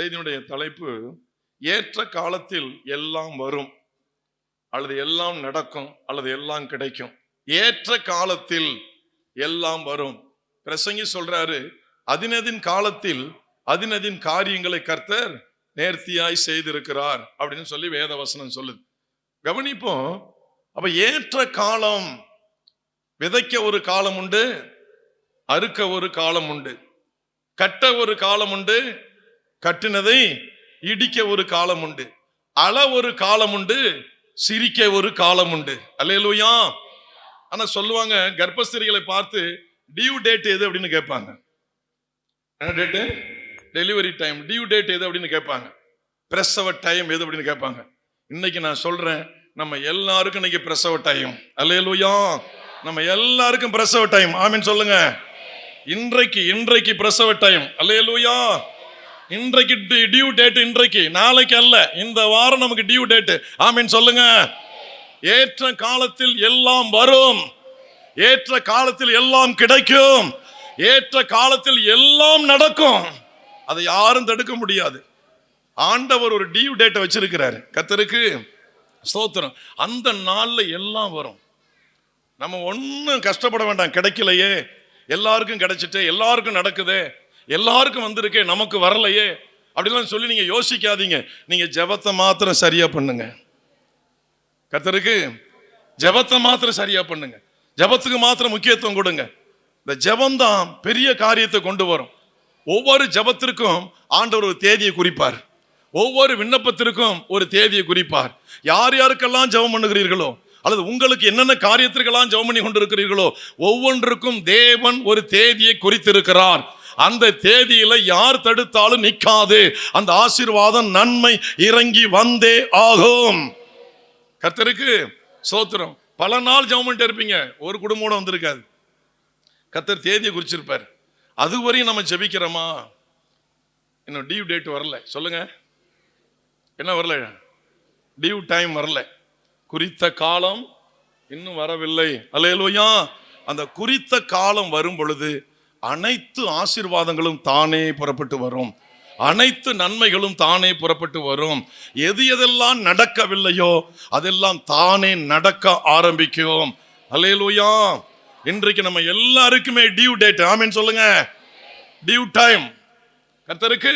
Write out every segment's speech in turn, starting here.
செய்தியினுடைய தலைப்பு, ஏற்ற காலத்தில் எல்லாம் வரும், அல்லது எல்லாம் நடக்கும், அல்லது எல்லாம் கிடைக்கும். ஏற்ற காலத்தில் எல்லாம் வரும். பிரசங்கி சொல்றாரு, அதினதின் காலத்தில் அதினதின் காரியங்களை கர்த்தர் நேர்த்தியாய் செய்திருக்கிறார் அப்படின்னு சொல்லி வேத வசனம் சொல்லுது. கவனிப்போம். அப்ப ஏற்ற காலம், விதைக்க ஒரு காலம் உண்டு, அறுக்க ஒரு காலம் உண்டு, கட்ட ஒரு காலம் உண்டு, கட்டினதை இடிக்க ஒரு காலம் உண்டு, அள ஒரு காலம் உண்டு, சிரிக்க ஒரு காலம் உண்டு. அல்லேலூயா. ஆனா சொல்லுவாங்க, கர்ப்பஸ்திரிகளை பார்த்து டியூ டேட் எது அப்படின்னு கேட்பாங்க. என்ன date? Delivery time. Due date எது அப்படின்னு கேட்பாங்க. பிரசவ டைம் எது அப்படின்னு கேட்பாங்க. இன்னைக்கு நான் சொல்றேன், நம்ம எல்லாருக்கும் இன்னைக்கு பிரசவ டைம். அல்லேலூயா. நம்ம எல்லாருக்கும் பிரசவ டைம். ஆமீன் சொல்லுங்க. இன்றைக்கு பிரசவ டைம். அல்லேலூயா. இன்றைக்கு டியூ டேட், இன்றைக்கு, நாளைக்கு அல்ல, இந்த வாரம் நமக்கு டியூ டேட். ஆமீன் சொல்லுங்க. ஏற்ற காலத்தில் எல்லாம் வரும், ஏற்ற காலத்தில் எல்லாம் கிடைக்கும், ஏற்ற காலத்தில் எல்லாம் நடக்கும். அதை யாரும் தடுக்க முடியாது. ஆண்டவர் ஒரு டியூ டேட்டை வச்சிருக்கிறாரு. கர்த்தருக்கு ஸ்தோத்திரம். அந்த நாள்ல எல்லாம் வரும். நம்ம ஒன்னும் கஷ்டப்பட வேண்டாம். கிடைக்கலையே, எல்லாருக்கும் கிடைச்சிட்டே, எல்லாருக்கும் நடக்குதே, எல்லாருக்கும் வந்திருக்கே, நமக்கு வரலையே அப்படிலாம் சொல்லி நீங்க யோசிக்காதீங்க. நீங்க ஜெபத்தை மாத்திரம் சரியா பண்ணுங்க. கர்த்தருக்கு ஜெபத்தை மாத்திரம் சரியா பண்ணுங்க. ஜெபத்துக்கு மாத்திரம் முக்கியத்துவம் கொடுங்க. இந்த ஜெபம்தான் பெரிய காரியத்தை கொண்டு வரும். ஒவ்வொரு ஜெபத்திற்கும் ஆண்டவர் ஒரு தேதியை குறிப்பார். ஒவ்வொரு விண்ணப்பத்திற்கும் ஒரு தேதியை குறிப்பார். யார் யாருக்கெல்லாம் ஜெபம் பண்ணுகிறீர்களோ, அல்லது உங்களுக்கு என்னென்ன காரியத்திற்கெல்லாம் ஜெபம் பண்ணி கொண்டிருக்கிறீர்களோ, ஒவ்வொன்றுக்கும் தேவன் ஒரு தேதியை குறித்திருக்கிறார். அந்த தேதியில யார் தடுத்தாலும் நிற்காது. அந்த ஆசீர்வாதம், நன்மை இறங்கி வந்தே ஆகும். கர்த்தருக்கு ஸ்தோத்திரம். பல நாள் ஜெபம் பண்ணிட்டு இருப்பீங்க, ஒரு குடும்பம் வந்திருக்காது. கர்த்தர் தேதியை குறிச்சிருப்பார். அதுவரையும் நம்ம ஜெபிக்கிறோமா? இன்னும் டியூ டேட் வரல. சொல்லுங்க, என்ன வரல? டியூ டைம் வரல. குறித்த காலம் இன்னும் வரவில்லை. அல்லேலூயா. அந்த குறித்த காலம் வரும் பொழுது அனைத்து ஆசீர்வாதங்களும் தானே புறப்பட்டு வரும், அனைத்து நன்மைகளும் தானே புறப்பட்டு வரும். எது எதெல்லாம் நடக்கவில்லையோ அதெல்லாம் தானே நடக்க ஆரம்பிக்கும். அல்லேலூயா. இன்றைக்கு நம்ம எல்லாருக்குமே டியூ டேட். ஆமீன் சொல்லுங்க. Due time. கர்த்தருக்கு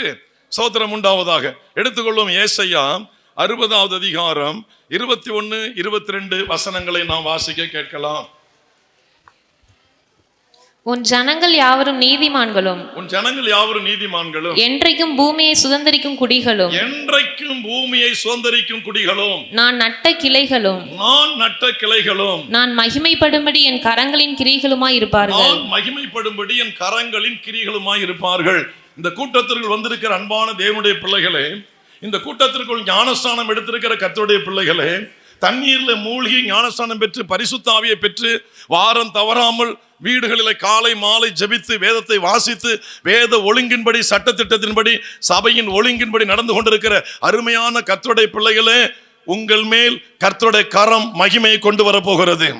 ஸ்தோத்திரம் உண்டாவதாக. எடுத்துக்கொள்ளும் ஏசாயா 60வது அதிகாரம் 21, 22 வசனங்களை நாம் வாசிக்க கேட்கலாம். உன் ஜனங்கள் யாவரும் நீதிமான்களும், உன் ஜனங்கள் யாவரும் நீதிமான்களும், என்றைக்கும் பூமியை சுதந்தரிக்கும் குடிகளும், என்றைக்கும் பூமியை சுதந்தரிக்கும் குடிகளும், நான் நட்ட கிளைகளும், நான் நட்ட கிளைகளும், நான் மகிமைப்படும்படி என் கரங்களின் கிரிகளுமாய் இருப்பார்கள். நான் மகிமைப்படும்படி என் கரங்களின் கிரிகளுமாய் இருப்பார்கள். இந்த கூட்டத்திற்குள் வந்திருக்கிற அன்பான தேவனுடைய பிள்ளைகளே, இந்த கூட்டத்திற்குள் ஞானஸ்தானம் எடுத்திருக்கிற கர்த்தருடைய பிள்ளைகளே, தண்ணீர்ல மூழ்கி ஞானஸ்தானம் பெற்று பரிசுத்த ஆவியை பெற்று வாரம் தவறாமல் வீடுகளில் காலை மாலை ஜெபித்து வேதத்தை வாசித்து வேத ஒழுங்கின்படி சட்டத்திட்டத்தின்படி சபையின் ஒழுங்கின்படி நடந்து கொண்டிருக்கிற அருமையான கர்த்தருடைய பிள்ளைகளே, உங்கள் மேல் கர்த்தருடைய கரம் மகிமையை கொண்டு வரப்போகிறது.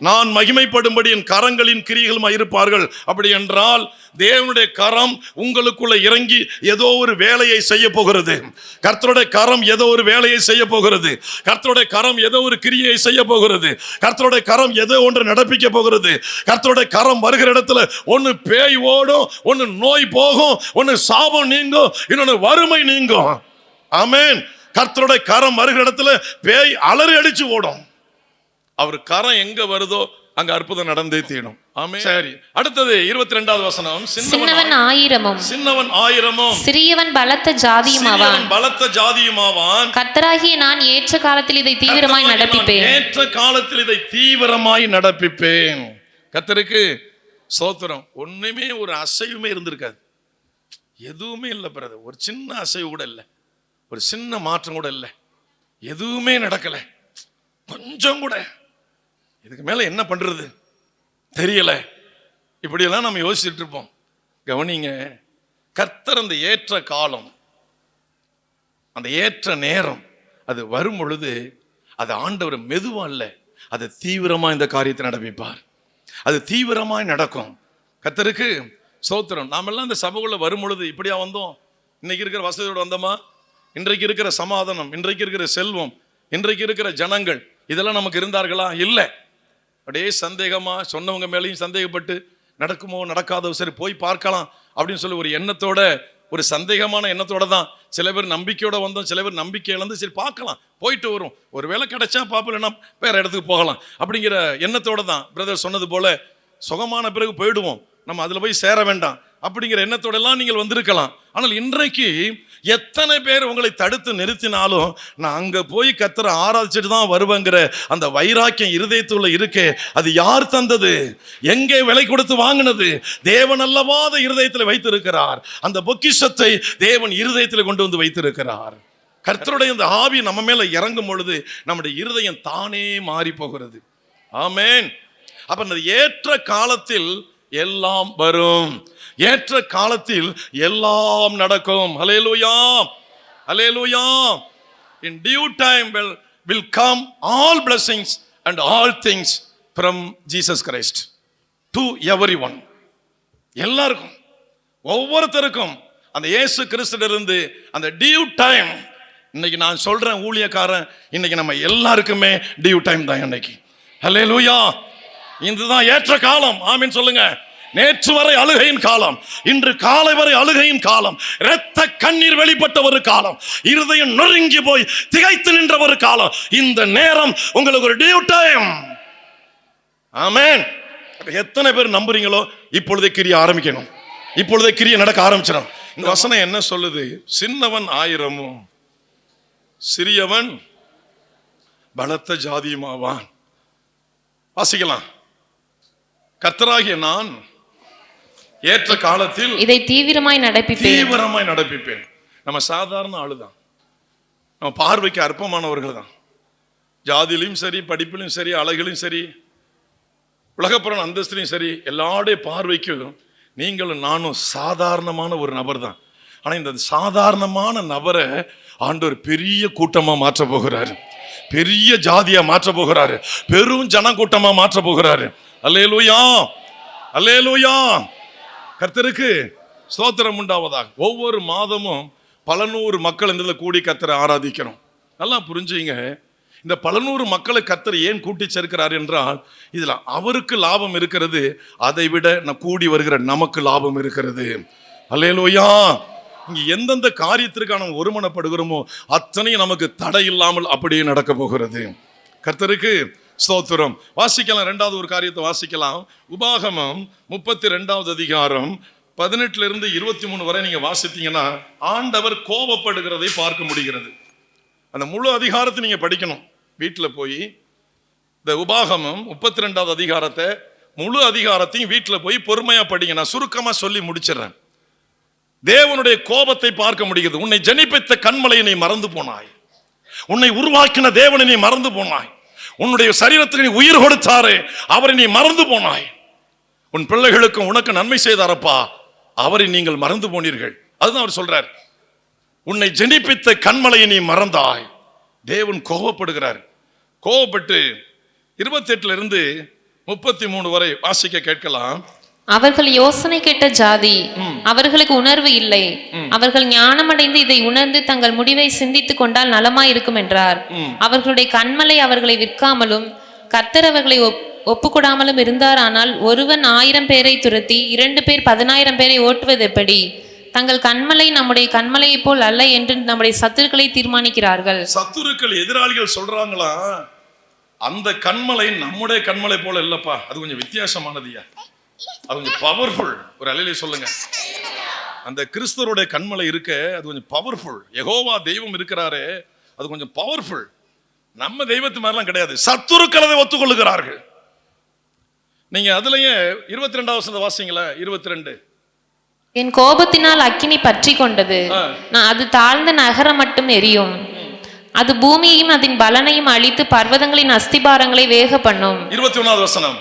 நான் மகிமைப்படும்படி என் கரங்களின் கிரிகளும் இருப்பார்கள். அப்படி என்றால் தேவனுடைய கரம் உங்களுக்குள்ள இறங்கி ஏதோ ஒரு வேலையை செய்ய போகிறது. கர்த்தருடைய கரம் ஏதோ ஒரு வேலையை செய்ய போகிறது. கர்த்தருடைய கரம் ஏதோ ஒரு கிரியை செய்ய போகிறது. கர்த்தருடைய கரம் ஏதோ ஒன்று நடப்பிக்க போகிறது. கர்த்தருடைய கரம் வருகிற இடத்துல ஒன்னு பேய் ஓடும், ஒன்னு நோய் போகும், ஒன்னு சாபம் நீங்கும், இன்னொன்னு வறுமை நீங்கும். ஆமென். கர்த்தருடைய கரம் வருகிற இடத்துல பேய் அலறி அடிச்சு ஓடும். அவர் கரம் எங்க வருதோ அங்க அற்புதம் நடந்தே தீரும். ஆமென். சரி, அடுத்தது 22வது வசனம். சின்னவன் ஆயிரமும், சின்னவன் ஆயிரமும், சிறியவன் பலத்த ஜாதியுமாவான், பலத்த ஜாதியுமாவான். கர்த்தராகிய நான் ஏற்ற காலத்தில் இதை தீவிரமாய் நடப்பிப்பேன், ஏற்ற காலத்தில் இதை தீவிரமாய் நடப்பிப்பேன். கர்த்தருக்கு ஸ்தோத்திரம். ஒண்ணுமே ஒரு அசைவுமே இருந்திருக்காது. எதுவுமே இல்லை பிரதர். ஒரு சின்ன அசைவு கூட இல்லை, ஒரு சின்ன மாற்றம் கூட இல்லை, எதுவுமே நடக்கல. கொஞ்சம் கூட இதுக்கு மேல என்ன பண்றது தெரியல. இப்படியெல்லாம் நம்ம யோசிச்சுட்டு இருப்போம். கவனிங்க, கர்த்தர் அந்த ஏற்ற காலம், அந்த ஏற்ற நேரம் அது வரும் பொழுது அது ஆண்டவர் மெதுவா இல்லை, அது தீவிரமா இந்த காரியத்தை நடப்பிப்பார். அது தீவிரமாய் நடக்கும். கர்த்தருக்கு ஸ்தோத்திரம். நாமெல்லாம் இந்த சபைக்குள்ள வரும் பொழுது இப்படியா வந்தோம், இன்னைக்கு இருக்கிற வசதியோடு வந்தோமா? இன்றைக்கு இருக்கிற சமாதானம், இன்றைக்கு இருக்கிற செல்வம், இன்றைக்கு இருக்கிற ஜனங்கள் இதெல்லாம் நமக்கு இருந்தார்களா? இல்லை. அப்படியே சந்தேகமா, சொன்னவங்க மேலேயும் சந்தேகப்பட்டு நடக்குமோ நடக்காதோ, சரி போய் பார்க்கலாம் அப்படின்னு சொல்லி ஒரு எண்ணத்தோட, ஒரு சந்தேகமான எண்ணத்தோட தான் சில பேர் நம்பிக்கையோட வந்தோம், சில பேர் நம்பிக்கை இழந்து சரி பார்க்கலாம் போயிட்டு வரும், ஒரு வேலை கிடைச்சா பார்ப்போம், இல்லைன்னா வேற இடத்துக்கு போகலாம் அப்படிங்கிற எண்ணத்தோட தான் பிரதர் சொன்னது போல சுகமான பிறகு போயிடுவோம், நம்ம அதில் போய் சேர வேண்டாம் அப்படிங்கிற எண்ணத்தோட எல்லாம் நீங்கள் வந்திருக்கலாம். ஆனால் இன்றைக்கு எத்தனை பேர் உங்களை தடுத்து நிறுத்தினாலும் நான் அங்கே போய் கர்த்தரை ஆராதிச்சுட்டு தான் வருவேங்கிற அந்த வைராக்கியம் இருதயத்துள்ள இருக்கே, அது யார் தந்தது? எங்கே விலை கொடுத்து வாங்கினது? தேவன் அல்லவா அதை இருதயத்தில் வைத்திருக்கிறார். அந்த பொக்கிஷத்தை தேவன் இருதயத்தில் கொண்டு வந்து வைத்திருக்கிறார். கர்த்தருடைய அந்த ஆவி நம்ம மேல இறங்கும் பொழுது நம்முடைய இருதயம் தானே மாறி போகிறது. ஆமென். அப்ப அந்த ஏற்ற காலத்தில் எல்லாம் வரும், ஏற்ற காலத்தில் எல்லாம் நடக்கும். ஹல்லேலூயா, ஹல்லேலூயா. In due time will come all blessings and all things from Jesus Christ to everyone. எல்லாருக்கும், ஒவ்வொருத்தருக்கும் அந்த இயேசு கிறிஸ்துவிலிருந்து அந்த டியூ டைம். இன்னைக்கு நான் சொல்றேன் ஊழியக்காரன், இன்னைக்கு நம்ம எல்லாருக்குமே டியூ டைம் தான் இன்னைக்கு. ஹல்லேலூயா. இதுதான் ஏற்ற காலம். ஆமென் சொல்லுங்க. நேற்று வரை அழுகையின் காலம், இன்று காலை வரை அழுகையின் காலம், இரத்த கண்ணீர் வெளிப்பட்ட ஒரு காலம், இருதயம் நொறுங்கி போய் திகைத்து நின்ற ஒரு காலம். இந்த நேரம் உங்களுக்கு ஒரு டியூ டைம். ஆமென். எத்தனை பேர் நம்புறீங்களோ இப்பொழுதே கிரிய ஆரம்பிக்கணும், இப்பொழுதே கிரிய நடக்க ஆரம்பிச்சிடும். இந்த வசனம் என்ன சொல்லுது? சின்னவன் 1000 சிறியவன் பலத்த ஜாதியுமாவான். வாசிக்கலாம். கர்த்தராகிய நான் ஏற்ற காலத்தில் இதை தீவிரமாய் நடப்பிப்பேன். நம்ம சாதாரண ஆளுதான், நம்ம பார்வைக்கு அற்பமானவர்கள் தான். ஜாதியிலும் சரி, படிப்பிலும் சரி, அழகிலும் சரி, உலகப்புறம் அந்தஸ்திலையும் சரி, எல்லாருடைய பார்வைக்கும் நீங்களும் நானும் சாதாரணமான ஒரு நபர் தான். ஆனா இந்த சாதாரணமான நபரை ஆண்டவர் பெரிய கூட்டமா மாற்ற போகிறாரு, பெரிய ஜாதியா மாற்ற போகிறாரு, பெரும் ஜனக்கூட்டமா மாற்ற போகிறாரு. அல்லேலூயா, அல்லேலூயா. கர்த்தருக்கு ஸ்தோத்திரம் உண்டாவதாக. ஒவ்வொரு மாதமும் பல நூறு மக்கள் இந்த கூடி கர்த்தரை ஆராதிக்கிறோம். நல்லா புரிஞ்சுங்க. இந்த பல நூறு மக்களை கர்த்தர் ஏன் கூட்டி சேர்க்கிறார் என்றால், இதுல அவருக்கு லாபம் இருக்கிறது, அதை விட கூடி வருகிற நமக்கு லாபம் இருக்கிறது. அல்லேலூயா. இங்க எந்தெந்த காரியத்திற்காக நம்ம ஒருமனப்படுகிறோமோ அத்தனையும் நமக்கு தடை இல்லாமல் அப்படியே நடக்க போகிறது. கர்த்தருக்கு ஸ்தோத்திரம். வாசிக்கலாம். இரண்டாவது ஒரு காரியத்தை வாசிக்கலாம். உபாகமம் 32வது அதிகாரம் 18 - 23 வரை நீங்க வாசித்தீங்கன்னா ஆண்டவர் கோபப்படுகிறதை பார்க்க முடிகிறது. அந்த முழு அதிகாரத்தை நீங்க படிக்கணும். வீட்டில் போய் இந்த உபாகமம் 32வது அதிகாரத்தை முழு அதிகாரத்தையும் வீட்டில் போய் பொறுமையா படிங்க. நான் சுருக்கமா சொல்லி முடிச்சிடறேன். தேவனுடைய கோபத்தை பார்க்க முடிகிறது. உன்னை ஜனிப்பித்த கண்மலையை நீ மறந்து போனாய், உன்னை உருவாக்கின தேவனை நீ மறந்து போனாய், உன்னுடைய சரீரத்துக்கு நீ உயிர் கொடுத்தாரே அவரை நீ மறந்து போனாய், உன் பிள்ளைகளுக்கும் உனக்கு நன்மை செய்தாரப்பா அவரை நீங்கள் மறந்து போனீர்கள். அதுதான் அவர் சொல்றார். உன்னை ஜனிப்பித்த கண்மலையை நீ மறந்தாய். தேவன் கோபப்படுகிறார். கோபப்பட்டு 28 - 33 வரை வாசிக்க கேட்கலாம். அவர்கள் யோசனை கெட்ட ஜாதி, அவர்களுக்கு உணர்வு இல்லை, அவர்கள் ஞானமடைந்து இதை உணர்ந்து தங்கள் முடிவை சிந்தித்துக் கொண்டால் நலமாய் இருக்கும் என்றார். அவர்களுடைய கண்மலை அவர்களை விற்காமலும் கர்த்தர் அவர்களை ஒப்புக்கொடாமலும் இருந்தாரானால் ஒருவன் 1000 பேரை துரத்தி 2 பேர் 10,000 பேரை ஓட்டுவது எப்படி? தங்கள் கண்மலை நம்முடைய கண்மலையை போல் அல்ல என்று நம்முடைய சத்துருக்களை தீர்மானிக்கிறார்கள். சத்துருக்கள், எதிராளிகள் சொல்றாங்களா, அந்த கண்மலை நம்முடைய கண்மலை போல இல்லப்பா, அது கொஞ்சம் வித்தியாசமானதுயா, அது கொஞ்சம் பவர்ஃபுல். ஒரு அலையிலே சொல்லுங்க. அந்த கிறிஸ்தவருடைய கண்மலை இருக்க அது கொஞ்சம் பவர்ஃபுல். யெகோவா தெய்வம் இருக்கிறாரே அது கொஞ்சம் பவர்ஃபுல். நம்ம தெய்வத்து மாதிரிலாம் கிடையாது. சத்துருக்கள் அதை ஒத்துக்கொள்ளுகிறார்கள். நீங்க அதுலயே 22வது வசனத்தை வாசிங்களா. 22. என் கோபத்தினால் அக்கினி பற்றி கொண்டது, அது தாழ்ந்த நகரம் மட்டும் எரியும், அது பூமியையும் அதன் பலனையும் அழித்து பர்வதங்களின் அஸ்திபாரங்களை வேக பண்ணும். 21வது வசனம்.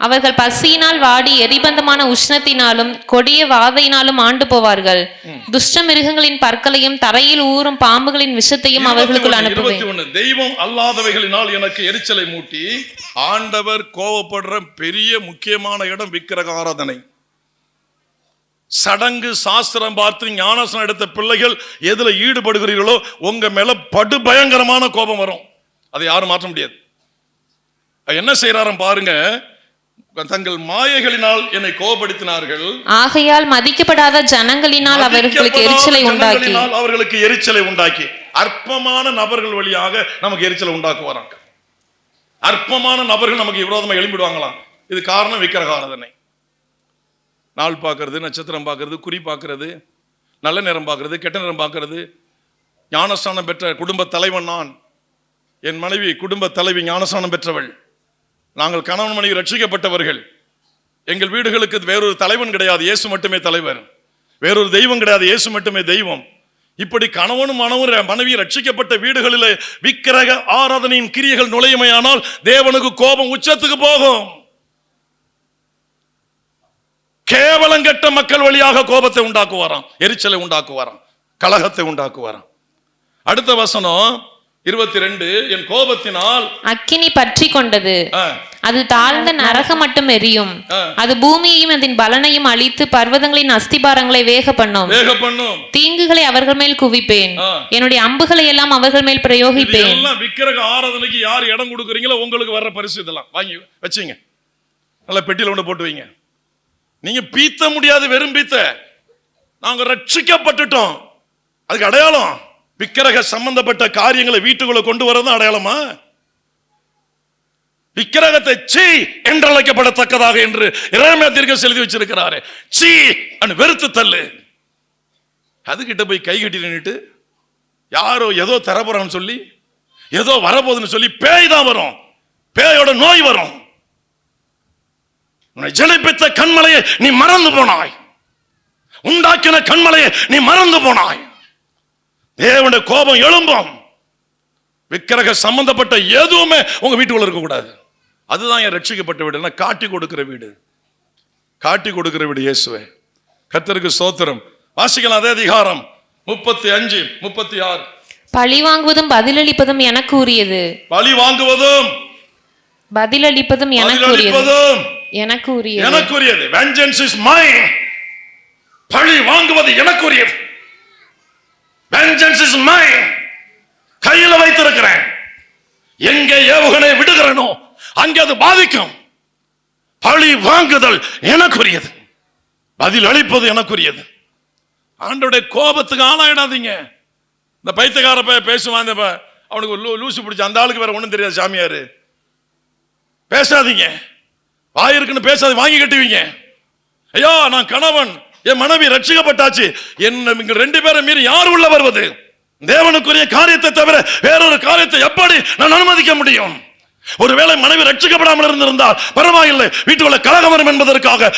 அவர்கள் பசியினால் வாடி எரிபந்தமான உஷ்ணத்தினாலும் கொடிய வாதையினாலும் ஆண்டு போவார்கள். துஷ்ட மிருகங்களின் பற்களையும் தரையில் ஊறும் பாம்புகளின் விஷத்தையும் அவர்களுக்குள் அனுப்புவேன். 21. தெய்வம் அல்லாதவைகளினால் எனக்கு எரிச்சலை மூட்டி. ஆண்டவர் கோபப்படுற பெரிய முக்கியமான இடம் விக்கிரக ஆராதனை. சடங்கு சாஸ்திரம் பார்த்து ஞானஸ்நானம் எடுத்த பிள்ளைகள் எதுல ஈடுபடுகிறீர்களோ உங்க மேல படு பயங்கரமான கோபம் வரும். அதை யாரும் மாற்ற முடியாது. என்ன செய்யறாரும் பாருங்க, தங்கள் மாயைகளினால் என்னை கோபப்படுத்தினார்கள், ஆகையால் மதிக்கப்படாத ஜனங்களினால் அவர்களுக்கு எரிச்சலை உண்டாக்கி அற்பமான நபர்கள் வழியாக நமக்கு எரிச்சலை உண்டாக்குவாராங்க. அற்பமான நபர்கள் நமக்கு விரோதமாக எழும்பிடுவாங்களாம். இது காரணம் விக்கிரக ஆராதனை. நாள் பார்க்கறது, நட்சத்திரம் பார்க்கறது, குறி பார்க்கறது, நல்ல நேரம் பார்க்கறது, கெட்ட நேரம் பார்க்கறது. ஞானஸ்நானம் பெற்ற குடும்ப தலைவன் நான், என் மனைவி குடும்ப தலைவி ஞானஸ்நானம் பெற்றவள், நாங்கள் கணவன் மனைவி ரட்சிக்கப்பட்டவர்கள். எங்கள் வீடுகளுக்கு வேறொரு தலைவன் கிடையாது, இயேசு மட்டுமே தலைவர். வேறொரு தெய்வம் கிடையாது, இயேசு மட்டுமே தெய்வம். இப்படி கணவனும் மனைவி ரட்சிக்கப்பட்ட வீடுகளில் விக்கிரக ஆராதனையின் கிரியைகள் நுழையுமையானால் தேவனுக்கு கோபம் உச்சத்துக்கு போகும். கேவலம் கெட்ட மக்கள் வழியாக கோபத்தை உண்டாக்குவாராம், எரிச்சலை உண்டாக்குவாராம், கலகத்தை உண்டாக்குவாராம். அடுத்த வசனம் 22, என் கோபத்தினால் அக்கினி பற்றி கொண்டது, அது தாழ்ந்த நரகம் மட்டும் எரியும், அது பூமியையும் அதன் பலனையும் அழித்து பர்வதங்களின் அஸ்திபாரங்களை வேக பண்ணும். தீங்குகளை அவர்கள் மேல் குவிப்பேன், என்னுடைய அம்புகளை எல்லாம் அவர்கள் மேல் பிரயோகிப்பேன். விக்கிரக ஆராதனைக்கு யார் இடம் கொடுக்குறீங்களோ உங்களுக்கு வர்ற பரிசு இதெல்லாம் வாங்கி வச்சுங்க, நல்ல பெட்டியில் ஒன்று போட்டு வைங்க. நீங்க பீத்த முடியாது, வெறும் பீத்த. நாங்க ரட்சிக்கப்பட்டுட்டோம், அதுக்கு அடையாளம் விக்கிரக சம்பந்தப்பட்ட காரியங்களை வீட்டுக்குள்ள கொண்டு வரதான் அடையாளமா? விக்கிரகத்தை சீ என்றழைக்கப்படத்தக்கதாக என்று எரேமியா தீர்க்கதரிசி எழுதி வச்சிருக்கிறாரு. சீ அன்னு வெறுத்து தள்ளு. அதுகிட்ட போய் கை கட்டி நின்னுட்டு யாரோ ஏதோ தரப்போறான்னு சொல்லி, ஏதோ வரப்போகுதுன்னு சொல்லி, பேய் தான் வரும், பேயோட நோய் வரும். உன்னை ஜனிப்பித்த கண்மலையை நீ மறந்து போனாய், உண்டாக்கின கண்மலையை நீ மறந்து போனாய். தேவனுடைய கோபம் எழும்பும். விக்கிரக சம்பந்தப்பட்ட எதுவுமே உங்க வீட்டுக்குள்ள இருக்க கூடாது. அதுதான் என் ரட்சிக்கப்பட்ட வீடு, காட்டி கொடுக்கிற வீடு, காட்டி கொடுக்கிற வீடு இயேசுவே. கர்த்தருக்கு ஸ்தோத்திரம். வாசிக்கலாம் அதே அதிகாரம் 35, 36. பழி வாங்குவதும் பதிலளிப்பதும் எனக்கு உரியது, பழி வாங்குவதும் பதிலளிப்பதும் எனக்கு உரியது. Vengeance is mine. பழி வாங்குவது எனக்கு உரியது. Vengeance is mine. கையில வைத்திருக்கிறேன். எங்கே ஏவுகணை விடுகிறனோ அங்கே அது பாதிக்கும். பழி வாங்குதல் எனக்குரியது, பதில் அளிப்பது எனக்குரியது. ஆண்டவருடைய கோபத்துக்கு ஆளாயிடாதீங்க. இந்த பைத்தியக்கார பேசுவான், அவனுக்கு லூசு பிடிச்ச அந்த ஆளுக்கு வேற ஒண்ணும் தெரியாது சாமியாரு. பேசாதீங்க, வாயிருக்குன்னு பேசாத, வாங்கி கட்டுவீங்க. ஐயோ நான் கணவன், என் மனைவி ரட்சிக்கப்பட்டாச்சு, என்ன 2 பேரை மீறி யார் உள்ள வருவது? தேவனுக்குரிய காரியத்தை தவிர வேறொரு காரியத்தை எப்படி நான் அனுமதிக்க முடியும்? ஒருவேளை மனைவி ரட்சிக்கப்படாமல் இருந்திருந்தால் பரவாயில்லை, வீட்டுக்குள்ள கலகம் வரும் என்பதற்காக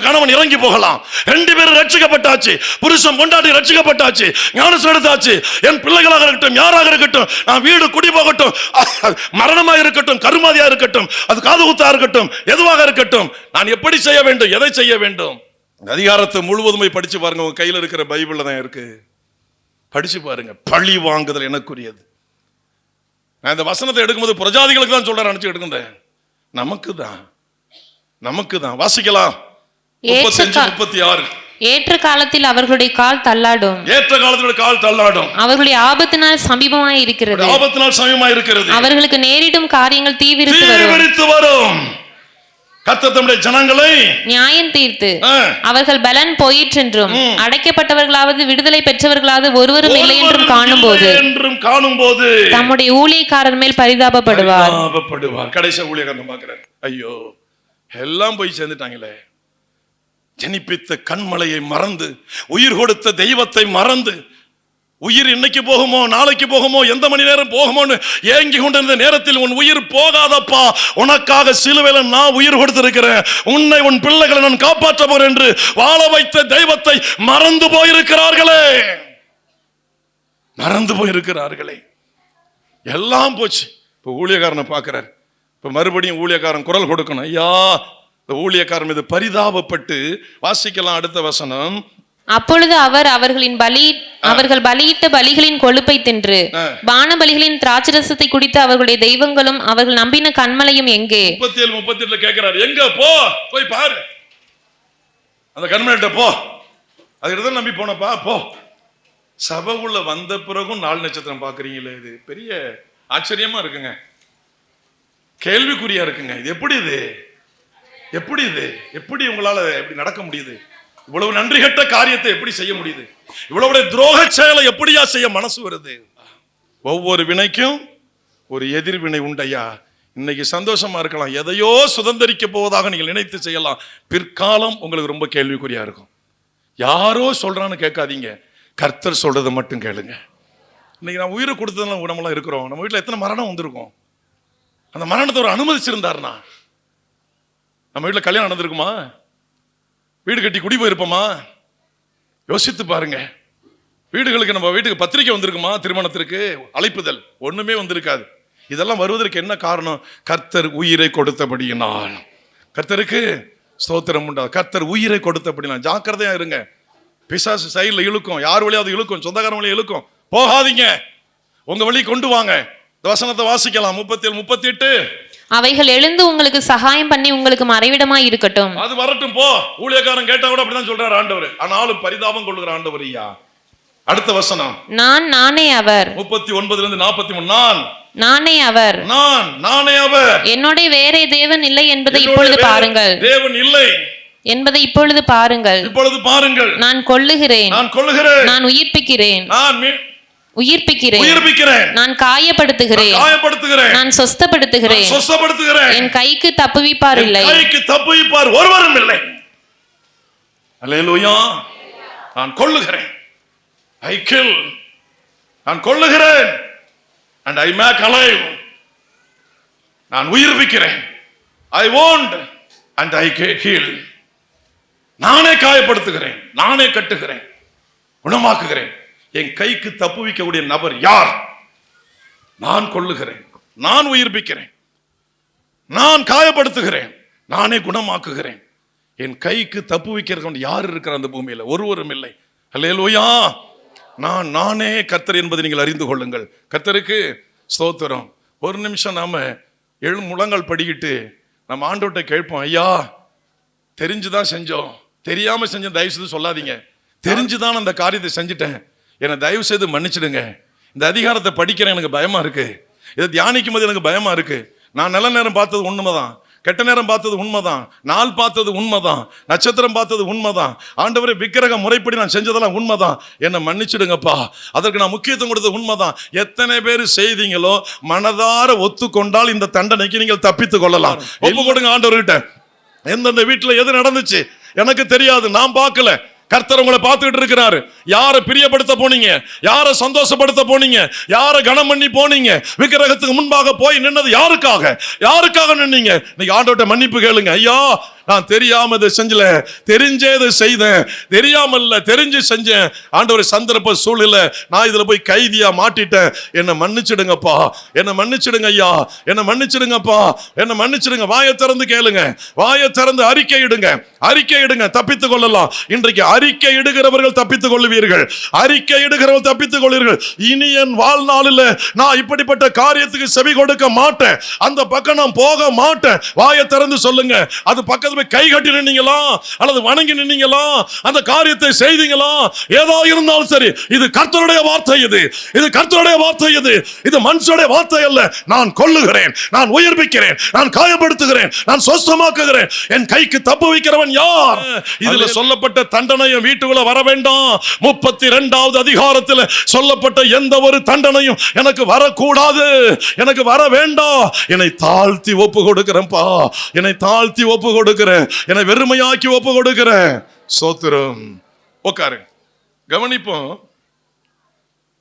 கணவன் இறங்கி போகலாம். 2 பேரும் ரட்சிக்கப்பட்டாச்சு, புருஷன் பொண்டாட்டி ரட்சிக்கப்பட்டாச்சு, ஞானஸ்நானம் எடுத்தாச்சு. என் பிள்ளைகளாக இருக்கட்டும், யாராக இருக்கட்டும், நான் வீடு குடி போகட்டும், மரணமாக இருக்கட்டும், கருமாதியா இருக்கட்டும், அது காது குத்தா இருக்கட்டும், எதுவாக இருக்கட்டும், நான் எப்படி செய்ய வேண்டும், எதை செய்ய வேண்டும்? அதிகாரத்தை முழுவதுமே படிச்சு பாருங்க, உங்க கையில் இருக்கிற பைபிள்ல தான் இருக்கு, படிச்சு பாருங்க. பழி வாங்குதல் எனக்குரியது. நான் இந்த வசனத்தை எடுக்கும்போது பிரஜாதிகளுக்கு தான் சொல்றேன் நினைச்சு எடுக்கிறேன், நமக்கு தான். வாசிக்கலாம் 35, 36. ஏற்ற காலத்தில் அவர்களுடைய கால் தள்ளாடும், அவர்களுடைய ஆபத்தினால் சமீபமாய் இருக்கிறது, அவர்களுக்கு நேரிடும் காரியங்கள் தீவிரித்து வரும். கர்த்தர் தம்முடைய ஜனங்களை நியாயம் தீர்த்து அவர்கள் பலன் போயிற்றென்றும் அடைக்கப்பட்டவர்களாவது விடுதலை பெற்றவர்களாவது ஒருவரும் இல்லை என்றும் காணும்போது தம்முடைய ஊழியக்காரர் மேல் பரிதாபப்படுவார். கடைசி ஊழியக்காரன் பார்க்கிறார், ஐயோ எல்லாம் போய் சேர்ந்துட்டாங்களே, ஜனிப்பித்த கண்மலையை மறந்து, உயிர் கொடுத்த தெய்வத்தை மறந்து, உயிர் இன்னைக்கு போகுமோ நாளைக்கு போகுமோ எந்த மணி நேரம் போகுமோன்னு ஏங்கி கொண்டிருந்த நேரத்தில் உன் உயிர் போகாதப்பா, உனக்காக சிலுவையில நான் உயிர் கொடுத்திருக்கிறேன், உன்னை உன் பிள்ளைகளை நான் காப்பாற்ற போறேன் என்று வாழ வைத்த தெய்வத்தை மறந்து போயிருக்கிறார்களே. எல்லாம் போச்சு. இப்ப ஊழியக்காரனை பார்க்கிறார். இப்ப மறுபடியும் ஊழியக்காரன் குரல் கொடுக்கணும், ஐயா இந்த ஊழியக்காரன் மீது பரிதாபப்பட்டு. வாசிக்கலாம் அடுத்த வசனம். அப்பொழுது அவர்கள் பலியிட்ட பலிகளின் கொழுப்பை தின்று பான பலிகளின் திராட்சரசத்தை குடித்த அவர்களுடைய தெய்வங்களும் அவர்கள் நம்பின கண்மலையும் எங்கே? 37, 38 கேட்கிறார், எங்க போய் பாரு, அந்த கண்மலைட்ட போ, அதுதான் நம்பி போனப்பா போ. சபைக்குள்ள வந்த பிறகும் 4 நட்சத்திரம் பாக்குறீங்களே, இது பெரிய ஆச்சரியமா இருக்குங்க, கேள்விக்குறியா இருக்குங்க. இது எப்படி எப்படி உங்களால எப்படி நடக்க முடியுது? இவ்வளவு நன்றி கெட்ட காரியத்தை எப்படி செய்ய முடியுது? இவ்வளவு துரோக செயலை எப்படியா செய்ய மனசு வருது? ஒவ்வொரு வினைக்கும் ஒரு எதிர்வினை உண்டையா. இன்னைக்கு சந்தோஷமா இருக்கலாம், எதையோ சுதந்திரிக்க போவதாக நீங்கள் நினைத்து செய்யலாம், பிற்காலம் உங்களுக்கு ரொம்ப கேள்விக்குறியா இருக்கும். யாரோ சொல்றான்னு கேட்காதீங்க, கர்த்தர் சொல்றதை மட்டும் கேளுங்க. இன்னைக்கு நான் உயிரை கொடுத்ததுலாம் நம்மளாம் இருக்கிறோம். நம்ம வீட்டில் எத்தனை மரணம் வந்திருக்கும்? அந்த மரணத்தை ஒரு அனுமதிச்சிருந்தாருன்னா நம்ம வீட்டில் கல்யாணம் நடந்திருக்குமா? வீடு கட்டி குடி போயிருப்போமா? யோசித்து பாருங்க. வீடுகளுக்கு நம்ம வீட்டுக்கு பத்திரிக்கை வந்திருக்குமா? திருமணத்திற்கு அழைப்புதல் ஒண்ணுமே வந்திருக்காது. இதெல்லாம் வருவதற்கு என்ன காரணம்? கர்த்தர் உயிரை கொடுத்தபடியினால். கர்த்தருக்கு ஸ்தோத்திரம் உண்டா. கர்த்தர் உயிரை கொடுத்தபடினால் ஜாக்கிரதையா இருங்க. பிசாசு சைடில் இழுக்கும், யார் வழியாவது இழுக்கும், சொந்தக்காரன் வழியா இழுக்கும். போகாதீங்க, உங்க வழி கொண்டு வாங்க. இந்த வசனத்தை வாசிக்கலாம். 37, 38. அவைகள் எழுந்து உங்களுக்கு சகாயம் பண்ணி உங்களுக்கு மறைவிடமாய் இருக்கட்டும். அது வரட்டும் போ. ஊழியக்காரன் கேட்டா கூட அப்படிதான் சொல்றாரு ஆண்டவர். ஆனாலும் பரிதாபம் கொள்ளுகிற ஆண்டவர் ஐயா. அடுத்த வசனம், நானே அவர். 39 43. நானே அவர். நானே அவர். என்னோட வேறே தேவன் இல்லை என்பதை இப்பொழுது பாருங்கள். தேவன் இல்லை என்பதை இப்பொழுது பாருங்கள். நான் கொல்லுகிறேன், நான் உயிர்ப்பிக்கிறேன், நான் காயப்படுத்துகிறேன், நான் சொஸ்தப்படுத்துகிறேன். என் கைக்கு தப்புவிப்பார் இல்லை, ஒருவரும் இல்லை. அல்லேலூயா. நான் கொல்லுகிறேன், I kill. நான் கொல்லுகிறேன் and I make alive. நான் உயிர்ப்பிக்கிறேன், I wound and I heal. நானே காயப்படுத்துகிறேன், நானே கட்டுகிறேன், குணமாக்குகிறேன். என் கைக்கு தப்புவிக்கக்கூடிய நபர் யார்? நான் கொல்லுகிறேன், நான் உயிர்ப்பிக்கிறேன், நான் காயப்படுத்துகிறேன், நானே குணமாக்குகிறேன். என் கைக்கு தப்புவிக்கிறது யார் இருக்கிற அந்த பூமியில? ஒருவரும் இல்லை. அல்லேலூயா. நானே கர்த்தர் என்பதை நீங்கள் அறிந்து கொள்ளுங்கள். கர்த்தருக்கு ஸ்தோத்திரம். ஒரு நிமிஷம் நாம முழங்கால் படிக்கிட்டு நம்ம ஆண்டவர்கிட்ட கேட்போம், ஐயா தெரிஞ்சுதான் செஞ்சோம், தெரியாம செஞ்ச தயவு செய்து சொல்லாதீங்க. தெரிஞ்சுதான் அந்த காரியத்தை செஞ்சுட்டேன், என்னை தயவு செய்து மன்னிச்சிடுங்க. இந்த அதிகாரத்தை படிக்கிறேன், எனக்கு பயமா இருக்கு. இதை தியானிக்கும் போது எனக்கு பயமா இருக்கு. நான் நல்ல நேரம் பார்த்தது உண்மைதான், கெட்ட நேரம் பார்த்தது உண்மைதான், நாள் பார்த்தது உண்மைதான், நட்சத்திரம் பார்த்தது உண்மைதான். ஆண்டவரே விக்கிரக முறைப்படி நான் செஞ்சதெல்லாம் உண்மைதான், என்னை மன்னிச்சிடுங்கப்பா. அதற்கு நான் முக்கியத்துவம் கொடுத்தது உண்மைதான். எத்தனை பேர் செய்தீங்களோ மனதார ஒத்துக்கொண்டால் இந்த தண்டனைக்கு நீங்கள் தப்பித்துக் கொள்ளலாம். ஒப்பு கொடுங்க ஆண்டவர்கிட்ட. எந்தெந்த வீட்டுல எது நடந்துச்சு எனக்கு தெரியாது, நான் பார்க்கல. கர்த்தர் உங்களை பார்த்துக்கிட்டு இருக்கிறாரு. யாரை பிரியப்படுத்த போனீங்க, யாரை சந்தோஷப்படுத்த போனீங்க, யாரை கனம் பண்ணி போனீங்க, விக்கிரகத்துக்கு முன்பாக போய் நின்னது யாருக்காக நின்னீங்க? இன்னைக்கு ஆண்டவர்கிட்ட மன்னிப்பு கேளுங்க. ஐயா நான் தெரியாம இதை செஞ்சல, தெரிஞ்சே இதை செய்தேன், தெரியாமல்ல தெரிஞ்சு செஞ்சேன். ஆண்டவரே சந்தர்ப்ப சூழ்நிலை நான் இதுல போய் கைதியா மாட்டிட்டேன், என்னை மன்னிச்சிடுங்கப்பா, என்னை மன்னிச்சிடுங்க ஐயா, என்னை மன்னிச்சிடுங்கப்பா, என்னை மன்னிச்சிடுங்க. வாயை திறந்து கேளுங்க, வாயை திறந்து அறிக்கை இடுங்க, தப்பித்துக் கொள்ளலாம். இன்றைக்கு அறிக்கை இடுகிறவர்கள் தப்பித்துக் கொள்ளுவீர்கள், அறிக்கை இடுகிறவர்கள் தப்பித்துக் கொள்வீர்கள். இனி என் வாழ்நாளில் நான் இப்படிப்பட்ட காரியத்துக்கு செவி கொடுக்க மாட்டேன், அந்த பக்கம் நான் போக மாட்டேன். வாயை திறந்து சொல்லுங்க. அது பக்கத்துல கை கட்டி நின்னீங்களா அல்லது வணங்கி நின்னீங்களா, அந்த காரியத்தை செய்தீங்களா, ஏதோ இருந்தாலும் சரி, இது கர்த்தருடைய வார்த்தை, இது கர்த்தருடைய வார்த்தை, இது மனுஷனுடைய வார்த்தை அல்ல. நான் கொல்லுகிறேன், நான் உயிர்ப்பிக்கிறேன், நான் காயப்படுத்துகிறேன், நான் சொஸ்தமாக்குகிறேன். என் கைக்கு தப்பு வைக்கிறவன் யார்? இதுல சொல்லப்பட்ட தண்டனையும் வீட்டுக்குள்ள வர வேண்டாம். 32வது அதிகாரத்தில் சொல்லப்பட்ட எந்த ஒரு தண்டனையும் எனக்கு வரக்கூடாது, எனக்கு வர வேண்டாம். என்னை தாழ்த்தி ஒப்பு கொடுக்கிறேன்ப்பா, என்னை தாழ்த்தி ஒப்பு கொடுக்கிறேன், என்னை வெறுமையாக்கி ஒப்பு கொடுக்கிறேன். சோத்திரம். உட்காரு, கவனிப்போம்.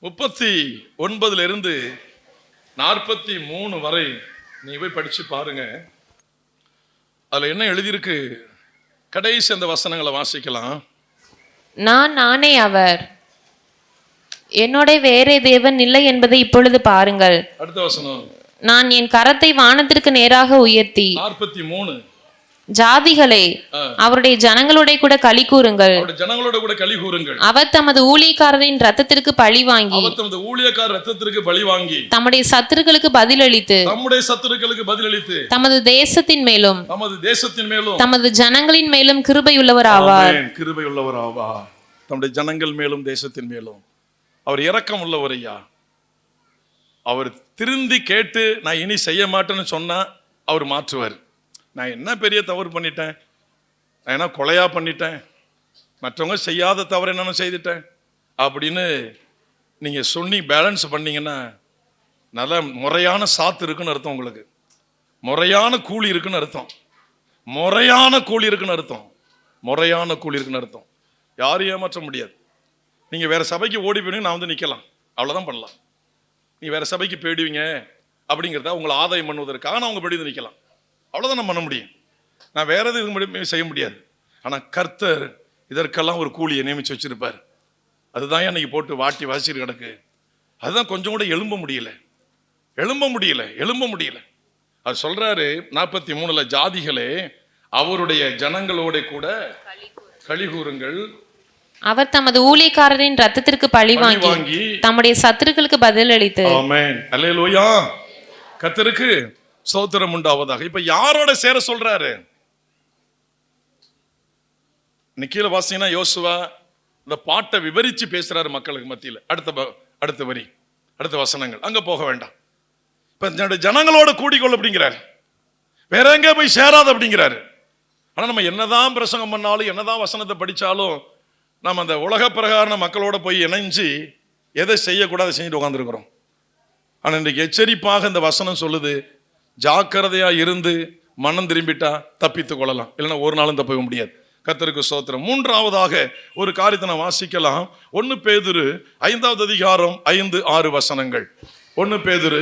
39 இருந்து 43 வரை நீ போய் படிச்சு பாருங்க. அதுல என்ன எழுதியிருக்கு? கடைசி அந்த வசனங்களை வாசிக்கலாம். நானே அவர், என்னோட வேறே தேவன் இல்லை என்பதை இப்பொழுது பாருங்கள். அடுத்த வசனம், நான் என் கரத்தை வானத்திற்கு நேராக உயர்த்தி 43 ஜாதிகளே அவருடைய ஜனங்களோட கூட களி கூறுங்கள், அவர் தமது ஊழியக்காரரின் ரத்தத்திற்கு பழி வாங்கி, தம்முடைய சத்துருக்களுக்கு பதிலளித்து, தமது தேசத்தின் மேலும் தமது ஜனங்களின் மேலும் கிருபையுள்ளவர் ஆவார். தம்முடைய ஜனங்கள் மேலும் தேசத்தின் மேலும் அவர் இரக்கம் உள்ளவர் ஐயா. அவர் திருந்தி கேட்டு நான் இனி செய்ய மாட்டேன்னு சொன்னா அவர் மாற்றுவார். நான் என்ன பெரிய தவறு பண்ணிட்டேன், நான் என்ன கொலையா பண்ணிட்டேன், மற்றவங்க செய்யாத தவறு என்னென்ன செய்துட்டேன் அப்படின்னு நீங்க சொல்லி பேலன்ஸ் பண்ணீங்கன்னா நல்ல முறையான சாத்து இருக்குன்னு அர்த்தம். உங்களுக்கு முறையான கூலி இருக்குன்னு அர்த்தம். முறையான கூலி இருக்குன்னு அர்த்தம். முறையான கூலி இருக்குன்னு அர்த்தம். யாரும் ஏமாற்ற முடியாது. நீங்க வேற சபைக்கு ஓடி போய் நான் வந்து நிக்கலாம், அவ்வளவுதான் பண்ணலாம். நீ வேற சபைக்கு போயிடுவீங்க அப்படிங்கிறத உங்களை ஆதாயம் பண்ணுவதற்காக நான் உங்க போய் நிக்கலாம், அவ்வளவுதான் நான் பண்ண முடியும். நான் வேற எதுவும் செய்ய முடியாது. ஆனா கர்த்தர் இதற்கெல்லாம் ஒரு கூலியை நியமிச்சு வச்சிருப்பார். அதுதான் அன்னைக்கு போட்டு வாட்டி வாசிட்டு கிடக்கு. அதுதான் கொஞ்சம் கூட எழும்ப முடியல. அவர் சொல்றாரு 43 ஜாதிகளே அவருடைய ஜனங்களோட கூட களிகூறுங்கள். அவர் தமது ஊழியக்காரரின் ரத்தத்திற்கு பழி வாங்கி தம்முடைய சத்துருக்களுக்கு பதில் அளித்து. ஆமென், அல்லேலூயா. கர்த்தருக்கு ஸ்தோத்திரம் உண்டாவதாக. இப்ப யாரோட சேர சொல்றாரு? கீழ வாசிங்கன்னா யோசுவா இந்த பாட்டை விவரிச்சு பேசுறாரு மக்களுக்கு மத்தியில். அடுத்த வரி, அடுத்த வசனங்கள் அங்க போக வேண்டாம். இப்ப ஜனங்களோட கூடிக்கொள் அப்படிங்கிறாரு, வேற எங்க போய் சேராத அப்படிங்கிறாரு. ஆனா நம்ம என்னதான் பிரசங்கம் பண்ணாலும் என்னதான் வசனத்தை படிச்சாலும் நம்ம அந்த உலக பிரகார மக்களோட போய் இணைஞ்சு எதை செய்யக்கூடாது செஞ்சுட்டு உட்காந்துருக்கிறோம். ஆனா இன்றைக்கு எச்சரிப்பாக இந்த வசனம் சொல்லுது, ஜாக்கிரதையா இருந்து மனம் திரும்பிட்டா தப்பித்துக் கொள்ளலாம், இல்லைன்னா ஒரு நாளும் தப்ப முடியாது. கர்த்தருக்கு ஸ்தோத்திரம். மூன்றாவதாக ஒரு காரியத்தை நான் வாசிக்கலாம். 1 பேதுரு 5வது அதிகாரம் 5-6 வசனங்கள். 1 பேதுரு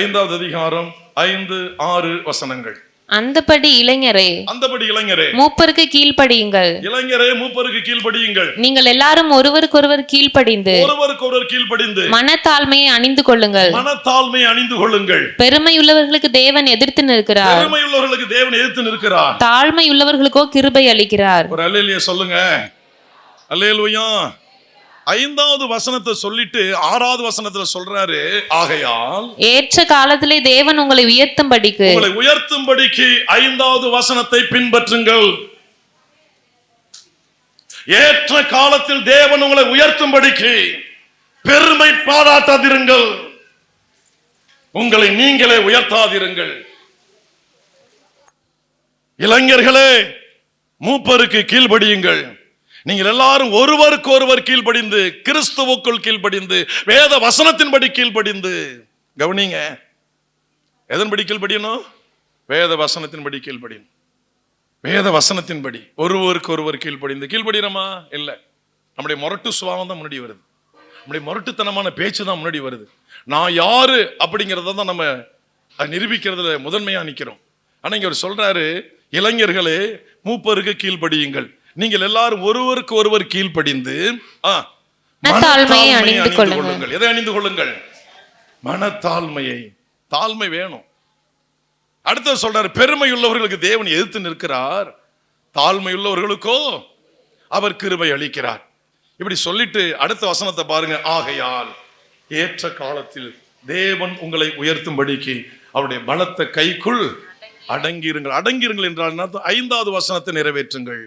5வது அதிகாரம் 5-6 வசனங்கள். அந்தபடி இளைஞரே மூப்பருக்கு கீழ்ப்படியுங்கள். நீங்கள் எல்லாரும் ஒருவருக்கொருவர் கீழ்ப்படிந்து மனத்தாழ்மையை அணிந்து கொள்ளுங்கள். பெருமை உள்ளவர்களுக்கு தேவன் எதிர்த்து நிற்கிறார், தாழ்மை உள்ளவர்களுக்கோ கிருபை அளிக்கிறார். ஒரு அல்லேலூயா சொல்லுங்க. அல்லேலூயா. 5வது வசனத்தை சொல்லிட்டு 6வது வசனத்துல சொல்றாரு, ஆகையால் ஏற்ற காலத்திலே தேவன் உங்களை உயர்த்தும்படிக்கு 5வது வசனத்தை பின்பற்றுங்கள். ஏற்ற காலத்தில் தேவன் உங்களை உயர்த்தும்படிக்கு பெருமை பாராட்டாதிருங்கள், உங்களை நீங்களே உயர்த்தாதிருங்கள். இளைஞர்களே மூப்பருக்கு கீழ்ப்படியுங்கள். நீங்கள் எல்லாரும் ஒருவருக்கு ஒருவர் கீழ்ப்படிந்து, கிறிஸ்துவுக்குள் கீழ்ப்படிந்து, வேத வசனத்தின்படி கீழ்ப்படிந்து. கவனிங்க, எதன்படி கீழ்ப்படியணும்? வேத வசனத்தின்படி கீழ்ப்படியணும். வேத வசனத்தின்படி ஒருவருக்கு ஒருவர் கீழ்ப்படிந்து. கீழ்ப்படிறோமா? இல்லை. நம்முடைய முரட்டு சுபாவம் தான் முன்னாடி வருது, நம்முடைய முரட்டுத்தனமான பேச்சு தான் முன்னாடி வருது. நான் யாரு அப்படிங்கிறத தான் நம்ம நிரூபிக்கிறதுல முதன்மையா நிற்கிறோம். ஆனா இங்க அவர் சொல்றாரு, இளைஞர்களே மூப்பருக்கு கீழ்ப்படியுங்கள். நீங்கள் எல்லாரும் ஒருவருக்கு ஒருவர் கீழ்ப்படிந்து மனத்தாழ்மையை அணிந்து கொள்ளுங்கள். எதை அணிந்து கொள்ளுங்கள்? மனத்தாழ்மையை. தாழ்மை வேணும். அடுத்து சொல்றாரு, பெருமை உள்ளவர்களுக்கு தேவன் எதிர்த்து நிற்கிறார், தாழ்மை உள்ளவர்களுக்கோ அவர் கிருபை அளிக்கிறார். இப்படி சொல்லிட்டு அடுத்த வசனத்தை பாருங்க. ஆகையால் ஏற்ற காலத்தில் தேவன் உங்களை உயர்த்தும்படிக்கு அவருடைய பலத்த கைக்குள் அடங்கியிருங்கள். அடங்கியிருங்கள் என்றால் 5வது வசனத்தை நிறைவேற்றுங்கள்.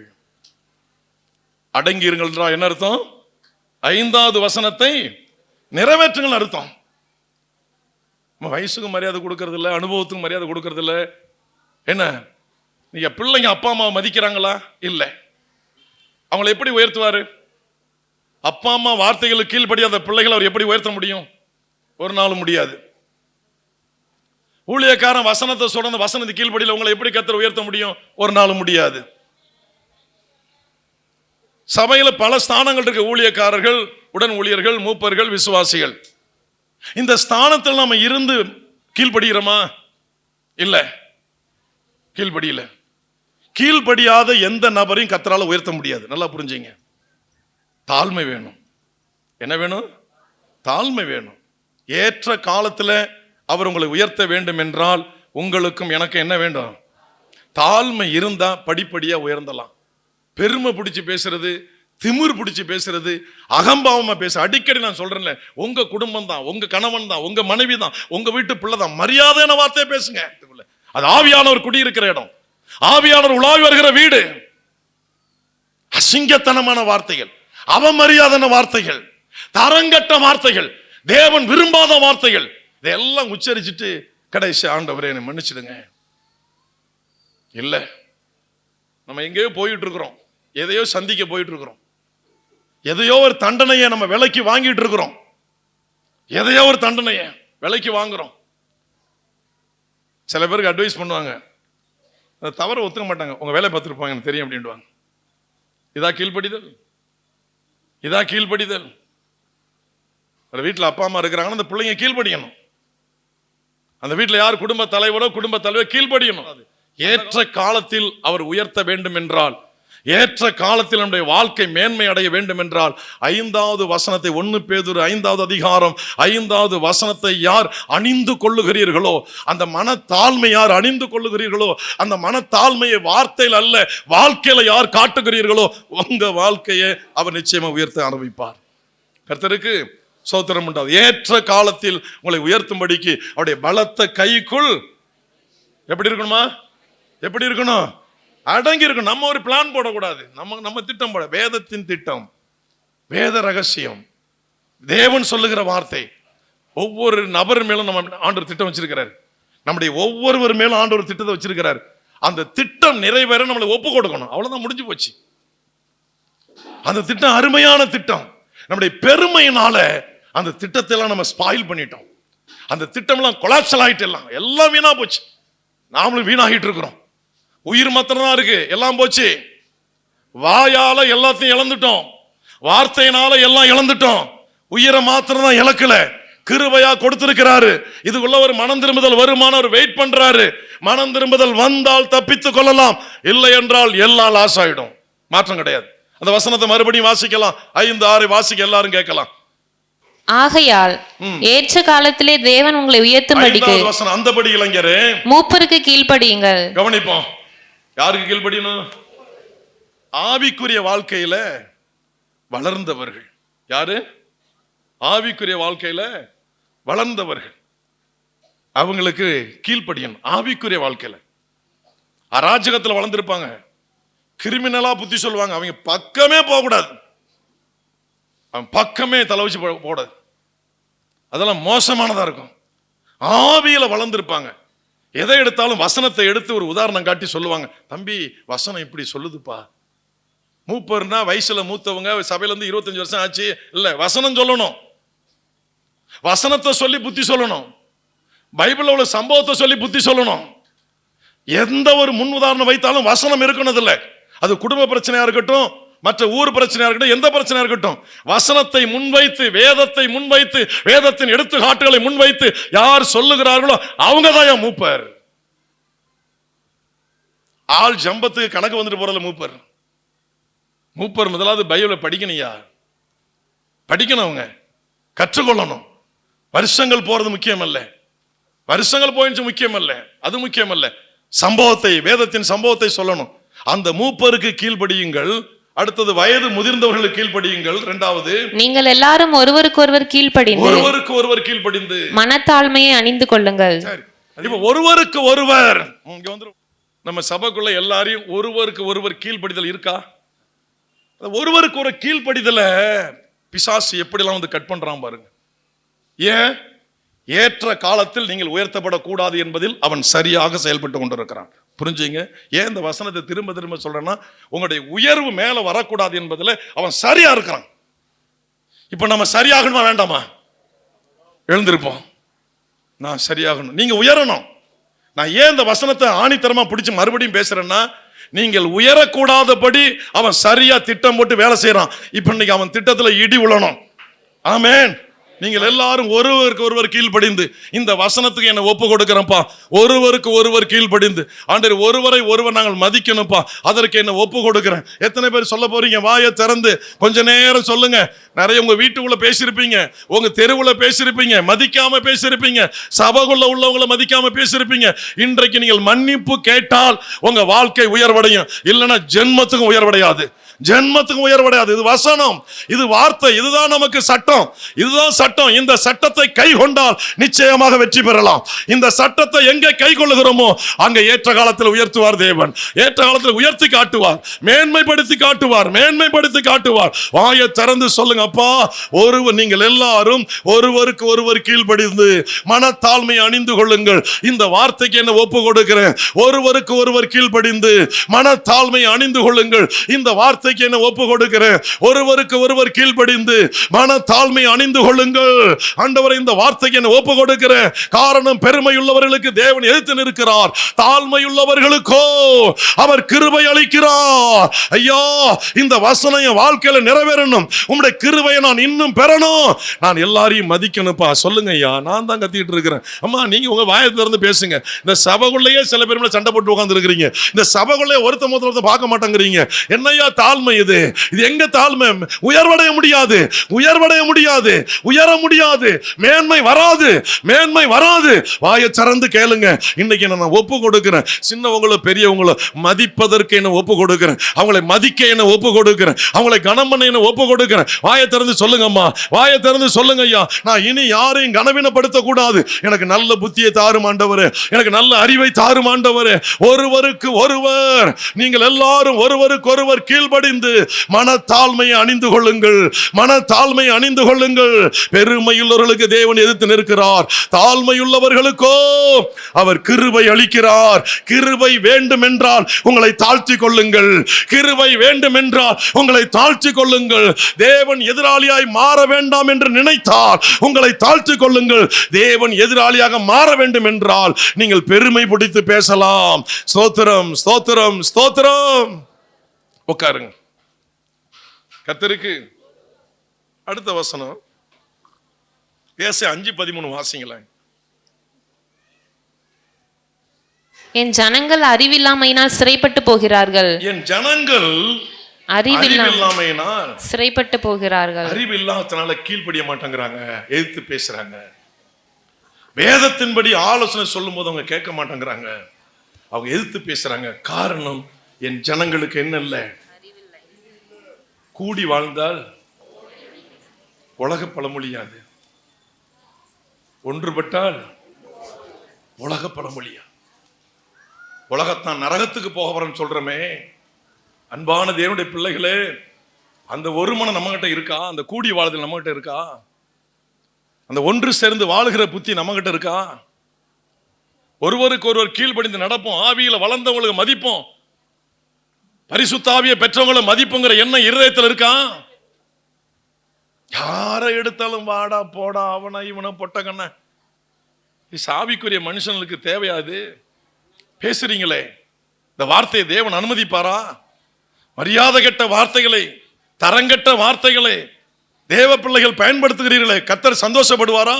அடங்கியிருங்கள் என்றால் என்ன அர்த்தம்? 5வது வசனத்தை நிறைவேற்றுங்கள் அர்த்தம். நம்ம வயசுக்கு மரியாதை கொடுக்கறது இல்லை, அனுபவத்துக்கு மரியாதை கொடுக்கறது இல்லை. என்ன நீங்க பிள்ளைங்க அப்பா அம்மா மதிக்கிறாங்களா? இல்லை. அவங்களை எப்படி உயர்த்துவாரு? அப்பா அம்மா வார்த்தைகளுக்கு கீழ்படியாத பிள்ளைகளை அவர் எப்படி உயர்த்த முடியும்? ஒரு நாளும் முடியாது. ஊழியக்காரன் வசனத்தை சொல்ற வசனத்துக்கு கீழ்படியில் உங்களை எப்படி கர்த்தர் உயர்த்த முடியும்? ஒரு நாளும் முடியாது. சபையில பல ஸ்தானங்கள் இருக்கு. ஊழியக்காரர்கள், உடன் ஊழியர்கள், மூப்பர்கள், விசுவாசிகள். இந்த ஸ்தானத்தில் நாம இருந்து கீழ்படுகிறோமா? இல்ல, கீழ்படியில. கீழ்படியாத எந்த நபரையும் கர்த்தரால உயர்த்த முடியாது. நல்லா புரிஞ்சுங்க. தாழ்மை வேணும். என்ன வேணும்? தாழ்மை வேணும். ஏற்ற காலத்துல அவர் உங்களை உயர்த்த வேண்டும் என்றால் உங்களுக்கும் எனக்கு என்ன வேண்டும்? தாழ்மை இருந்தா படிப்படியா உயர்ந்தலாம். பெருமை பிடிச்சு பேசுறது, திமிர் பிடிச்சு பேசுறது, அகம்பாவமா பேச, அடிக்கடி நான் சொல்றேன்ல, உங்க குடும்பம் தான், உங்க கணவன் தான், உங்க மனைவி தான், உங்க வீட்டு பிள்ளை தான், மரியாதையான வார்த்தையை பேசுங்க. அது ஆவியானவர் குடியிருக்கிற இடம், ஆவியானவர் உலாவி வருகிற வீடு. அசிங்கத்தனமான வார்த்தைகள், அவமரியாதையான வார்த்தைகள், தரங்கட்ட வார்த்தைகள், தேவன் விரும்பாத வார்த்தைகள், இதெல்லாம் உச்சரிச்சுட்டு கடைசி ஆண்டவரே என்னை மன்னிச்சிடுங்க. இல்ல, நம்ம எங்கேயோ போயிட்டு இருக்கிறோம், எதையோ சந்திக்க போயிட்டு இருக்கிறோம், எதையோ ஒரு தண்டனையை நம்ம விலைக்கு வாங்கிட்டு இருக்கிறோம், எதையோ ஒரு தண்டனையை விலைக்கு வாங்குறோம். சில பேருக்கு அட்வைஸ் பண்ணுவாங்க, அதை தவற ஒத்துக்க மாட்டாங்க, உங்க வேலை பார்த்துருப்பாங்க எனக்கு தெரியும் அப்படின்வாங்க. இதா கீழ்ப்படிதல்? இதா கீழ்ப்படிதல்? வீட்டில் அப்பா அம்மா இருக்கிறாங்கன்னா அந்த பிள்ளைங்க கீழ்ப்படியணும். அந்த வீட்டில் யார் குடும்ப தலைவரோ குடும்ப தலைவர் கீழ்ப்படியணும். ஏற்ற காலத்தில் அவர் உயர்த்த வேண்டும் என்றால், ஏற்ற காலத்தில் நம்முடைய வாழ்க்கை மேன்மை அடைய வேண்டும் என்றால், 5வது வசனத்தை 1 பேதுரு 5வது அதிகாரம் 5வது வசனத்தை யார் அணிந்து கொள்ளுகிறீர்களோ, அந்த மனத்தாழ்மை யார் அணிந்து கொள்ளுகிறீர்களோ, அந்த மனத்தாழ்மையை வார்த்தையில் அல்ல வாழ்க்கையில யார் காட்டுகிறீர்களோ, உங்க வாழ்க்கையை அவர் நிச்சயமா உயர்த்த ஆரம்பிப்பார். கர்த்தருக்கு ஸ்தோத்திரம் உண்டாது. ஏற்ற காலத்தில் உங்களை உயர்த்தும்படிக்கு அவருடைய பலத்த கைக்குள் எப்படி இருக்கணுமா? எப்படி இருக்கணும்? அடங்கி இருக்கணும். நம்ம ஒரு பிளான் போடக்கூடாது, நம்ம திட்டம் போட. வேதத்தின் திட்டம், வேத ரகசியம், தேவன் சொல்லுகிற வார்த்தை, ஒவ்வொரு நபர் மேலும் நம்ம ஆண்டவர் திட்டம் வச்சிருக்கிறார். நம்முடைய ஒவ்வொருவர் மேலும் ஆண்டவர் திட்டத்தை வச்சிருக்கிறார். அந்த திட்டம் நிறைவேற நம்மளை ஒப்பு கொடுக்கணும். அவ்வளவுதான், முடிஞ்சு போச்சு. அந்த திட்டம் அருமையான திட்டம். நம்முடைய பெருமையினால அந்த திட்டத்தை எல்லாம் நம்ம ஸ்பாயில் பண்ணிட்டோம். அந்த திட்டம் எல்லாம் கொலாப்சல் ஆயிட்டு எல்லாம் வீணா போச்சு. நாமளும் வீணாகிட்டு இருக்கிறோம். உயிர் மாத்திரம் தான் இருக்கு, எல்லாம் போச்சு. வாயால எல்லாத்தையும் இழந்துட்டோம், வார்த்தையினால எல்லாம் இழந்துட்டோம். உயிரை மாத்திரம் தான் இழக்கல, கிருபையா கொடுத்திருக்கிறாரு. இதுக்குள்ள ஒரு மனம் திரும்புதல் வருமான ஒரு வெயிட் பண்றாரு. மனம் திரும்புதல் வந்தால் தப்பித்துக் கொள்ளலாம், இல்லை என்றால் எல்லாம் லாஸ் ஆயிடும். மாற்றம் கிடையாது. அந்த வசனத்தை மறுபடியும் வாசிக்கலாம், 5, 6 வாசிக்க எல்லாரும் கேட்கலாம். ஆகையால் ஏற்ற காலத்திலே தேவன் உங்களை உயர்த்தும்படிக்கு, அந்தபடி இளைஞரே மூப்பருக்கு கீழ்ப்படியுங்கள். கவனிப்போம், யாருக்கு கீழ்ப்படியணும்? ஆவிக்குரிய வாழ்க்கையில வளர்ந்தவர்கள். யாரு? ஆவிக்குரிய வாழ்க்கையில வளர்ந்தவர்கள். அவங்களுக்கு கீழ்ப்படியணும். ஆவிக்குரிய வாழ்க்கையில அராஜகத்துல வளர்ந்திருப்பாங்க, கிரிமினலா புத்தி சொல்லுவாங்க, அவங்க பக்கமே போகக்கூடாது, அவன் பக்கமே தலை வச்சு போடாது. அதெல்லாம் மோசமானதா இருக்கும். ஆவியில வளர்ந்திருப்பாங்க. எதை எடுத்தாலும் வசனத்தை எடுத்து ஒரு உதாரணம் காட்டி சொல்லுவாங்க. தம்பி, வசனம் இப்படி சொல்லுதுப்பா. மூப்பர்னா வயசுல மூத்தவங்க, சபையில இருந்து 25 வருஷம் ஆச்சு, இல்ல, வசனம் சொல்லணும். வசனத்தை சொல்லி புத்தி சொல்லணும். பைபிள்ல உள்ள சம்பவத்தை சொல்லி புத்தி சொல்லணும். எந்த ஒரு முன் உதாரணம் வைத்தாலும் வசனம் இருக்கணும். இல்லை, அது குடும்ப பிரச்சனையா இருக்கட்டும், மற்ற ஊர் பிரச்சனையா இருக்கட்டும், எந்த பிரச்சனையா இருக்கட்டும், வசனத்தை முன்வைத்து, வேதத்தை முன்வைத்து, வேதத்தின் எடுத்துக்காட்டுகளை முன்வைத்து யார் சொல்லுகிறார்களோ அவங்க தான் மூப்பர். ஆள் ஜம்பத்துக்கு கணக்கு வந்துட்டு போறதுல மூப்பர். மூப்பர் முதலாவது பைபிளை படிக்கணையா, படிக்கணும், அவங்க கற்றுக்கொள்ளணும். வருஷங்கள் போறது முக்கியம் அல்ல, வருஷங்கள் போயிடுச்சு முக்கியம் அல்ல, அது முக்கியம் அல்ல. சம்பவத்தை, வேதத்தின் சம்பவத்தை சொல்லணும். அந்த மூப்பருக்கு கீழ்ப்படியுங்கள். அடுத்தது வயது முதிர்ந்தவர்களுக்கு கீழ்ப்படியுங்கள். இரண்டாவது, நீங்கள் எல்லாரும் ஒருவருக்கு ஒருவர் கீழ்ப்படிந்து மனத்தாழ்மையை அணிந்து கொள்ளுங்கள். இப்ப ஒருவருக்கு ஒருவர், இங்க வந்து நம்ம சபைக்குள்ள எல்லாரையும் ஒருவருக்கு ஒருவர் கீழ்ப்படிதல் இருக்கா? ஒருவருக்கு ஒரு கீழ்ப்படிதல பிசாசு எப்படிலாம் வந்து கட் பண்றான் பாருங்க. ஏன்? ஏற்ற காலத்தில் நீங்கள் உயர்த்தப்படக்கூடாது என்பதில் அவன் சரியாக செயல்பட்டு கொண்டிருக்கிறான். புரிஞ்சுங்க? ஏன் இந்த வசனத்தை திரும்ப திரும்ப சொல்றேன்னா, உங்களுடைய உயர்வு மேல வரக்கூடாது என்பதில் அவன் சரியா இருக்கிறான். இப்ப நம்ம சரியாகணுமா வேண்டாமா? எழுந்திருப்போம், நான் சரியாகணும், நீங்க உயரணும். நான் ஏன் இந்த வசனத்தை ஆணித்தரமா பிடிச்சு மறுபடியும் பேசுறேன்னா, நீங்கள் உயரக்கூடாதபடி அவன் சரியா திட்டம் போட்டு வேலை செய்யறான். இப்ப இன்னைக்கு அவன் திட்டத்துல இடி உழணும். ஆமென். நீங்கள் எல்லாரும் ஒருவருக்கு ஒருவர் கீழ்ப்படிந்து, இந்த வசனத்துக்கு என்ன ஒப்பு கொடுக்கிறப்பா, ஒருவருக்கு ஒருவர் கீழ்ப்படிந்து, ஆண்டவரே ஒருவரை ஒருவர் நாங்கள் மதிக்கணும்ப்பா, அதற்கு என்ன ஒப்பு கொடுக்கிறேன். எத்தனை பேர் சொல்ல போறீங்க? வாயை திறந்து கொஞ்ச நேரம் சொல்லுங்க. நிறைய உங்க வீட்டுக்குள்ள பேசியிருப்பீங்க, உங்க தெருவுல பேசியிருப்பீங்க, மதிக்காம பேசியிருப்பீங்க, சபைக்குள்ள உள்ளவங்களை மதிக்காம பேசியிருப்பீங்க. இன்றைக்கு நீங்கள் மன்னிப்பு கேட்டால் உங்க வாழ்க்கை உயர்வடையும், இல்லைன்னா ஜென்மத்துக்கும் உயர்வடையாது. ஜென்மத்துக்கு உயர்வடையாது. இது வசனம், இது வார்த்தை, இதுதான் நமக்கு சட்டம், இதுதான் சட்டம். இந்த சட்டத்தை கை கொண்டால் நிச்சயமாக வெற்றி பெறலாம். இந்த சட்டத்தை எங்கே கை கொள்ளுகிறோமோ அங்கே ஏற்ற காலத்தில் உயர்த்துவார் தேவன். ஏற்ற காலத்தில் உயர்த்தி காட்டுவார், மேன்மைப்படுத்தி காட்டுவார், மேன்மைப்படுத்தி காட்டுவார். வாயை திறந்து சொல்லுங்க, அப்பா ஒருவர், நீங்கள் எல்லாரும் ஒருவருக்கு ஒருவர் கீழ்ப்படிந்து மனத்தாழ்மை அணிந்து கொள்ளுங்கள். இந்த வார்த்தைக்கு என்ன ஒப்பு கொடுக்கிறேன். ஒருவருக்கு ஒருவர் கீழ்ப்படிந்து மனத்தாழ்மை அணிந்து கொள்ளுங்கள். இந்த வார்த்தைக்கு என்ன ஒப்பு கொடுக்கிறேன். ஒருவருக்கு ஒருவர் கீழ்ப்படிந்து மனத்தாழ்மை அணிந்து கொள்ளுங்கள். ஆண்டவரே, இந்த வார்த்தைக்கு என்ன ஒப்பு கொடுக்கிறேன். காரணம், பெருமையுள்ளவர்களுக்கு தேவன் எதிர்த்து நிற்கிறார், தாழ்மையுள்ளவர்களுக்கோ அவர் கிருபை அளிக்கிறார். ஐயா, இந்த வசனம் என் வாழ்க்கையில நிறைவேறணும். உம்முடைய கிருபையை நான் இன்னும் பெறணும். நான் எல்லாரையும் மதிக்கணும்ப்பா. சொல்லுங்க ஐயா, நான் தான் கத்திட்டு இருக்கிறேன். அம்மா, நீங்க உங்க வாயை திறந்து பேசுங்க. இந்த சபைக்குள்ளேயே சில பேர் சண்டை போட்டு உட்கார்ந்து இருக்கிறீங்க. இந்த சபைக்குள்ளே ஒருத்த பார்க்க மாட்டேங்கிறீங்க. என்னையா தாழ்மை இது? இது எங்க தாழ்மை? உயர்வடைய முடியாது, உயர்வடைய முடியாது, உயர முடியாது, மேன்மை வராது, மேன்மை வராது. வாயை திறந்து கேளுங்க. இன்னைக்கு நான் ஒப்பு கொடுக்கிறேன். சின்னவங்களோ பெரியவங்களோ மதிப்பதற்கு என்ன ஒப்பு கொடுக்கிறேன். அவங்களை மதிக்க என்ன ஒப்பு கொடுக்கிறேன். அவங்களை கனம் பண்ண என்ன ஒப்பு கொடுக்கிறேன். வாயை திறந்து சொல்லுங்கம்மா, வாயை திறந்து சொல்லுங்க ஐயா. நான் இனி யாரையும் கனவீனப்படுத்த கூடாது. எனக்கு நல்ல புத்தியை தாரும் ஆண்டவரே, எனக்கு நல்ல அறிவை தாரும் ஆண்டவரே. ஒருவருக்கு ஒருவர், நீங்கள் எல்லாரும் ஒருவருக்கு ஒருவர் கீழ்ப்படிந்து மனத்தாழ்மையை அணிந்து கொள்ளுங்கள், மனத்தாழ்மையை அணிந்து கொள்ளுங்கள். பெருமையுள்ளவர்களுக்கு தேவன் எதிர்த்து நிற்கிறார், தாழ்மையுள்ளவர்களுக்கோ அவர் கிருபை அளிக்கிறார். கிருபை வேண்டும் என்றால் உங்களை தாழ்த்தி கொள்ளுங்கள், கிருபை வேண்டும் என்றால் உங்களை தாழ்த்தி கொள்ளுங்கள். தேவன் எதிராளியாய் மாற வேண்டாம் என்று நினைத்தால் உங்களை தாழ்த்தி கொள்ளுங்கள். தேவன் எதிராளியாக மாற வேண்டும் என்றால் நீங்கள் பெருமை பிடித்து பேசலாம். ஸ்தோத்திரம், ஸ்தோத்திரம், ஸ்தோத்திரம். உட்காருங்க. கர்த்தருக்கு அடுத்த வசனம் ஏசாயா 5:13 வாசிங்களேன். என் ஜனங்கள் அறிவில்லாமையினால் சிறைப்பட்டு போகிறார்கள். என் ஜனங்கள் அறிவில்லாமையினால் சிறைப்பட்டு போகிறார்கள். அறிவில்லாதனால கீழ்ப்படிய மாட்டேங்கிறாங்க, எதிர்த்து பேசுறாங்க. வேதத்தின்படி ஆலோசனை சொல்லும் போது அவங்க கேட்க மாட்டேங்கிறாங்க, அவங்க எதிர்த்து பேசுறாங்க. காரணம், என் ஜனங்களுக்கு என்ன இல்லை? கூடி வாழ்ந்தால் உலக பழமொழியாது, ஒன்றுபட்டால் உலக பழமொழியா? உலகத்தான் நரகத்துக்கு போக வரன்னு சொல்றமே. அன்பான தேவனுடைய பிள்ளைகளே, அந்த ஒரு மனம் நம்ம கிட்ட இருக்கா? அந்த கூடி வாழ்தல் நம்ம கிட்ட இருக்கா? அந்த ஒன்று சேர்ந்து வாழுகிற புத்தி நம்ம கிட்ட இருக்கா? ஒருவருக்கு ஒருவர் கீழ்ப்படிந்து நடப்போம், ஆவியில வளர்ந்தவங்களுக்கு மதிப்போம், பரிசுத்த ஆவியை பெற்றவங்களை மதிப்புங்கிற எண்ணம் இருதயத்தில் இருக்கா? யாரை எடுத்தாலும் வாடா போடா, அவனை இவனை பொட்ட கண்ண, சாவிக்குரிய மனுஷனுக்கு தேவையாது. பேசுறீங்களே, இந்த வார்த்தையை தேவன் அனுமதிப்பாரா? மரியாதை கெட்ட வார்த்தைகளை, தரங்கெட்ட வார்த்தைகளை தேவ பிள்ளைகள் பயன்படுத்துகிறீர்களே, கர்த்தர் சந்தோஷப்படுவாரா?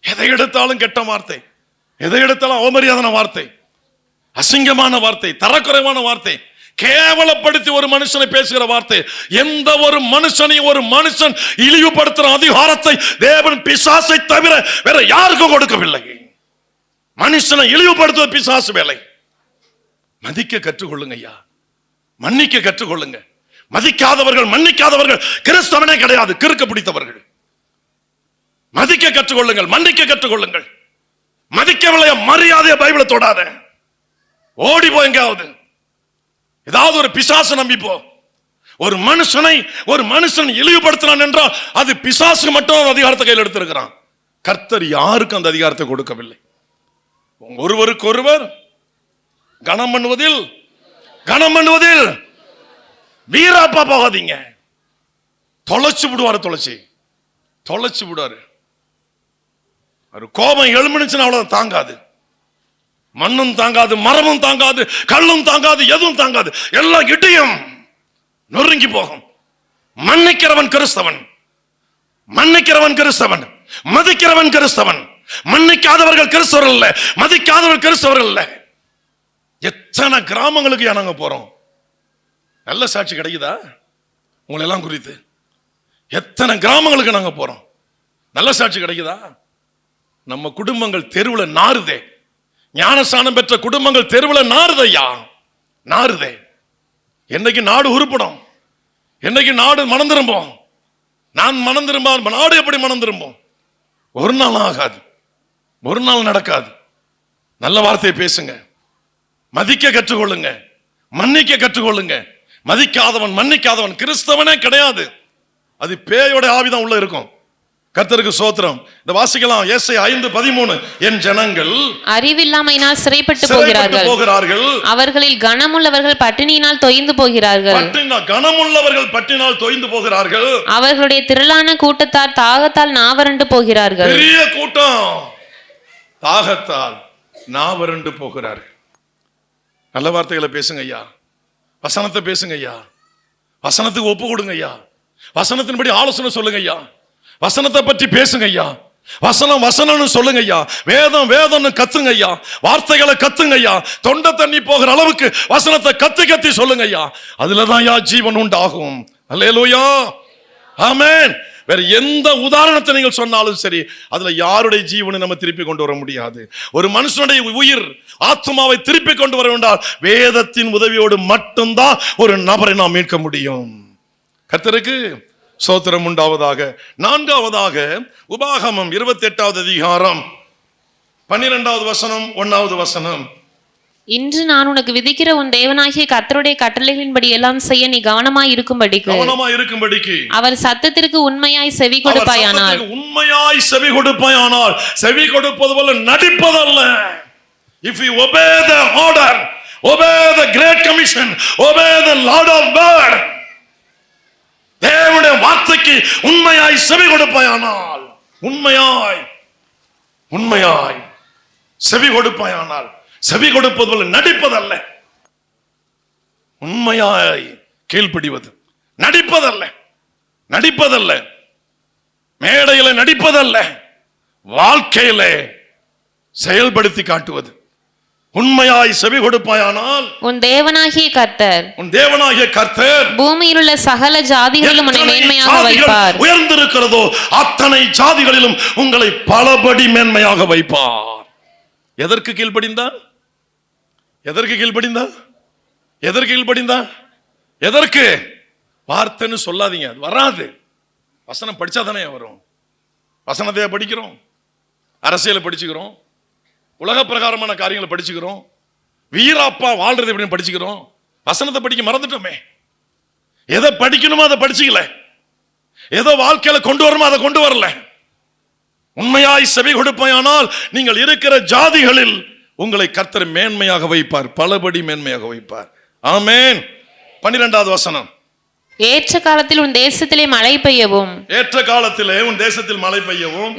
எதை எடுத்தாலும் கெட்ட வார்த்தை, எதை எடுத்தாலும் அவமரியாதான வார்த்தை, அசிங்கமான வார்த்தை, தரக்குறைவான வார்த்தை, கேவலப்படுத்தி ஒரு மனுஷனை பேசுகிற வார்த்தை. எந்த ஒரு மனுஷனையும் ஒரு மனுஷன் இழிவுபடுத்துற அதிகாரத்தை தேவன் பிசாசை தவிர வேற யாருக்கும் கொடுக்கவில்லை. மனுஷனை இழிவுபடுத்துவது பிசாசு வேலை. மதிக்க கற்றுக்கொள்ளுங்க ஐயா, மன்னிக்க கற்றுக்கொள்ளுங்க. மதிக்காதவர்கள், மன்னிக்காதவர்கள் கிறிஸ்தவனே கிடையாது, கிறுக்க பிடித்தவர்கள். மதிக்க கற்றுக்கொள்ளுங்கள், மன்னிக்க கற்றுக்கொள்ளுங்கள். மதிக்கவில்லைய மரியாதையை பைபிளை தொடாத, ஓடி போ எங்காவது. ஏதாவது ஒரு பிசாசு நம்பிப்போ. ஒரு மனுஷன் இழிவுபடுத்தினான் என்றால் அது பிசாசு மட்டும் அதிகாரத்தை கையில் எடுத்திருக்கிறான். கர்த்தர் யாருக்கும் அந்த அதிகாரத்தை கொடுக்கவில்லை. ஒருவருக்கு ஒருவர் கனம் பண்ணுவதில் வீராப்பா போகாதீங்க. தொலைச்சு விடுவாரு, தொலைச்சு விடுவாரு. ஒரு கோபம் எழுமினுச்சுன்னா அவ்வளவு தாங்காது. மண்ணும் தாங்காது, மரமும் தாங்காது, கல்லும் தாங்காது, எதுவும் தாங்காது. எல்லாம் இடியும், நொறுங்கி போகும். மன்னிக்கிறவன் கிறிஸ்தவன், மன்னிக்கிறவன் கிறிஸ்தவன், மதிக்கிறவன் கிறிஸ்தவன். மன்னிக்காதவர்கள் கிறிஸ்தவர்கள் இல்ல, மதிக்காதவர்கள் கிறிஸ்தவர்கள் இல்ல. எத்தனை கிராமங்களுக்கு நாங்க போறோம், நல்ல சாட்சி கிடைக்குதா உங்களை எல்லாம் குறித்து? எத்தனை கிராமங்களுக்கு நாங்க போறோம், நல்ல சாட்சி கிடைக்குதா? நம்ம குடும்பங்கள் தெருவில் நாறுதே. ஞானஸ்நானம் பெற்ற குடும்பங்கள் தெருவில் நாறுதையா, நாறுதே. என்னைக்கு நாடு உருப்படும், என்னைக்கு நாடு மனம் திரும்பும். நான் மனம் திரும்ப நாடு எப்படி மனம் திரும்பும்? ஒரு நாள் ஆகாது, ஒரு நாள் நடக்காது. நல்ல வார்த்தையை பேசுங்க, மதிக்க கற்றுக்கொள்ளுங்க, மன்னிக்க கற்றுக்கொள்ளுங்க. மதிக்காதவன் மன்னிக்காதவன் கிறிஸ்தவனே கிடையாது. அது பேயோட ஆவிதான் உள்ள இருக்கும். கர்த்தருக்கு ஸ்தோத்திரம். இந்த வாசிக்கலாம் ஏசாயா 5:13. என் ஜனங்கள் அறிவில்லாமையினால் சிறைப்பட்டு போகிறார்கள், அவர்களில் கனமுள்ளவர்கள் பட்டினியினால் தொய்ந்து போகிறார்கள். கனமுள்ளவர்கள் பட்டினால் தொய்ந்து போகிறார்கள். அவர்களுடைய திரளான கூட்டத்தார் தாகத்தால் நாவறண்டு போகிறார்கள். பெரிய கூட்டம் தாகத்தால் நாவறண்டு போகிறார்கள். நல்ல வார்த்தைகளை பேசுங்க ஐயா, வசனத்தை பேசுங்க ஐயா, வசனத்துக்கு ஒப்பு கொடுங்க ஐயா, வசனத்தின்படி ஆலோசனை சொல்லுங்க ஐயா, வசனத்தை பற்றி பேசுங்க ஐயா, வசனம் வசனம்னு சொல்லுங்க ஐயா, வேதம் வேதம்னு கத்துங்க ஐயா, வார்த்தைகளை கத்துங்க ஐயா, தொண்டை தண்ணி போகிற அளவுக்கு வசனத்தை கத்தி கத்தி சொல்லுங்க ஐயா. அதுலதான் ஐயா ஜீவன் உண்டாகும். அல்லேலூயா, ஆமென். வேற எந்த உதாரணத்தை நீங்கள் சொன்னாலும் சரி, அதுல யாருடைய ஜீவனை நம்ம திருப்பி கொண்டு வர முடியாது. ஒரு மனுஷனுடைய உயிர் ஆத்மாவை திருப்பி கொண்டு வர வேண்டாம், வேதத்தின் உதவியோடு மட்டும்தான் ஒரு நபரை நாம் மீட்க முடியும். கர்த்தருக்கு ஸ்தோத்திரம் உண்டாவதாக. 4வது உபாகமம் 28வது அதிகாரம் 12வது வசனம் 1வது வசனம். இன்று நான் உனக்கு விதிக்கிற உன் தேவனாகிய கர்த்தருடைய கட்டளைகளின்படி எல்லாம் செய்ய நீ கவனமாய் இருக்கும்படிக்கு அவர் சத்தத்திற்கு உண்மையாய் செவி கொடுப்பாயானால், உண்மையாய் செவி கொடுப்பாயானால், செவி கொடுப்பது போல நடிப்பதல்ல. If you obey the order, obey the great commission, obey the Lord of God, தேவனுடைய வார்த்தைக்கு உண்மையாய் செவி கொடுப்பாயானால், உண்மையாய் செவி கொடுப்பாயானால், செவி கொடுப்பது போல நடிப்பதல்ல, உண்மையாய் கீழ்ப்படிவது. நடிப்பதல்ல, மேடையில நடிப்பதல்ல, வாழ்க்கையில செயல்படுத்தி காட்டுவது. உண்மையாய் செவி கொடுப்பாயானால் உன் தேவனாகிய கர்த்தர் பூமியில் உள்ள சகல ஜாதிகளிலும் உன்னை மேன்மையாக வைப்பார். உயர்ந்திருக்கிறதோ அத்தனை ஜாதிகளிலும் உங்களை பலபடி மேன்மையாக வைப்பார். எதற்கு கீழ்ப்படிந்தான்? எதற்கு? வார்த்தைன்னு சொல்லாதீங்க, அது வராது. வசனம் படிச்சாதானே வரும். வசனத்தை படிக்கிறோம், அரசியலை படிச்சுக்கிறோம், உலக பிரகாரமான காரியங்களை படிச்சுக்கிறோம், வீராப்பா வாழ்றது எப்படின்னு படிச்சுக்கிறோம். வசனத்தை படிக்க மறந்துட்டோமே. எதை படிக்கணுமோ அதை படிச்சுக்கல, ஏதோ வாழ்க்கையில கொண்டு வரணுமோ அதை கொண்டு வரல. உண்மையாய் செவி கொடுப்பாயானால் நீங்கள் இருக்கிற ஜாதிகளில் உங்களை கர்த்தர் மேன்மையாக வைப்பார், பலபடி மேன்மையாக வைப்பார். ஆமென். 12வது வசனம். ஏற்ற காலத்தில் உன் தேசத்திலே மழை பெய்யவும்,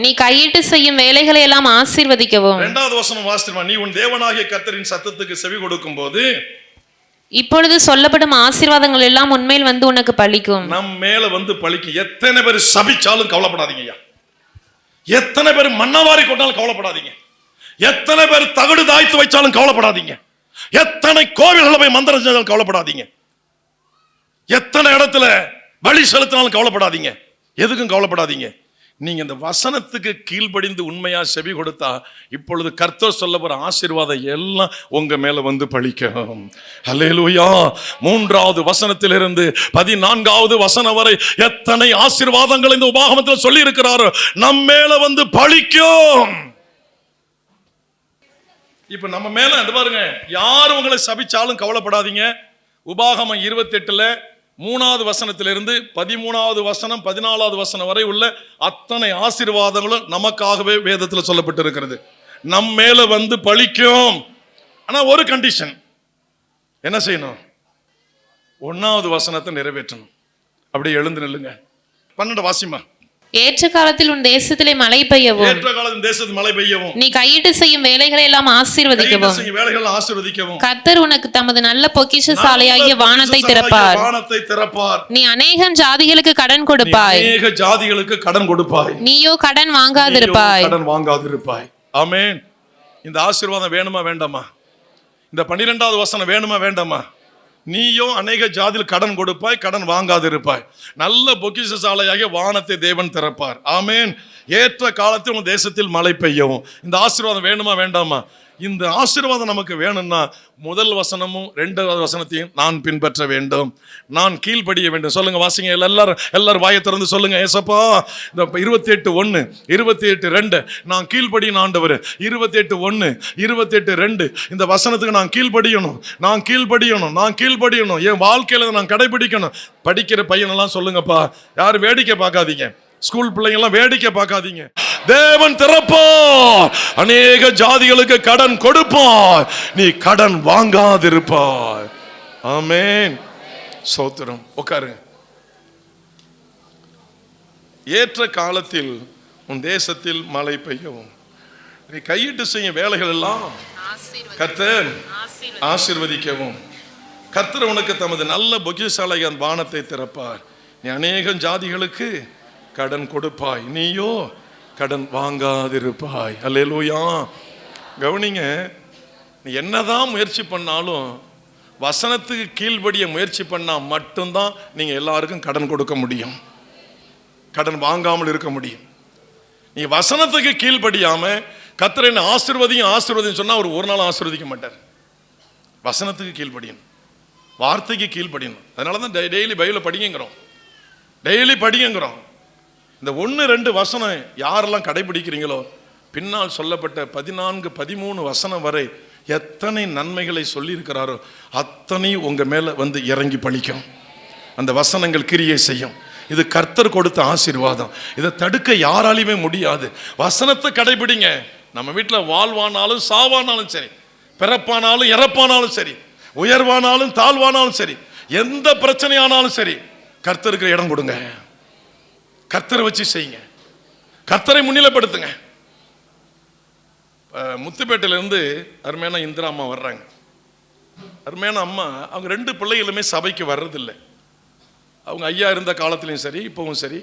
நீ கையிட்டு செய்யும் வேலைகளை எல்லாம் ஆசீர்வதிக்கவும். 2வது வசனம் வாசிமா. நீ உன் தேவனாகிய கர்த்தரின் சத்தத்துக்கு செவி கொடுக்கும் போது இப்பொழுது சொல்லப்படும் ஆசீர்வாதங்கள் எல்லாம் உன்மேல் வந்து உனக்கு பலிக்கும். நம் மேல வந்து பலிக்கும். எத்தனை பேர் சபிச்சாலும் கவலைப்படாதீங்க ஐயா, எத்தனை பேர் மண்ணவாரி கொண்டாலும் கவலைப்படாதீங்க, எத்தனை பேர் தகடு தாய்த்து வைச்சாலும் கவலைப்படாதீங்க, எத்தனை கோவில்களை போய் மந்திரம் செஞ்சாலும் கவலைப்படாதீங்க, எத்தனை இடத்துல வழி செலுத்தினாலும் கவலைப்படாதீங்க. எதுக்கும் கவலைப்படாதீங்க. நீங்க இந்த வசனத்துக்கு கீழ்ப்படிந்து உண்மையா செவி கொடுத்தா இப்பொழுது கர்த்தர் சொல்ல போற ஆசீர்வாதம் எல்லாம் உங்க மேல வந்து பலிக்கும். அல்லேலூயா. 3வது வசனத்திலிருந்து 14வது வசனம் வரை எத்தனை ஆசீர்வாதங்கள் இந்த உபாகமத்தில் சொல்லி இருக்கிறாரோ நம்ம மேல வந்து பலிக்கும். இப்ப நம்ம மேல பாருங்க, யாரும் உங்களை சபிச்சாலும் கவலைப்படாதீங்க. உபாகமம் 28ல 3வது வசனத்திலிருந்து 13வது வசனம் 14வது வசனம் வரை உள்ள அத்தனை ஆசீர்வாதங்களும் நமக்காகவே வேதத்தில் சொல்லப்பட்டிருக்கிறது. நம் மேல வந்து பலிக்கும். ஆனா ஒரு கண்டிஷன், என்ன செய்யணும்? 1வது வசனத்தை நிறைவேற்றணும். அப்படியே எழுந்து நில்லுங்க. 12 வாசிமா. ஏற்ற காலத்தில் உன் தேசத்திலே மழை பெய்யவும், நீ கையிட்டு செய்யும் வேலைகளை எல்லாம் ஆசீர்வதிக்கவும், கர்த்தர் உனக்கு தமது நல்ல பொக்கிஷ சாலையாகிய வானத்தை திறப்பார். நீ அநேகம் ஜாதிகளுக்கு கடன் கொடுப்பாய், நீயோ கடன் வாங்காதிருப்பாய். ஆமென். இந்த ஆசீர்வாதம் வேணுமா வேண்டாமா? இந்த 12வது வசனம் வேணுமா வேண்டாமா? நீயோ அநேக ஜாதியில் கடன் கொடுப்பாய், கடன் வாங்காதிருப்பாய். நல்ல பொக்கிஷசாலையாகிய வானத்தை தேவன் திறப்பார். ஆமென். ஏற்ற காலத்தில் உங்கள் தேசத்தில் மழை பெய்யவும். இந்த ஆசீர்வாதம் வேணுமா வேண்டாமா? இந்த ஆசீர்வாதம் நமக்கு வேணும்னா முதல் வசனமும் 2வது வசனத்தையும் நான் பின்பற்ற வேண்டும், நான் கீழ்ப்படிய வேண்டும். சொல்லுங்க, வாசிங்க எல்லாரும் வாயை திறந்து சொல்லுங்க. ஏசப்பா, இந்த 28:1 28:2 நான் கீழ்ப்படியும் ஆண்டவர். 28:1 28:2 இந்த வசனத்துக்கு நான் கீழ்ப்படியணும், நான் கீழ்ப்படியணும், நான் கீழ்ப்படியணும். என் வாழ்க்கையில நான் கடைபிடிக்கணும். படிக்கிற பையனெல்லாம் சொல்லுங்கப்பா, யாரும் வேடிக்கை பார்க்காதீங்க. ஸ்கூல் பிள்ளைங்க எல்லாம் வேடிக்கை பார்க்காதீங்க. தேவன் திறப்பார், அநேக ஜாதிகளுக்கு கடன் கொடுப்பார், நீ கடன் வாங்காதிருப்பாய். ஆமென். ஸ்தோத்திரம். உட்காருங்க. ஏற்ற காலத்தில் உன் தேசத்தில் மழை பெய்யவும். நீ கையிட்டு செய்யும் வேலைகள் எல்லாம் கர்த்தர் ஆசீர்வதிக்கவும். கர்த்தர் உனக்கு தமது நல்ல பொக்கிஷசாலையான் வானத்தை திறப்பார். நீ அநேக ஜாதிகளுக்கு கடன் கொடுப்பாய், நீயோ கடன் வாங்காதிருப்பாய். அல்லேலூயா. கவனிங்க, நீ என்னதான் முயற்சி பண்ணாலும் வசனத்துக்கு கீழ்படிய முயற்சி பண்ணா மட்டும்தான் நீங்க எல்லாருக்கும் கடன் கொடுக்க முடியும், கடன் வாங்காமல் இருக்க முடியும். நீ வசனத்துக்கு கீழ்படியாம கர்த்தர் என்ன ஆசீர்வதியும் சொன்னா அவர் ஒரு நாள் ஆசீர்வதிக்க மாட்டார். வசனத்துக்கு கீழ்படியணும், வார்த்தைக்கு கீழ்படியணும். அதனாலதான் டெய்லி பைபிளை படிங்கிறோம், டெய்லி படிங்கிறோம். இந்த 1-2 வசனம் யாரெல்லாம் கடைபிடிக்கிறீங்களோ பின்னால் சொல்லப்பட்ட 14-13 வசனம் வரை எத்தனை நன்மைகளை சொல்லி இருக்கிறாரோ அத்தனை உங்க மேல வந்து இறங்கி பழிக்கும். அந்த வசனங்கள் கிரியை செய்யும். இது கர்த்தர் கொடுத்த ஆசீர்வாதம். இதை தடுக்க யாராலையுமே முடியாது. வசனத்தை கடைபிடிங்க. நம்ம வீட்டில் வாழ்வானாலும் சாவானாலும் சரி, பிறப்பானாலும் இறப்பானாலும் சரி, உயர்வானாலும் தாழ்வானாலும் சரி, எந்த பிரச்சனையானாலும் சரி, கர்த்தருக்கு இடம் கொடுங்க. கர்த்தரை வச்சு செய்யுங்க, கர்த்தரை முன்னிலைப்படுத்துங்க. முத்துப்பேட்டையிலேருந்து அருமையான இந்திரா அம்மா வர்றாங்க. அருமையான அம்மா, அவங்க 2 பிள்ளைகளுமே சபைக்கு வர்றதில்லை. அவங்க ஐயா இருந்த காலத்துலேயும் சரி, இப்போவும் சரி,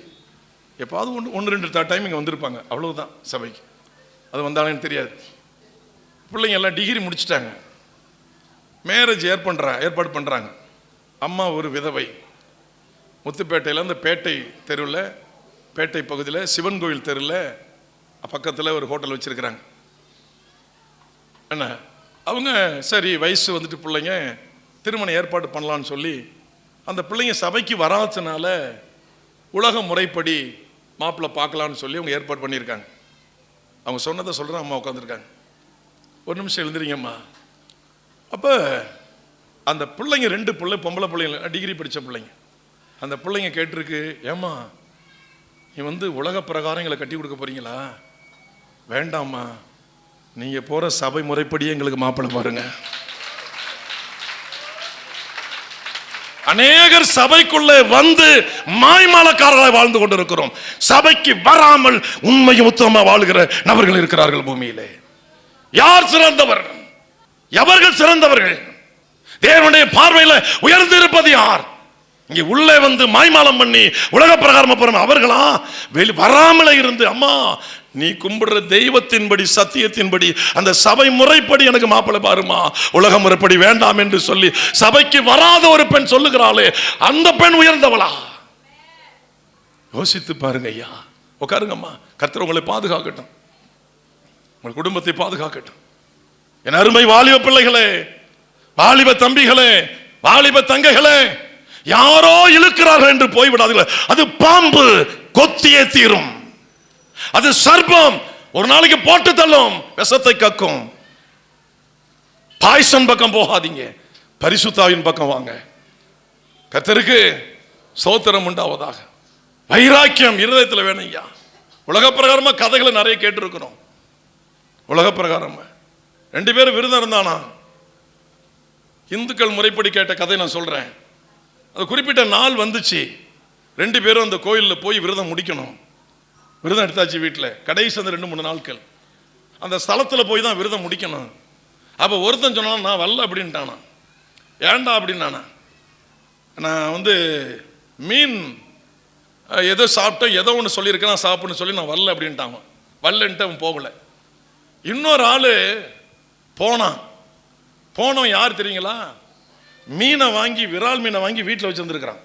எப்பாவது 1-2 டைம் இங்கே வந்திருப்பாங்க, அவ்வளவுதான் சபைக்கு. அது வந்தாலும் தெரியாது. பிள்ளைங்க எல்லாம் டிகிரி முடிச்சுட்டாங்க, மேரேஜ் ஏற்பாடு பண்ணுறாங்க. அம்மா ஒரு விதவை. முத்துப்பேட்டையில் அந்த பேட்டை தெருவில், பேட்டை பகுதியில் சிவன் கோயில் தெருவில் பக்கத்தில் ஒரு ஹோட்டல் வச்சுருக்கிறாங்க. என்ன அவங்க சரி வயசு வந்துட்டு பிள்ளைங்க திருமணம் ஏற்பாடு பண்ணலான்னு சொல்லி அந்த பிள்ளைங்க சபைக்கு வராதனால உலக முறைப்படி மாப்பிள்ளை பார்க்கலான்னு சொல்லி அவங்க ஏற்பாடு பண்ணியிருக்காங்க. அவங்க சொன்னதை சொல்கிறேன். அம்மா உட்காந்துருக்காங்க. ஒரு நிமிஷம் எழுந்துறீங்கம்மா. அப்போ அந்த பிள்ளைங்க 2 பிள்ளை பொம்பளை பிள்ளைங்க, டிகிரி படித்த பிள்ளைங்க. அந்த பிள்ளைங்க கேட்டிருக்கு, ஏம்மா நீ வந்து உலக பிரகாரங்களை கட்டி கொடுக்க போறீங்களா? வேண்டாம்மா, நீங்க போற சபை முறைப்படியே எங்களுக்கு மாப்பிள்ளை பாருங்க. அநேகர் சபைக்குள்ளே வந்து மாய்மாலக்காரர்களாய் வாழ்ந்து கொண்டிருக்கிறோம். சபைக்கு வராமல் உண்மையும் உத்தமமா வாழ்கிற நபர்கள் இருக்கிறார்கள் பூமியிலே. யார் சிறந்தவர்? எவர்கள் சிறந்தவர்கள்? தேவனுடைய பார்வையில் உயர்ந்து இருப்பது யார்? இங்கே உள்ளே வந்து மாய்மாலம் பண்ணி உலக பிரகாரம் போற அவர்களா? வராமல இருந்து, அம்மா நீ கும்பிடுற தெய்வத்தின்படி சத்தியத்தின்படி அந்த சபை முறைப்படி எனக்கு மாப்பிள்ளை பாருமா, உலக முறைப்படி வேண்டாம் என்று சொல்லி சபைக்கு வராத ஒரு பெண் சொல்லுகிறாளே, அந்த பெண் உயர்ந்தவளா? யோசித்து பாருங்க ஐயா. உட்காருங்கம்மா. கர்த்தர் உங்களை பாதுகாக்கட்டும், உங்கள் குடும்பத்தை பாதுகாக்கட்டும். என் அருமை வாலிப பிள்ளைகளே, வாலிப தம்பிகளே, வாலிப தங்கைகளே, யாரோ இழுக்கிறார்கள் என்று போய்விடாதீர்கள். அது பாம்பு, கொத்தியே தீரும். அது சர்ப்பம், ஒரு நாளைக்கு போட்டு தள்ளும், விஷத்தை கக்கும். பாய்சன் பக்கம் போகாதீங்க, பரிசுத்தாவின் பக்கம் வாங்க. கர்த்தருக்கு ஸ்தோத்திரம் உண்டாவதாக. வைராக்கியம் இருதயத்தில் வேணும் ஐயா. உலக பிரகாரமா கதைகளை நிறைய கேட்டிருக்கிறோம். உலக பிரகாரமா 2 பேரும் விரதம் இருந்தானா, இந்துக்கள் முறைப்படி கேட்ட கதை நான் சொல்றேன். அது குறிப்பிட்ட நாள் வந்துச்சு, 2 பேரும் அந்த கோயிலில் போய் விரதம் முடிக்கணும். விரதம் எடுத்தாச்சு வீட்டில். கடைசி அந்த 2-3 நாட்கள் அந்த ஸ்தலத்தில் போய் தான் விரதம் முடிக்கணும். அப்போ ஒருத்தன் சொன்னான், நான் வரல அப்படின்ட்டானா. ஏண்டா அப்படின்னானா, நான் வந்து மீன் ஏதோ சாப்பிட்டோம், ஏதோ ஒன்று சொல்லியிருக்கேன், நான் சாப்பிட்ணுன்னு சொல்லி நான் வரல அப்படின்ட்டாங்க. வரலன்ட்டு அவன் போகல. இன்னொரு ஆள் போனவன் யார் தெரியுங்களா? மீனை வாங்கி, விரால் மீனை வாங்கி வீட்டில் வச்சுருந்துருக்கிறான்.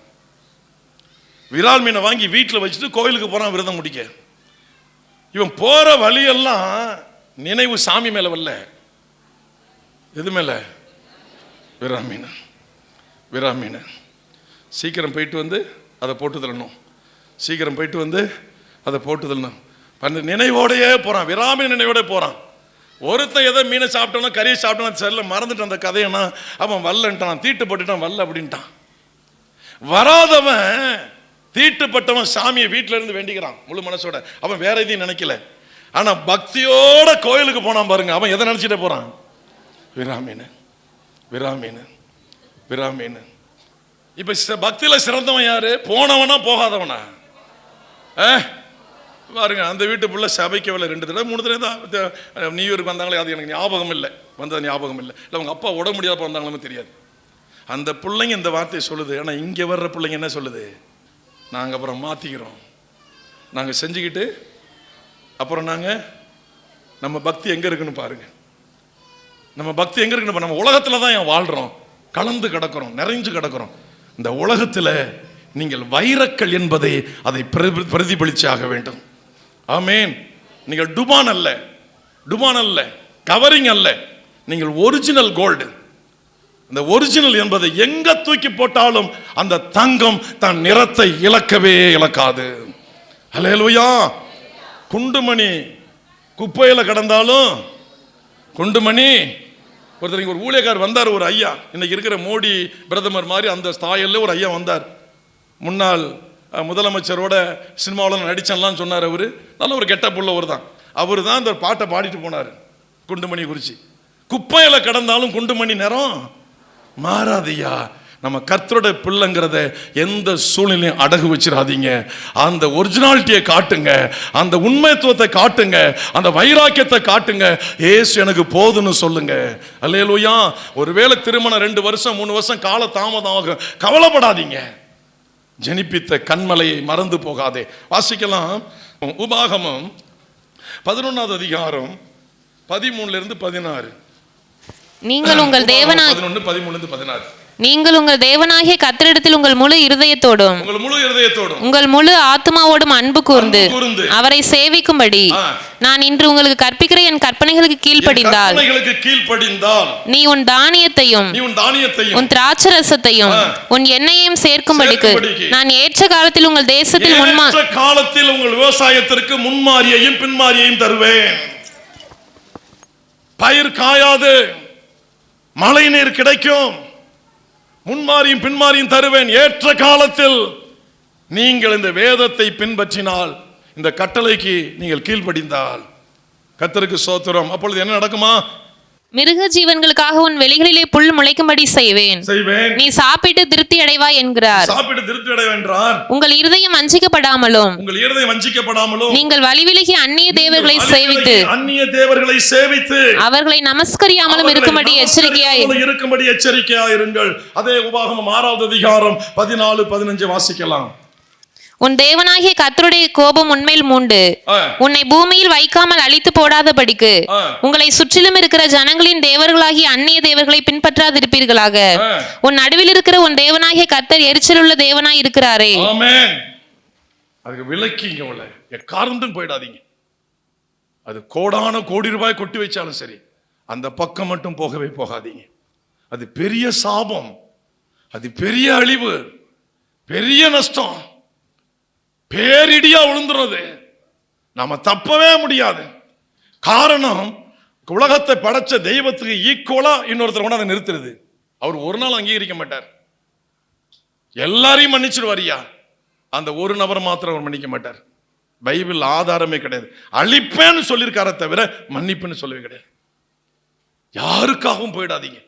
விரால் மீனை வாங்கி வீட்டில் வச்சுட்டு கோயிலுக்கு போகிறான் விரதம் முடிக்க. இவன் போகிற வழியெல்லாம் நினைவு சாமி மேலே வரல, எது மேலே? விரா மீன். விரா மீன் சீக்கிரம் போயிட்டு வந்து அதை போட்டு தள்ளணும், சீக்கிரம் போயிட்டு வந்து அதை போட்டு தள்ளணும். அந்த நினைவோடையே போகிறான், விராமீன் நினைவோட போகிறான். ஒருத்தன் எதை மீனை சாப்பிட்டோன்னா, கறியை சாப்பிட்டோன்னா செல்ல மறந்துட்டான் அந்த கதையனா, அவன் வரலன்ட்டான், தீட்டுப்பட்டுட்டான், வரல அப்படின்ட்டான். வராதவன், தீட்டுப்பட்டவன் சாமியை வீட்டில இருந்து வேண்டிக்கிறான் முழு மனசோட. அவன் வேற எதையும் நினைக்கல. ஆனா பக்தியோட கோயிலுக்கு போனான் பாருங்க, அவன் எதை நினைச்சிட்டே போறான்? விராமீன், விராமீன், விராமீன். இப்ப பக்தியில சிறந்தவன் யாரு? போனவனா போகாதவனா? பாருங்க, அந்த வீட்டு புள்ள சபைக்கு வரல 2 தடவை 3 தடவை தான் நியூ இயருக்கு வந்தாங்களே, அது எனக்கு ஞாபகம் இல்லை, வந்தது ஞாபகம் இல்லை. இல்லை அவங்க அப்பா உடம்பு முடியாத வந்தாங்களுமே தெரியாது. அந்த பிள்ளைங்க இந்த வார்த்தையை சொல்லுது. ஆனால் இங்கே வர்ற பிள்ளைங்க என்ன சொல்லுது? நாங்கள் அப்புறம் மாற்றிக்கிறோம், நாங்கள் செஞ்சுக்கிட்டு அப்புறம் நாங்கள் நம்ம பக்தி எங்கே இருக்குன்னு பாருங்க. நம்ம பக்தி எங்கே இருக்குன்னு, நம்ம உலகத்தில் தான் ஏன் வாழ்கிறோம், கலந்து கிடக்கிறோம், நிறைஞ்சு கிடக்கிறோம். இந்த உலகத்தில் நீங்கள் வைரக்கல் என்பதை அதை பிரதிபலிச்சாக வேண்டும். ஆமேன். நீங்கள் டுபான் அல்ல, டுபான் அல்ல, கவரிங் அல்ல, நீங்கள் ஒரிஜினல் கோல்டு. அந்த ஒரிஜினல் என்பதை எங்க தூக்கி போட்டாலும் அந்த தங்கம் தன் நிறத்தை இழக்கவே இழக்காது. ஹல்லேலூயா. குண்டுமணி குப்பையில கடந்தாலும் குண்டுமணி. ஒருத்தர் ஒரு ஊழியக்கார் வந்தார், ஒரு ஐயா, இன்னைக்கு இருக்கிற மோடி பிரதமர் மாதிரி அந்த ஸ்தாயில ஒரு ஐயா வந்தார். முன்னாள் முதலமைச்சரோட சினிமாவில் நடிச்சன்லாம் சொன்னார். அவர் நல்ல ஒரு கெட்டப் உள்ளவர் தான். அவர் தான் அந்த பாட்டை பாடிட்டு போனார் குண்டுமணி குறிச்சி. குப்பையில் கடந்தாலும் குண்டுமணி நிறம் மாறாதியா. நம்ம கர்த்தருடைய பிள்ளைங்கிறத எந்த சூழ்நிலையும் அடகு வச்சிடாதீங்க. அந்த ஒரிஜினாலிட்டியை காட்டுங்க, அந்த உண்மைத்துவத்தை காட்டுங்க, அந்த வைராக்கியத்தை காட்டுங்க. ஏசு எனக்கு போதுன்னு சொல்லுங்க. அல்லேலூயா. ஒருவேளை திருமணம் 2 வருஷம் 3 வருஷம் கால தாமதம் ஆகும், கவலைப்படாதீங்க. ஜனிப்பித்த கண்மலையை மறந்து போகாதே. வாசிக்கலாம். உபாகமம் 11வது அதிகாரம் 13 16. நீங்கள் உங்கள் தேவனாகிய 11 13 16. நீங்கள் உங்கள் தேவனாகிய கர்த்தரிடத்தில் உங்கள் முழு இருதயத்தோடும் உங்கள் முழு ஆத்மாவோடும் அன்பு கூர்ந்து அவரை சேவிக்கும்படி நான் இன்று உங்களுக்கு கற்பிக்கிற என் கற்பனைகளுக்கு கீழ்ப்படிந்தால் நீ உன் தானியத்தையும் உன் திராட்சரசத்தையும் உன் எண்ணெயையும் சேர்க்கும்படிக்கு நான் ஏற்ற காலத்தில் உங்கள் தேசத்தில் காலத்தில் உங்கள் விவசாயத்திற்கு முன்மாரியையும் பின்மாரியையும் தருவேன். பயிர் காயாது, மழை நீர் கிடைக்கும், முன்மாரியும் பின்மாரியும் தருவேன். ஏற்ற காலத்தில் நீங்கள் இந்த வேதத்தை பின்பற்றினால், இந்த கட்டளைக்கு நீங்கள் கீழ்ப்படிந்தால், கர்த்தருக்கு ஸ்தோத்திரம். அப்பொழுது என்ன நடக்குமா? மிருக ஜீவன்களுக்காக உன் வெளிகளிலே புல் முளைக்கும்படி செய்வேன், நீ சாப்பிட்டு திருப்தி அடைவாய் என்கிறார். சாப்பிட்டு திருப்தி அடைவாய் என்றார். உங்கள் இருதயம் வஞ்சிக்கப்படாமலும் நீங்கள் வழிவிலகி அந்நிய தேவர்களை சேவித்து அவர்களை நமஸ்கரியாமலும் இருக்கும்படி எச்சரிக்கையாயிருங்கள். அதே உபாகமம் 6வது அதிகாரம் 14 15 வாசிக்கலாம். உன் தேவனாகிய கர்த்தருடைய கோபம் உன்மேல் மூண்டு உன்னை பூமியில் வைக்காமல் அழித்து போடாதபடிக்கு உங்களை சுற்றிலும் இருக்கிற ஜனங்களின் தேவர்களாகிய அந்நிய தேவர்களை பின்பற்றாதிருப்பீர்களாக. உன் நடுவில் இருக்கிற உன் தேவனாகிய கர்த்தர் எரிச்சல் உள்ள தேவனாய் இருக்கிறாரே. ஆமென். அதுக்கு விலக்கிங்க, உள்ள எக்காரணத்தும் போயிடாதீங்க. அது கோடான கோடி ரூபாய் கொட்டி வச்சாலும் சரி, அந்த பக்கம் மட்டும் போகவே போகாதீங்க. அது பெரிய சாபம், அது பெரிய அழிவு, பெரிய நஷ்டம், பேரிடியா விழுந்துறது. நாம தப்பவே முடியாது. காரணம், உலகத்தை படைச்ச தெய்வத்துக்கு ஈக்குவலா இன்னொருத்தர் கொண்டு அதை நிறுத்துறது. அவர் ஒரு நாள் அங்கீகரிக்க மாட்டார். எல்லாரையும் மன்னிச்சிருவாரியா, அந்த ஒரு நபர் மாத்திரம் அவர் மன்னிக்க மாட்டார். பைபிள் ஆதாரமே கிடையாது. அழிப்பேன்னு சொல்லியிருக்கார தவிர மன்னிப்புன்னு சொல்லவே கிடையாது. யாருக்காகவும் போயிடாதீங்க.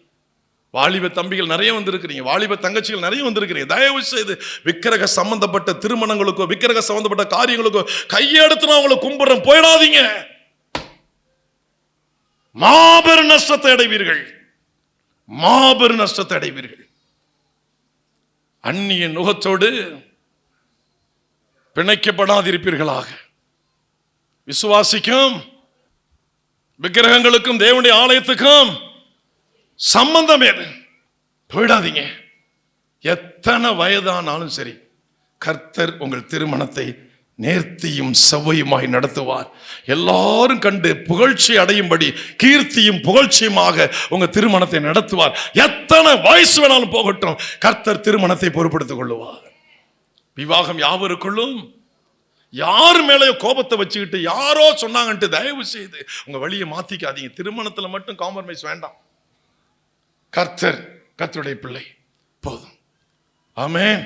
வாலிப தம்பிகள் நிறைய வந்திருக்கிறீங்க, வாலிப தங்கச்சிகள் நிறைய வந்திருக்கிறீங்க. தயவு செய்து விக்கிரக சம்பந்தப்பட்ட திருமணங்களுக்கோ விக்கிரக சம்பந்தப்பட்ட காரியங்களுக்கோ கையெடுத்து அவங்களை கும்பிடுறோம் போயிடாதீங்க. மாபெரும் நஷ்டத்தை அடைவீர்கள், மாபெரும் நஷ்டத்தை அடைவீர்கள். அந்நிய நுகத்தோடு பிணைக்கப்படாதிருப்பீர்களாக. விசுவாசிக்கும் விக்கிரகங்களுக்கும் தேவனுடைய ஆலயத்துக்கும் சம்பந்தம் ஏது? போயிடாதீங்க. எத்தனை வயதானாலும் சரி, கர்த்தர் உங்கள் திருமணத்தை நேர்த்தியும் செவ்வையுமாய் நடத்துவார். எல்லாரும் கண்டு புகழ்ச்சி அடையும்படி கீர்த்தியும் புகழ்ச்சியுமாக உங்க திருமணத்தை நடத்துவார். எத்தனை வயசு வேணாலும் போகட்டும், கர்த்தர் திருமணத்தை பொறுப்படுத்திக் கொள்ளுவார். விவாகம் யாவருக்குள்ளும். யார் மேலேயோ கோபத்தை வச்சுக்கிட்டு யாரோ சொன்னாங்கன்ட்டு தயவு செய்து உங்க வழியை மாத்திக்காதீங்க. திருமணத்துல மட்டும் காம்ப்ரமைஸ் வேண்டாம். கர்த்தருடைய பிள்ளை போதும். ஆமென்.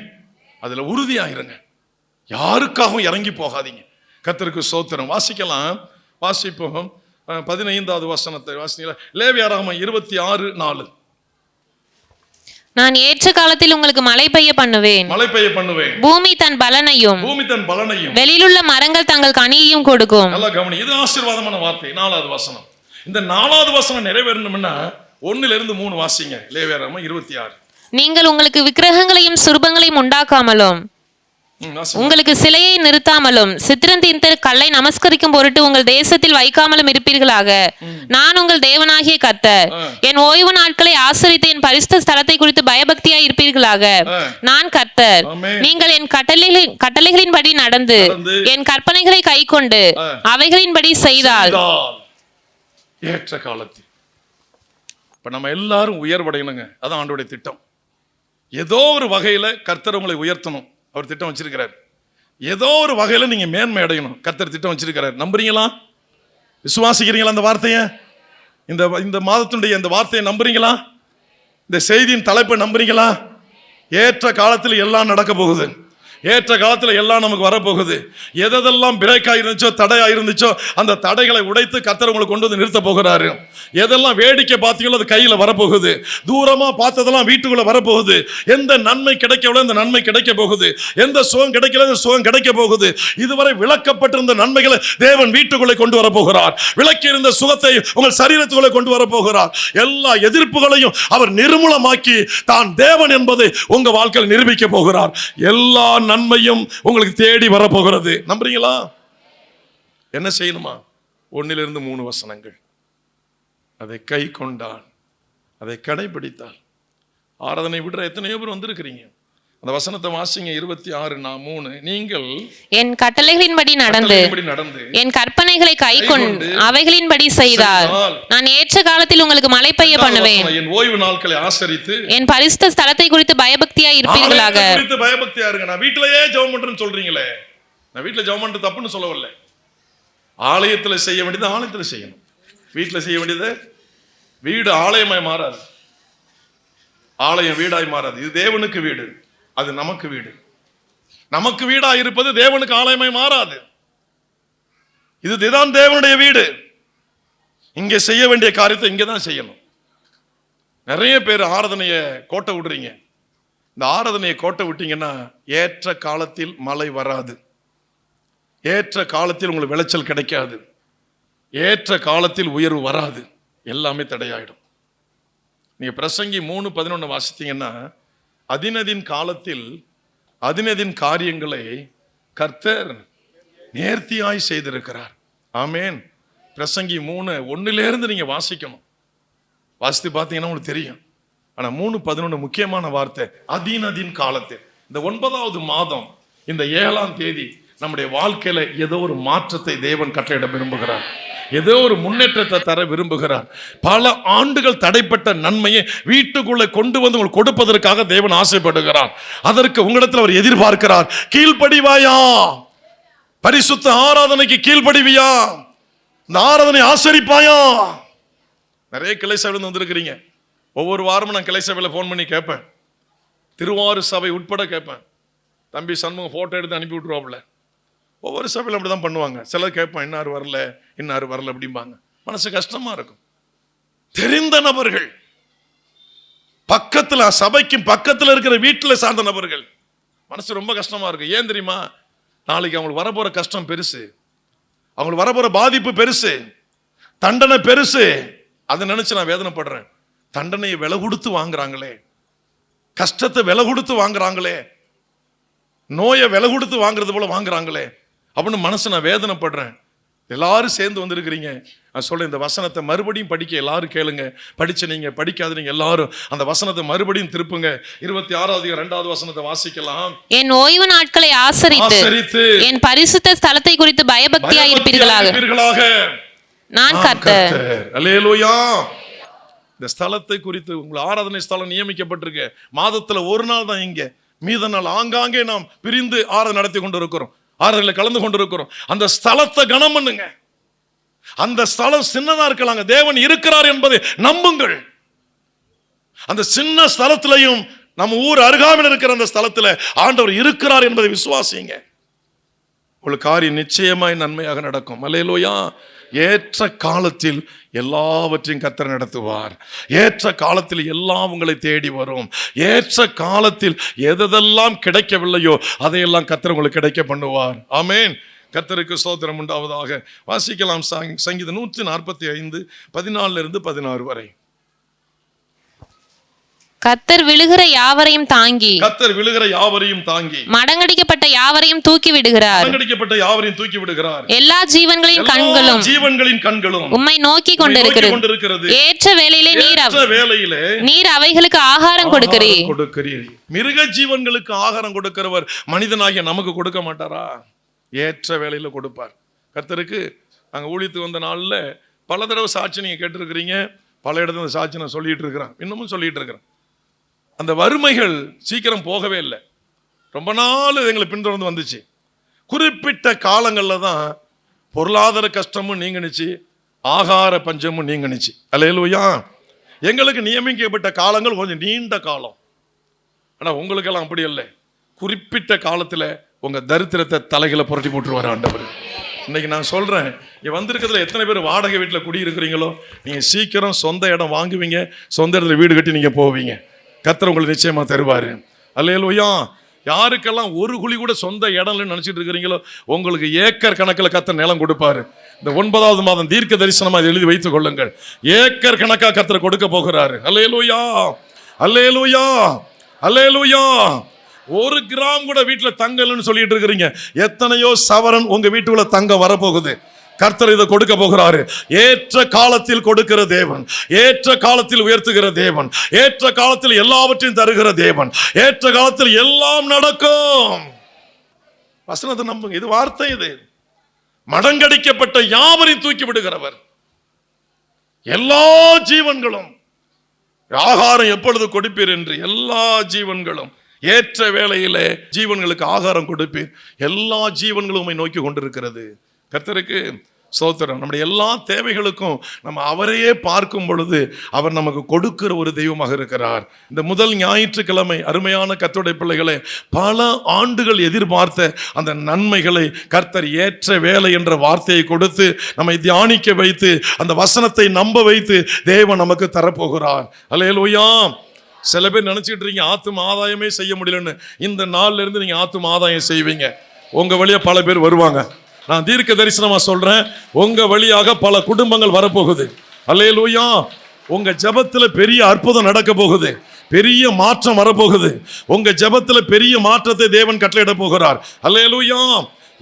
அதுல உறுதியாயிருங்க. யாருக்காகவும் இறங்கி போகாதீங்க. கர்த்தருக்கு ஸ்தோத்திரம். வாசிக்கலாம். வாசிப்போம் 15வது வசனத்தை வாசிக்கலாம். லேவியராகமம் 26:4. நான் ஏற்ற காலத்தில் உங்களுக்கு மழை பெய்ய பண்ணுவேன். பூமி தன் பலனையும் வெளியிலுள்ள மரங்கள் தங்கள் கனியையும் கொடுக்கும். நல்லா கவனி, இது ஆசீர்வாதமான வார்த்தை. 4வது வசனம். இந்த 4வது வசனம் நிறைவேறணும்னா 1-3 வாசிங்க. லேவியராகமம் 26. நீங்கள் உங்களுக்கு விக்கிரகங்களையும் சுரூபங்களையும் உண்டாக்காமலும் உங்களுக்கு சிலையை நிறுத்தாமலும் சித்திரந்தீர்த்த கல்லை நமஸ்கரிக்கும் பொருட்டு உங்கள் தேசத்தில் வைக்காமலும் இருப்பீர்களாக. நான் உங்கள் தேவனாகிய கர்த்தர். என் ஓய்வு நாட்களை ஆசரித்து என் பரிசுத்த ஸ்தலத்தை குறித்து பயபக்தியாய் இருப்பீர்களாக. நான் கர்த்தர். நீங்கள் என் கட்டளைகளின்படி நடந்து என் கற்பனைகளை கைக்கொண்டு அவைகளின்படி செய்தால் ஏற்ற காலத்தில். இப்ப நம்ம எல்லாரும் உயர்வடையணுங்க. அதான் ஆண்டவருடைய திட்டம். ஏதோ ஒரு வகையில கர்த்தர் உங்களை உயர்த்தணும். அவர் திட்டம் வச்சிருக்கிறார். ஏதோ ஒரு வகையில நீங்க மேன்மை அடையணும். கர்த்தர் திட்டம் வச்சிருக்கிறார். நம்புறீங்களா? விசுவாசிக்கிறீங்களா? அந்த வார்த்தையை, இந்த மாதத்தினுடைய இந்த வார்த்தையை நம்புறீங்களா? இந்த செய்தியின் தலைப்பை நம்புறீங்களா? ஏற்ற காலத்தில் எல்லாம் நடக்க போகுது. ஏற்ற காலத்தில் எல்லாம் நமக்கு வரப்போகுது. எதெல்லாம் பிரேக் ஆயிருந்துச்சோ, தடையா இருந்துச்சோ, அந்த தடைகளை உடைத்து கர்த்தர் உங்களை கொண்டு வந்து நிறுத்த போகிறாரு. எதெல்லாம் வேடிக்கை பார்த்தீங்களோ அது கையில் வரப்போகுது. தூரமா பார்த்ததெல்லாம் வீட்டுக்குள்ள வரப்போகுது. எந்த நன்மை கிடைக்கவில்லை, இந்த நன்மை கிடைக்க போகுது. எந்த சுகம் கிடைக்கல, இந்த சுகம் கிடைக்க போகுது. இதுவரை விளக்கப்பட்டிருந்த நன்மைகளை தேவன் வீட்டுக்குள்ளே கொண்டு வரப்போகிறார். விளக்கி இருந்த சுகத்தை உங்கள் சரீரத்துக்குள்ளே கொண்டு வரப்போகிறார். எல்லா எதிர்ப்புகளையும் அவர் நிர்மூலமாக்கி தான் தேவன் என்பதை உங்க வாழ்க்கையில் நிரூபிக்க போகிறார். எல்லா நன்மையும் உங்களுக்கு தேடி வரப்போகிறது. நம்புறீங்களா? என்ன செய்யணுமா? 1-3 வசனங்கள். அதை கை கொண்டால், அதை கடைபிடித்தால், ஆராதனை விடுற எத்தனையோ பேர் வந்திருக்கிறீங்க. அந்த வசனத்தை வாசிங்க. 26:3. நீங்கள் என் கட்டளைகளின்படி நடந்து என் கற்பனைகளை கைக்கொண்டு அவைகளின்படி செய்தால் நான் ஏற்ற காலத்தில் உங்களுக்கு மழை பெய்ய பண்ணுவேன். என் ஓய்வு நாட்களை ஆசரித்து என் பரிசுத்த ஸ்தலத்தை குறித்து பயபக்தியாய் இருப்பீர்களாக. பயபக்தியா இருங்க. நான் வீட்டிலேயே ஜெபம் பண்றேன்னு சொல்றீங்களே, நான் வீட்டுல ஜெபம் பண்றது தப்புன்னு சொல்லவில்லை. ஆலயத்துல செய்ய வேண்டியது ஆலயத்துல செய்யணும். வீட்டுல செய்ய வேண்டியது வீடு ஆலயமாய் மாறாது. ஆலயம் வீடாய் மாறாது. இது தேவனுக்கு வீடு, அது நமக்கு வீடு. நமக்கு வீடா இருப்பது தேவனுக்கு ஆலயமாய் மாறாது. இதுதான் தேவனுடைய வீடு. இங்க செய்ய வேண்டிய காரியத்தை இங்கதான் செய்யணும். நிறைய பேர் ஆராதனையை கோட்டை விடுறீங்க. இந்த ஆராதனையை கோட்டை விட்டீங்கன்னா ஏற்ற காலத்தில் மழை வராது. ஏற்ற காலத்தில் உங்களுக்கு விளைச்சல் கிடைக்காது. ஏற்ற காலத்தில் உயர்வு வராது. எல்லாமே தடையாயிடும். நீங்க பிரசங்கி 3:11 வாசித்தீங்கன்னா, அதினதின் காலத்தில் அதினதின் காரியங்களை கர்த்தர் நேர்த்தியாய் செய்திருக்கிறார். ஆமேன். பிரசங்கி 3:1 நீங்க வாசிக்கணும். வாசித்து பார்த்தீங்கன்னா உங்களுக்கு தெரியும். ஆனா 3:11 முக்கியமான வார்த்தை. அதினதின் காலத்தில். இந்த 9வது மாதம் இந்த 7ஆம் தேதி நம்முடைய வாழ்க்கையில ஏதோ ஒரு மாற்றத்தை தேவன் கட்டளையிட விரும்புகிறார். ஏதோ ஒரு முன்னேற்றத்தை தர விரும்புகிறார். பல ஆண்டுகள் தடைப்பட்ட நன்மையை வீட்டுக்குள்ளே கொண்டு வந்து உங்களுக்கு கொடுப்பதற்காக தேவன் ஆசைப்படுகிறார். அதற்கு உங்களிடத்தில் அவர் எதிர்பார்க்கிறார். கீழ்ப்படிவாயா? பரிசுத்த ஆராதனைக்கு கீழ்ப்படிவியா? இந்த ஆராதனை ஆசரிப்பாயா? நிறைய கிளை சபையில வந்திருக்கிறீங்க. ஒவ்வொரு வாரமும் நான் கிளை சபையில போன் பண்ணி கேட்பேன். திருவாரூர் சபை உட்பட கேட்பேன். தம்பி சண்முகம் போட்டோ எடுத்து அனுப்பி விட்டுருவாப்புல. ஒவ்வொரு சபையிலும் அப்படிதான் பண்ணுவாங்க. சிலர் கேட்பான், இன்னார் வரல அப்படிம்பாங்க. மனசு கஷ்டமா இருக்கும். தெரிந்த நபர்கள், பக்கத்துல சபைக்கும் பக்கத்துல இருக்கிற வீட்டுல சார்ந்த நபர்கள், மனசு ரொம்ப கஷ்டமா இருக்கு. ஏன் தெரியுமா? நாளைக்கு அவங்களுக்கு வரப்போற கஷ்டம் பெருசு, அவங்களுக்கு வரப்போற பாதிப்பு பெருசு, தண்டனை பெருசு. அதை நினைச்சு நான் வேதனைப்படுறேன். தண்டனையை விலை கொடுத்து வாங்குறாங்களே, கஷ்டத்தை விலை கொடுத்து வாங்குறாங்களே, நோயை விலை கொடுத்து வாங்குறது போல வாங்குறாங்களே அப்படின்னு மனசு நான் வேதனைப்படுறேன். எல்லாரும் சேர்ந்து வந்திருக்கிறீங்க. நான் சொல்றேன், இந்த வசனத்தை மறுபடியும் படிக்க எல்லாரும் கேளுங்க. படிச்சு நீங்க படிக்காத நீங்க எல்லாரும் அந்த வசனத்தை மறுபடியும் திருப்புங்க. 26வது 2வது வசனத்தை வாசிக்கலாம். என் ஓய்வு நாட்களை ஆசரித்து என் பரிசுத்த ஸ்தலத்தை குறித்து பயபக்தியாய் இருப்பீர்களாக. நான் கர்த்தர். அல்லேலூயா. இந்த ஸ்தலத்தை குறித்து உங்கள் ஆராதனை ஸ்தலம் நியமிக்கப்பட்டிருக்கு. மாதத்துல ஒரு நாள் தான் இங்க, மீத நாள் ஆங்காங்கே நாம் பிரிந்து ஆராதனை நடத்தி கொண்டு இருக்கிறோம், ஆராதனையில கலந்து கொண்டு இருக்கிறோம். அந்த ஸ்தலத்தை கனம் பண்ணுங்க. அந்த ஸ்தலம் சின்னதா இருக்கலாங்க, தேவன் இருக்கிறார் என்பதை நம்புங்கள். அந்த சின்ன ஸ்தலத்திலையும் நம்ம ஊர் அருகாமையில் இருக்கிற அந்த ஸ்தலத்துல ஆண்டவர் இருக்கிறார் என்பதை விசுவாசிங்க. உங்களுக்கு காரியம் நிச்சயமாய் நன்மையாக நடக்கும். அல்லேலூயா. ஏற்ற காலத்தில் எல்லாவற்றையும் கர்த்தர் நடத்துவார். ஏற்ற காலத்தில் எல்லாம் உங்களை தேடி வரும். ஏற்ற காலத்தில் எதெல்லாம் கிடைக்கவில்லையோ அதையெல்லாம் கர்த்தர் உங்களுக்கு கிடைக்க பண்ணுவார். ஆமென். கர்த்தருக்கு ஸ்தோத்திரம் உண்டாவதாக. வாசிக்கலாம் சங்கீதம் 145 14 16 வரை. கர்த்தர் விழுகிற யாவரையும் தாங்கி, கர்த்தர் விழுகிற யாவரையும் தாங்கி, மடங்கடிக்கப்பட்ட யாவரையும் தூக்கி விடுகிறார். மடங்கடிக்கப்பட்ட யாவரையும் தூக்கி விடுகிறார். எல்லா ஜீவன்களின் கண்களும் உம்மை நோக்கி கொண்டிருக்கிறது. ஏற்ற வேளையிலே நீர் அவைகளுக்கு ஆகாரம் கொடுக்கிறீர். மிருக ஜீவன்களுக்கு ஆகாரம் கொடுக்கிறவர் மனிதனாகிய நமக்கு கொடுக்க மாட்டாரா? ஏற்ற வேளையில கொடுப்பார். கர்த்தருக்கு நாங்கள் ஊழியத்துக்கு வந்த நாள்ல பல தடவை சாட்சி நீங்க கேட்டிருக்கிறீங்க. பல இடத்துல சாட்சி நான் சொல்லிட்டு இருக்கிறேன், இன்னமும் சொல்லிட்டு இருக்கிறேன். அந்த வறுமைகள் சீக்கிரம் போகவே இல்லை. ரொம்ப நாள் எங்களை பின்தொடர்ந்து வந்துச்சு. குறிப்பிட்ட காலங்களில் தான் பொருளாதார கஷ்டமும் நீங்கினுச்சு, ஆகார பஞ்சமும் நீங்கினுச்சு. அல்லேலூயா. எங்களுக்கு நியமிக்கப்பட்ட காலங்கள் கொஞ்சம் நீண்ட காலம். ஆனால் உங்களுக்கெல்லாம் அப்படி இல்லை. குறிப்பிட்ட காலத்தில் உங்கள் தரித்திரத்தை தலைகளை புரட்டி போட்டுருவார் ஆண்டவர். இன்னைக்கு நான் சொல்கிறேன், இங்கே வந்திருக்கிறதுல எத்தனை பேர் வாடகை வீட்டில் குடியிருக்கிறீங்களோ நீங்கள் சீக்கிரம் சொந்த இடம் வாங்குவீங்க, சொந்த இடத்துல வீடு கட்டி நீங்கள் போவீங்க. கர்த்தர் உங்களுக்கு நிச்சயமாக தருவார். அல்லேலூயா. யாருக்கெல்லாம் ஒரு குழி கூட சொந்த இடம்னு நினச்சிட்டு இருக்கிறீங்களோ உங்களுக்கு ஏக்கர் கணக்கில் கர்த்தர் நிலம் கொடுப்பாரு. இந்த 9வது மாதம் தீர்க்க தரிசனமாக எழுதி வைத்துக் கொள்ளுங்கள். ஏக்கர் கணக்காக கர்த்தர் கொடுக்க போகிறாரு. அல்லேலூயா, அல்லேலூயா, அல்லேலூயா. 1 கிராம் கூட வீட்டில் தங்கலன்னு சொல்லிட்டு இருக்கிறீங்க. எத்தனையோ சவரன் உங்க வீட்டுக்குள்ள தங்க வரப்போகுது. கர்த்தர் இதை கொடுக்க போகிறாரு. ஏற்ற காலத்தில் கொடுக்கிற தேவன், ஏற்ற காலத்தில் உயர்த்துகிற தேவன், ஏற்ற காலத்தில் எல்லாவற்றையும் தருகிற தேவன், ஏற்ற காலத்தில் எல்லாம் நடக்கும். வசனத்தை நம்புங்க, இது வார்த்தை. இது மடங்கடிக்கப்பட்ட யாவரையும் தூக்கி விடுகிறவர். எல்லா ஜீவன்களும் ஆகாரம் எப்பொழுது கொடுப்பீர் என்று எல்லா ஜீவன்களும் ஏற்ற வேளையிலே ஜீவன்களுக்கு ஆகாரம் கொடுப்பீர். எல்லா ஜீவன்களும் நோக்கி கொண்டிருக்கிறது. கர்த்தருக்கு ஸ்தோத்திரம். நம்முடைய எல்லா தேவைகளுக்கும் நம்ம அவரையே பார்க்கும் பொழுது அவர் நமக்கு கொடுக்கிற ஒரு தெய்வமாக இருக்கிறார். இந்த முதல் ஞாயிற்றுக்கிழமை அருமையான கர்த்தருடைய பிள்ளைகளே, பல ஆண்டுகள் எதிர்பார்த்த அந்த நன்மைகளை கர்த்தர் ஏற்ற வேலை என்ற வார்த்தையை கொடுத்து நம்மை தியானிக்க வைத்து அந்த வசனத்தை நம்ப வைத்து தேவன் நமக்கு தரப்போகிறார். அல்லேலூயா. சில பேர் நினைச்சிட்டு இருக்கீங்க ஆத்தும ஆதாயமே செய்ய முடியலன்னு. இந்த நாள்ல இருந்து நீங்க ஆத்தும ஆதாயம் செய்வீங்க. உங்க வழியா பல பேர் வருவாங்க. நான் தீர்க்க தரிசனமா சொல்றேன், உங்க வழியாக பல குடும்பங்கள் வரப்போகுது. அல்லேலூயா. உங்க ஜெபத்துல பெரிய அற்புதம் நடக்க போகுது, பெரிய மாற்றம் வரப்போகுது. உங்க ஜெபத்துல பெரிய மாற்றத்தை தேவன் கட்டளையிட போகிறார். அல்லேலூயா.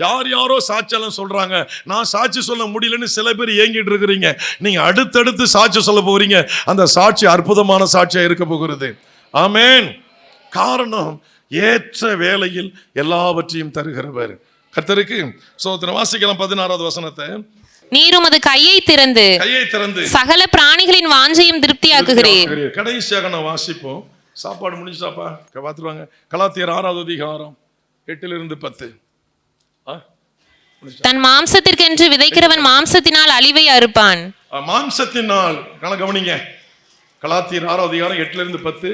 யார் யாரோ சாட்சியெல்லாம் சொல்றாங்க, நான் சாட்சி சொல்ல முடியலன்னு சில பேர் ஏங்கிட்டு இருக்கிறீங்க. நீங்க அடுத்தடுத்து சாட்சி சொல்ல போறீங்க. அந்த சாட்சி அற்புதமான சாட்சியா இருக்க போகிறது. ஆமென். காரணம், ஏற்ற வேளையில் எல்லாவற்றையும் தருகிறவர். கர்த்தருக்கு ஸ்தோத்திரம். வாசிக்கலாம் 16வது வசனத்தை. நீர் உமது கையை திறந்து சகல பிராணிகளின் வாஞ்சையும் திருப்தியாக்குகிறீர். கடைசியாக நான் வாசிப்போம். சாப்பாடு முடிஞ்சாப்பா பார்த்துருவாங்க. கலாத்தியர் 6வது அதிகாரம் 8-10. தன் மாம்சத்திற்கென்று விதைக்கிறவன் மாம்சத்தினால் அழிவை அறுப்பான். மாம்சத்தினால் கவனிங்க. கலாத்தியர் 6வது அதிகாரம் 8-10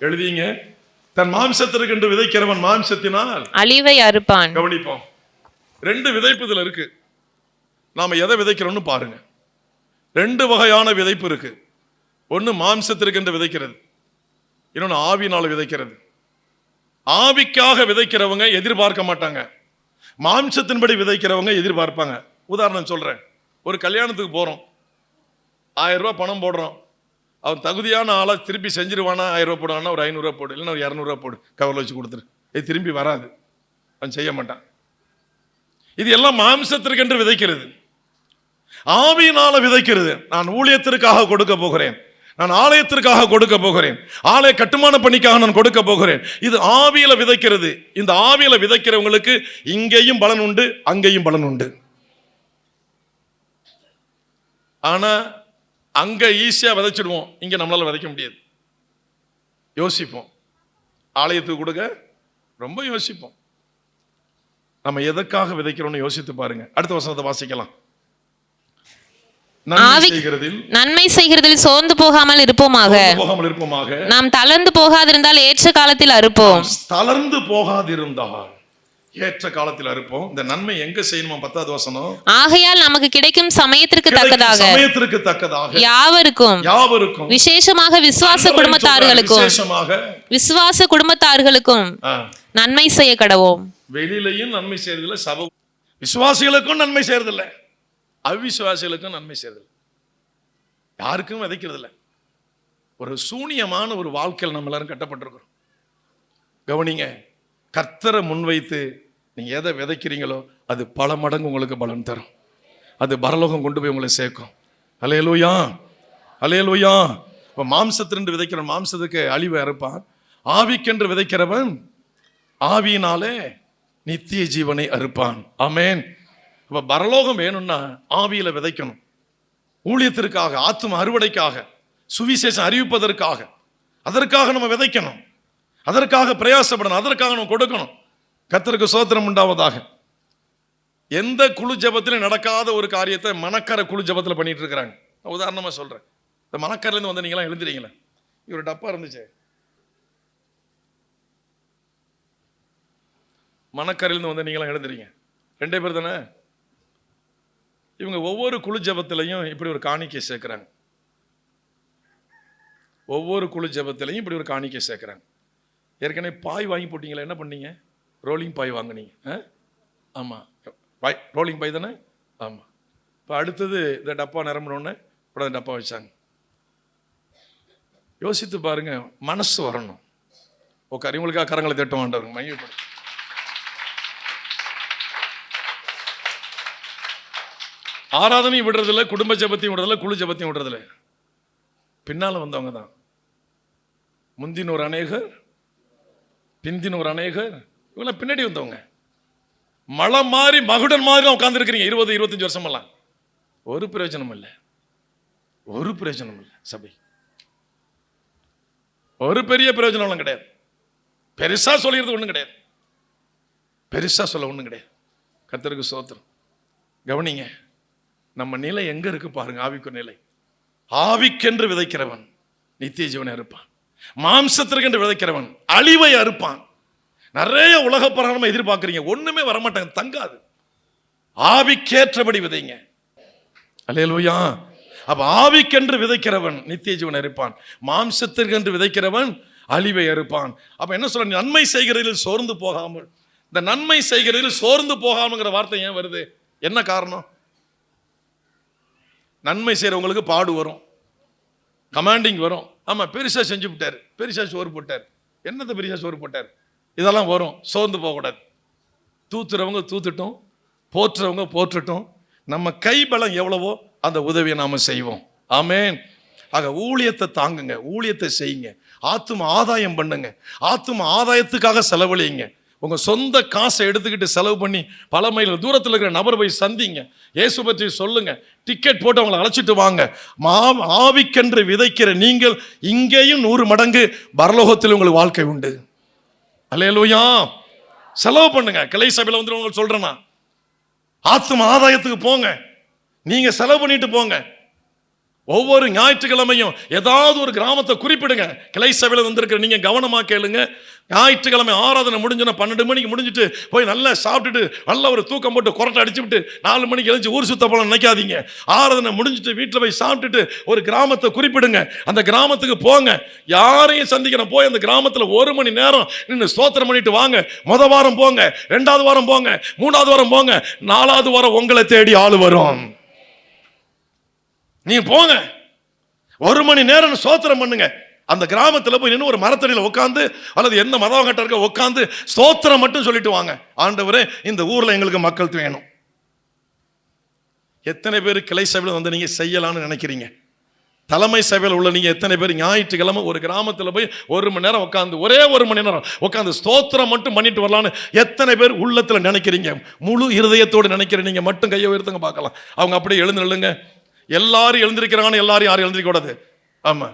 எழுதிங்க. தன் மாம்சத்திற்கென்று விதைக்கிறவன் மாம்சத்தினால் அழிவை அறுப்பான். கவனிப்போம். 2 விதைப்பு இதுல இருக்கு. நாம எதை விதைக்கிறோம்னு பாருங்க. 2 வகையான விதைப்பு இருக்கு. ஒன்னு மாம்சத்திற்கென்று விதைக்கிறது, இன்னொன்னு ஆவியினால் விதைக்கிறது. ஆவிக்காக விதைக்கிறவங்க எதிர்பார்க்க மாட்டாங்க, மாம்சத்தின்படி விதைக்கிறவங்க எதிர்பார்ப்பாங்க. உதாரணம் சொல்றேன். ஒரு கல்யாணத்துக்கு போறோம், 1000 ரூபாய் பணம் போடுறோம். அவன் தகுதியான ஆளா திருப்பி செஞ்சிருவானா? 1000 ரூபாய் போடுவானா? ஒரு 500 ரூபாய் போடு, இல்லைன்னா ஒரு 200 ரூபாய் போடு, கவர்ல வச்சு கொடுத்துரு. இது திரும்பி வராது, அவன் செய்ய மாட்டான். இது எல்லாம் மாம்சத்திற்கென்று விதைக்கிறது. ஆவியினால விதைக்கிறது, நான் ஊழியத்திற்காக கொடுக்க போகிறேன், நான் ஆலயத்திற்காக கொடுக்க போகிறேன், ஆலய கட்டுமான பணிக்காக நான் கொடுக்க போகிறேன். இது ஆவியில விதைக்கிறது. இந்த ஆவியில விதைக்கிறவங்களுக்கு இங்கேயும் பலன் உண்டு, அங்கேயும் பலன் உண்டு. ஆனா அங்க ஈஸியா விதைச்சிடுவோம், இங்க நம்மளால விதைக்க முடியாது. யோசிப்போம், ஆலயத்துக்கு கொடுக்க ரொம்ப யோசிப்போம். நம்ம எதற்காக விதைக்கிறோம்னு யோசித்து பாருங்க. அடுத்த வசனத்தை வாசிக்கலாம். நன்மை செய்கிறதில் சோர்ந்து போகாமல் இருப்போமாக. நாம் தளர்ந்து போகாதிருந்தால் ஏற்ற காலத்தில் அறுப்போம். தளர்ந்து போகாதிருந்தால் ஏற்ற காலத்தில் அறுப்போம். இந்த நன்மை எங்க செய்யணுமா? 10வது வசனம். ஆகையால் நமக்கு கிடைக்கும் சமயத்திற்கு தக்கதாக யாவருக்கும் விசேஷமாக விசுவாச குடும்பத்தார்களுக்கும் நன்மை செய்ய கடவோம். வெளியிலையும் நன்மை செய்யறதில்லை, சபை விசுவாசிகளுக்கும் நன்மை செய்யறதில்லை, அவிசுவாசிகளுக்கும் நன்மை செய்யறதில்லை, யாருக்கும் விதைக்கிறது இல்லை. ஒரு சூனியமான ஒரு வாழ்க்கையில் நம்ம எல்லாரும் கட்டப்பட்டிருக்கிறோம். கவனிங்க, கர்த்தரை முன்வைத்து நீங்க எதை விதைக்கிறீங்களோ அது பல மடங்கு உங்களுக்கு பலன் தரும். அது பரலோகம் கொண்டு போய் உங்களை சேர்க்கும். அல்லேலூயா, அல்லேலூயா. இப்போ மாம்சத்திற்கு விதைக்கிறவன் மாம்சத்துக்கு அழிவை அறுப்பான், ஆவிக்கென்று விதைக்கிறவன் ஆவியினாலே நித்திய ஜீவனை அறுப்பான். ஆமென். அப்ப பரலோகம் வேணும்னா ஆவியில விதைக்கணும். ஊழியத்திற்காக, ஆத்தும அறுவடைக்காக, சுவிசேஷம் அறிவிப்பதற்காக, அதற்காக நம்ம விதைக்கணும், அதற்காக பிரயாசப்படணும், அதற்காக நம்ம கொடுக்கணும். கர்த்தருக்கு ஸ்தோத்திரம் உண்டாவதாக. எந்த குழு ஜபத்திலும் நடக்காத ஒரு காரியத்தை மணக்கரை குழு ஜபத்தில் பண்ணிட்டு இருக்கிறாங்க. உதாரணமா சொல்றேன். இந்த மணக்கரையிலேருந்து வந்து நீங்களாம் எழுந்துறீங்களே, ஒரு டப்பா இருந்துச்சு, மணக்கரையிலேருந்து வந்து நீங்களாம் எழுந்துறீங்க, 2 பேர் தானே. இவங்க ஒவ்வொரு குழு ஜபத்திலையும் இப்படி ஒரு காணிக்கை சேர்க்கிறாங்க. ஒவ்வொரு குழு ஜபத்திலையும் இப்படி ஒரு காணிக்கை சேர்க்கிறாங்க. ஏற்கனவே பாய் வாங்கி போட்டீங்களா? என்ன பண்ணீங்க? ரோலிங் பாய் வாங்கினீங்க. ஆமாம், பாய் ரோலிங் பாய் தானே. ஆமாம். இப்போ அடுத்தது இந்த டப்பா நிரம்பினோடனே உடனே டப்பா வச்சாங்க. யோசித்து பாருங்க, மனசு வரணும். உட்கார், இவங்களுக்காக கரங்களை தட்ட வேண்டாம், மையப்படும். ஆராதனையும் விடுறதில்ல, குடும்ப ஜபத்தையும் விடுறதில்ல, குழு ஜபத்தையும் விடுறதில்ல. பின்னால் வந்தவங்க தான். முந்தினோர் அநேகர், பிந்தினோர் அநேகர், இவங்களாம் பின்னாடி வந்தவங்க. மலை மாறி மகுடன் மாதிரி உட்காந்துருக்கிறீங்க 20-25 வருஷமெல்லாம். ஒரு பிரயோஜனம் இல்லை, ஒரு பிரயோஜனம் இல்லை. சபை ஒரு பெரிய பிரயோஜனம் கிடையாது. பெருசா சொல்லிடுறது ஒன்றும் கிடையாது, பெருசா சொல்ல ஒன்றும் கிடையாது. கர்த்தருக்கு ஸ்தோத்திரம். கவனிங்க, நம்ம நிலை எங்க இருக்கு பாருங்க. ஆவிக்கு நிலை. ஆவிக்கென்று விதைக்கிறவன் நித்திய ஜீவனை அறுப்பான், மாம்சத்திற்கென்று விதைக்கிறவன் அழிவை அறுப்பான். நிறைய உலக பிரகாரமா எதிர்பார்க்கிறீங்க, ஒண்ணுமே வரமாட்டாங்க, தங்காது. ஆவிக்கேற்றபடி விதைங்க. அல்லேலூயா. அப்ப ஆவிக்கென்று விதைக்கிறவன் நித்திய ஜீவனை அறுப்பான், மாம்சத்திற்கென்று விதைக்கிறவன் அழிவை அறுப்பான். அப்ப என்ன சொல்ற? நன்மை செய்கிறதில் சோர்ந்து போகாமல். இந்த நன்மை செய்கிறதில் சோர்ந்து போகாமங்கிற வார்த்தை ஏன் வருது? என்ன காரணம்? நன்மை செய்கிறவங்களுக்கு பாடு வரும், கமாண்டிங் வரும். ஆமாம், பெருசா செஞ்சு விட்டார், பெருசா சோறு போட்டார், என்னத்தை பெருசா சோறு போட்டார், இதெல்லாம் வரும். சோர்ந்து போகக்கூடாது. தூத்துறவங்க தூத்துட்டோம், போற்றுறவங்க போற்றட்டும். நம்ம கை பலம் எவ்வளவோ அந்த உதவியை நாம செய்வோம். ஆமென். ஆக ஊழியத்தை தாங்குங்க, ஊழியத்தை செய்யுங்க, ஆத்தும ஆதாயம் பண்ணுங்க, ஆத்தும ஆதாயத்துக்காக செலவழிங்க. உங்க சொந்த காசை எடுத்துக்கிட்டு செலவு பண்ணி பல மைல் தூரத்தில் இருக்கிற நபர் போய் சந்திங்க, இயேசு பற்றி சொல்லுங்க, டிக்கெட் போட்டு அவங்களை அழைச்சிட்டு வாங்க. ஆவிக்கென்று விதைக்கிற நீங்கள் இங்கேயும் 100 மடங்கு பரலோகத்தில் உங்களுக்கு வாழ்க்கை உண்டு. அல்லேலூயா. செலவு பண்ணுங்க. கிளை சபையில் வந்து உங்களுக்கு சொல்றேன்னா, ஆத்தும ஆதாயத்துக்கு போங்க, நீங்க செலவு பண்ணிட்டு போங்க. ஒவ்வொரு ஞாயிற்றுக்கிழமையும் ஏதாவது ஒரு கிராமத்தை குறிப்பிடுங்க. கிளை சபையில் வந்திருக்கிற நீங்க கவனமா கேளுங்க. ஞாயிற்றுக்கிழமை ஆராதனை முடிஞ்சுன்னா 12 மணிக்கு முடிஞ்சுட்டு போய் நல்லா சாப்பிட்டுட்டு நல்லா ஒரு தூக்கம் போட்டு கொரட்டை அடிச்சுட்டு 4 மணிக்கு எழுந்து ஊர் சுத்த போல நினைக்காதீங்க. ஆராதனை முடிஞ்சுட்டு வீட்டில் போய் சாப்பிட்டுட்டு ஒரு கிராமத்தை குறிப்பிடுங்க. அந்த கிராமத்துக்கு போங்க, யாரையும் சந்திக்கணும். போய் அந்த கிராமத்தில் 1 மணி நேரம் நின்று ஸ்தோத்திரம் பண்ணிட்டு வாங்க. முத வாரம் போங்க, 2வது வாரம் போங்க, 3வது வாரம் போங்க, 4வது வாரம் உங்களை தேடி ஆளு வரும். நீ போங்க, 1 மணி நேரம் ஸ்தோத்திரம் பண்ணுங்க. அந்த கிராமத்தில் போய் நின்று ஒரு மரத்தடியில் உட்காந்து அல்லது எந்த மதவங்கட்ட இருக்க உட்காந்து ஸ்தோத்திரம் மட்டும் சொல்லிட்டு வாங்க. ஆண்டவரே, இந்த ஊர்ல எங்களுக்கு மக்கள் வேணும், எத்தனை பேர் கிளை சபையில் வந்து நீங்க செய்யலாம்னு நினைக்கிறீங்க? தலைமை சபையில் உள்ள நீங்க எத்தனை பேர் ஞாயிற்றுக்கிழமை ஒரு கிராமத்துல போய் 1 மணி நேரம் உட்காந்து, ஒரே 1 மணி நேரம் உட்காந்து ஸ்தோத்திரம் மட்டும் பண்ணிட்டு வரலான்னு எத்தனை பேர் உள்ளத்துல நினைக்கிறீங்க? முழு இருதயத்தோடு நினைக்கிறீங்க? நீங்க மட்டும் கையை உயர்த்துங்க பார்க்கலாம். அவங்க அப்படியே எழுந்து நில்லுங்க. எல்லாரும் எழுந்திருக்கிறாங்கன்னு எல்லாரும் யாரும் எழுந்திருக்க கூடாது. ஆமா,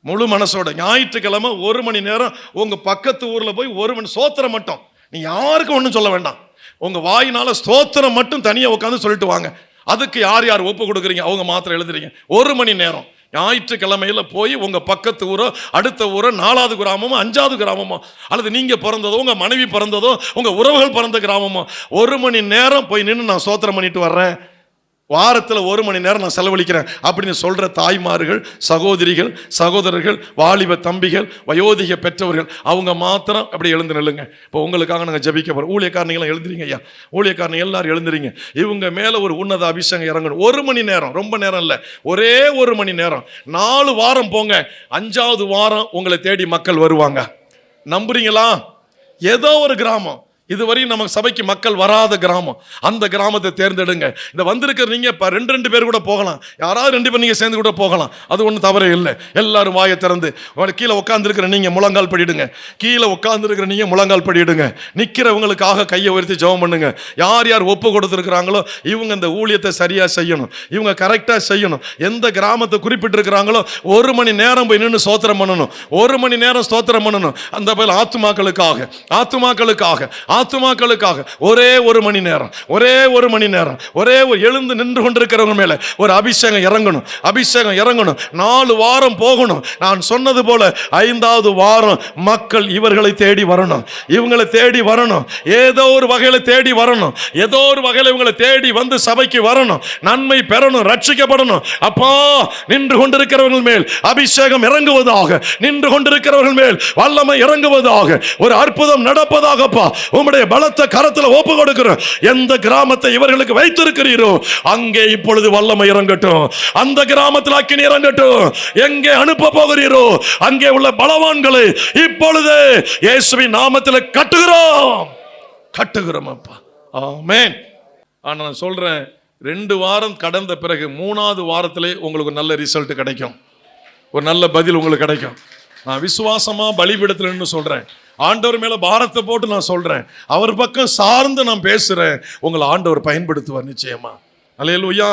முழு மனசோட ஞாயிற்றுக்கிழமை 1 மணி நேரம் உங்க பக்கத்து ஊர்ல போய் 1 மணி ஸ்தோத்திரம் மட்டும். நீ யாருக்கும் ஒன்றும் சொல்ல வேண்டாம். உங்க வாயினால ஸ்தோத்திரம் மட்டும் தனியா உட்காந்து சொல்லிட்டு வாங்க. அதுக்கு யார் யார் ஒப்பு கொடுக்குறீங்க அவங்க மாத்திரம் எழுதுறீங்க. 1 மணி நேரம் ஞாயிற்றுக்கிழமையில போய் உங்க பக்கத்து ஊரோ அடுத்த ஊரோ 4வது கிராமமோ 5வது கிராமமோ அல்லது நீங்க பிறந்ததோ உங்க மனைவி பிறந்ததோ உங்க உறவுகள் பிறந்த கிராமமோ 1 மணி நேரம் போய் நின்று நான் ஸ்தோத்திரம் பண்ணிட்டு வர்றேன், வாரத்தில் 1 மணி நேரம் நான் செலவழிக்கிறேன் அப்படின்னு சொல்ற தாய்மார்கள், சகோதரிகள், சகோதரர்கள், வாலிப தம்பிகள், வயோதிக பெற்றவர்கள் அவங்க மாத்திரம் அப்படி எழுந்து நில்லுங்க. இப்போ உங்களுக்காக நாங்கள் ஜெபிக்க போறோம். ஊழியக்காரங்களாம் எழுந்துறீங்க ஐயா, ஊழியக்காரங்க எல்லாரும் எழுந்துறீங்க. இவங்க மேல ஒரு உன்னத அபிஷேகம் இறங்கணும். 1 மணி நேரம், ரொம்ப நேரம் இல்லை, ஒரே 1 மணி நேரம். 4 வாரம் போங்க, 5வது வாரம் உங்களை தேடி மக்கள் வருவாங்க. நம்புறீங்களா? ஏதோ ஒரு கிராமம், இதுவரையும் நமக்கு சபைக்கு மக்கள் வராத கிராமம், அந்த கிராமத்தை தேர்ந்தெடுங்க. இந்த வந்திருக்கிற நீங்க இப்போ 2 பேர் கூட போகலாம், யாராவது 2 பேர் நீங்க சேர்ந்து கூட போகலாம், அது ஒன்றும் தவறே இல்லை. எல்லாரும் வாயை திறந்து கீழே உட்காந்துருக்கிற நீங்க முழங்கால் படிடுங்க. கீழே உட்காந்துருக்கிற நீங்க முழங்கால் படிடுங்க. நிற்கிறவங்களுக்காக கையை உயர்த்தி ஜெபம் பண்ணுங்க. யார் யார் ஒப்பு கொடுத்துருக்கிறாங்களோ இவங்க இந்த ஊழியத்தை சரியா செய்யணும், இவங்க கரெக்டாக செய்யணும். எந்த கிராமத்தை குறிப்பிட்டிருக்கிறாங்களோ 1 மணி நேரம் போய் நின்று ஸ்தோத்திரம் பண்ணணும். 1 மணி நேரம் ஸ்தோத்திரம் பண்ணணும். அந்த பேர் ஆத்துமாக்களுக்காக, ஆத்துமாக்களுக்காக, ஆத்துமாக்களுக்காக ஒரே 1 மணி நேரம், ஒரே 1 மணி நேரம், ஒரே ஒரு எழுந்து நின்று கொண்டிருக்கிறவங்க மேல ஒரு அபிஷேகம் இறங்கணும், அபிஷேகம் இறங்கணும். 4 வாரம் போகணும். நான் சொன்னது போல 5வது வாரம் மக்கள் இவர்களை தேடி வரணும், இவங்களை தேடி வரணும், ஏதோ ஒரு வகையில தேடி வரணும், ஏதோ ஒரு வகையில இவங்களை தேடி வந்து சபைக்கு வரணும், நன்மை பெறணும், ரட்சிக்கப்படணும். அப்பா, நின்று கொண்டிருக்கிறவர்கள் மேல் அபிஷேகம் இறங்குவதாக, நின்று கொண்டிருக்கிறவர்கள் மேல் வல்லமை இறங்குவதாக, ஒரு அற்புதம் நடப்பதாகப்பா உம்முடைய பலத்த கரத்தில் ஒப்பு கொடுக்கிறோம். எந்த கிராமத்தை இவர்களுக்கு வைத்திருக்கிறீரோ அங்கே இப்பொழுது வல்லமை இறங்கட்டும், அந்த கிராமத்தில் அக்கினி இறங்கட்டும். எங்கே அனுப்ப போகிறீரோ அங்கே உள்ள பலவான்களை இப்பொழுது இயேசுவின் நாமத்தில் கட்டுகிறோம், கட்டுகிறோம் அப்பா. ஆமென். ஆனா நான் சொல்றேன், 2 வாரம் கடந்த பிறகு 3வது வாரத்திலே உங்களுக்கு நல்ல ரிசல்ட் கிடைக்கும், ஒரு நல்ல பதில் உங்களுக்கு கிடைக்கும். நான் விசுவாசமா பலிபீடத்தில் சொல்றேன், ஆண்டவர் மேல பாரத்தை போட்டு நான் சொல்றேன், அவர் பக்கம் சார்ந்து நான் பேசுறேன், உங்களை ஆண்டவர் பயன்படுத்துவார் நிச்சயமா. அல்லேலூயா.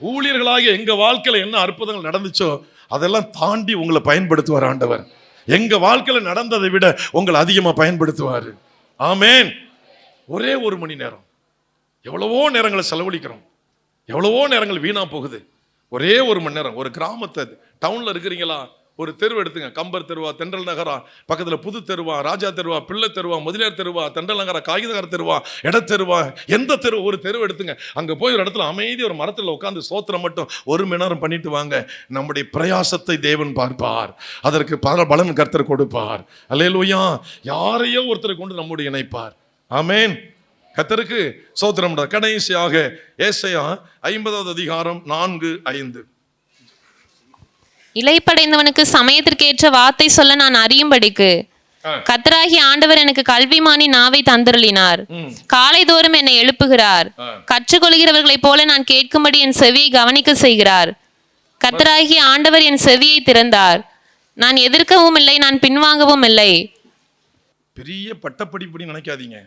ஊழியர்களாகிய எங்க வாழ்க்கையில என்ன அற்புதங்கள் நடந்துச்சோ அதெல்லாம் தாண்டி உங்களை பயன்படுத்துவார் ஆண்டவர். எங்க வாழ்க்கையில நடந்ததை விட உங்களை அதிகமா பயன்படுத்துவார். ஆமென். ஒரே 1 மணி நேரம், எவ்வளவோ நேரங்களை செலவழிக்கிறோம், எவ்வளவோ நேரங்கள் வீணா போகுது. ஒரே 1 மணி நேரம். ஒரு கிராமத்தை, டவுன்ல இருக்கிறீங்களா, ஒரு தெருவு எடுத்துங்க, கம்பர் தெருவா, தென்றல் நகரா, பக்கத்தில் புது தெருவா, ராஜா தெருவா, பிள்ளை தெருவா, முதலியார் தெருவா, தென்றல் நகரா, காகிதகர தெருவா, இடத்தெருவா, எந்த தெருவு, ஒரு தெருவு எடுத்துங்க. அங்கே போய் ஒரு இடத்துல அமைதி ஒரு மரத்தில் உட்காந்து ஸ்தோத்திரம் மட்டும் 1 மணி நேரம் பண்ணிட்டு வாங்க. நம்முடைய பிரயாசத்தை தேவன் பார்ப்பார், அதற்கு பலன் கர்த்தர் கொடுப்பார். அல்லேலூயா. யாரையோ ஒருத்தரை கொண்டு நம்முடைய இணைப்பார். ஆமென். கர்த்தருக்கு ஸ்தோத்திரம். கடைசியாக ஏசாயா 50வது அதிகாரம் 4-5. இளைப்படைந்தவனுக்கு சமயத்திற்கேற்ற வார்த்தை சொல்ல நான் அறியும்படிக்கு கர்த்தராகிய ஆண்டவர் எனக்கு கல்விமானி நாவை தந்தருளினார். காலைதோறும் என்னை எழுப்புகிறார். கற்றுக்கொள்கிறவர்களைப் போல நான் கேட்கும்படி என் செவியை கவனிக்க செய்கிறார். கர்த்தராகிய ஆண்டவர் என் செவியை திறந்தார். நான் எதிர்க்கவும் இல்லை, நான் பின்வாங்கவும் இல்லை. பெரிய பட்டப்படிப்படி நினைக்காதீங்க.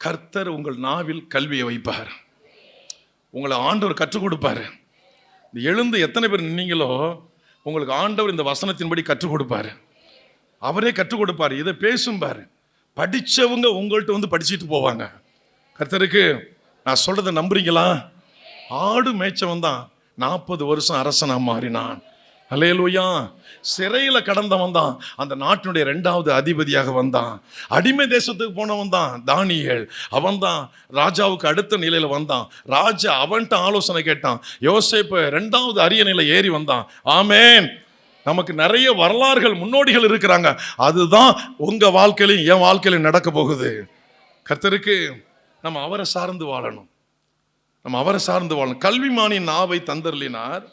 கர்த்தர் உங்கள் நாவில் கல்வியை வைப்பார், உங்களை ஆண்டவர் கற்றுக் கொடுப்பாரு. எழுந்து எத்தனை பேர் நின்னீங்களோ உங்களுக்கு ஆண்டவர் இந்த வசனத்தின்படி கற்றுக் கொடுப்பாரு, அவரே கற்றுக் கொடுப்பாரு. இதை பேசும்பாரு. படிச்சவங்க உங்கள்கிட்ட வந்து படிச்சுட்டு போவாங்க. கர்த்தருக்கு நான் சொல்றதை நம்புறீங்களா? ஆடு மேய்ச்சவன் தான் 40 வருஷம் அரசனா மாறினான். அல்லேலூயா. சிறையில கடந்தவன் தான் அந்த நாட்டினுடைய 2வது அதிபதியாக வந்தான். அடிமை தேசத்துக்கு போனவன் தான் தானியேல். அவன் தான் ராஜாவுக்கு அடுத்த நிலையில வந்தான். ராஜா அவன்கிட்ட ஆலோசனை கேட்டான். யோசேப்பு 2வது அரியணையில ஏறி வந்தான். ஆமென். நமக்கு நிறைய வரலாறுகள், முன்னோடிகள் இருக்கிறாங்க. அதுதான் உங்க வாழ்க்கையிலும் என் வாழ்க்கையிலும் நடக்க போகுது. கர்த்தருக்கு நம்ம அவரை சார்ந்து வாழணும், நம்ம அவரை சார்ந்து வாழணும். கல்விமானின் நாவை தந்தருளினார்.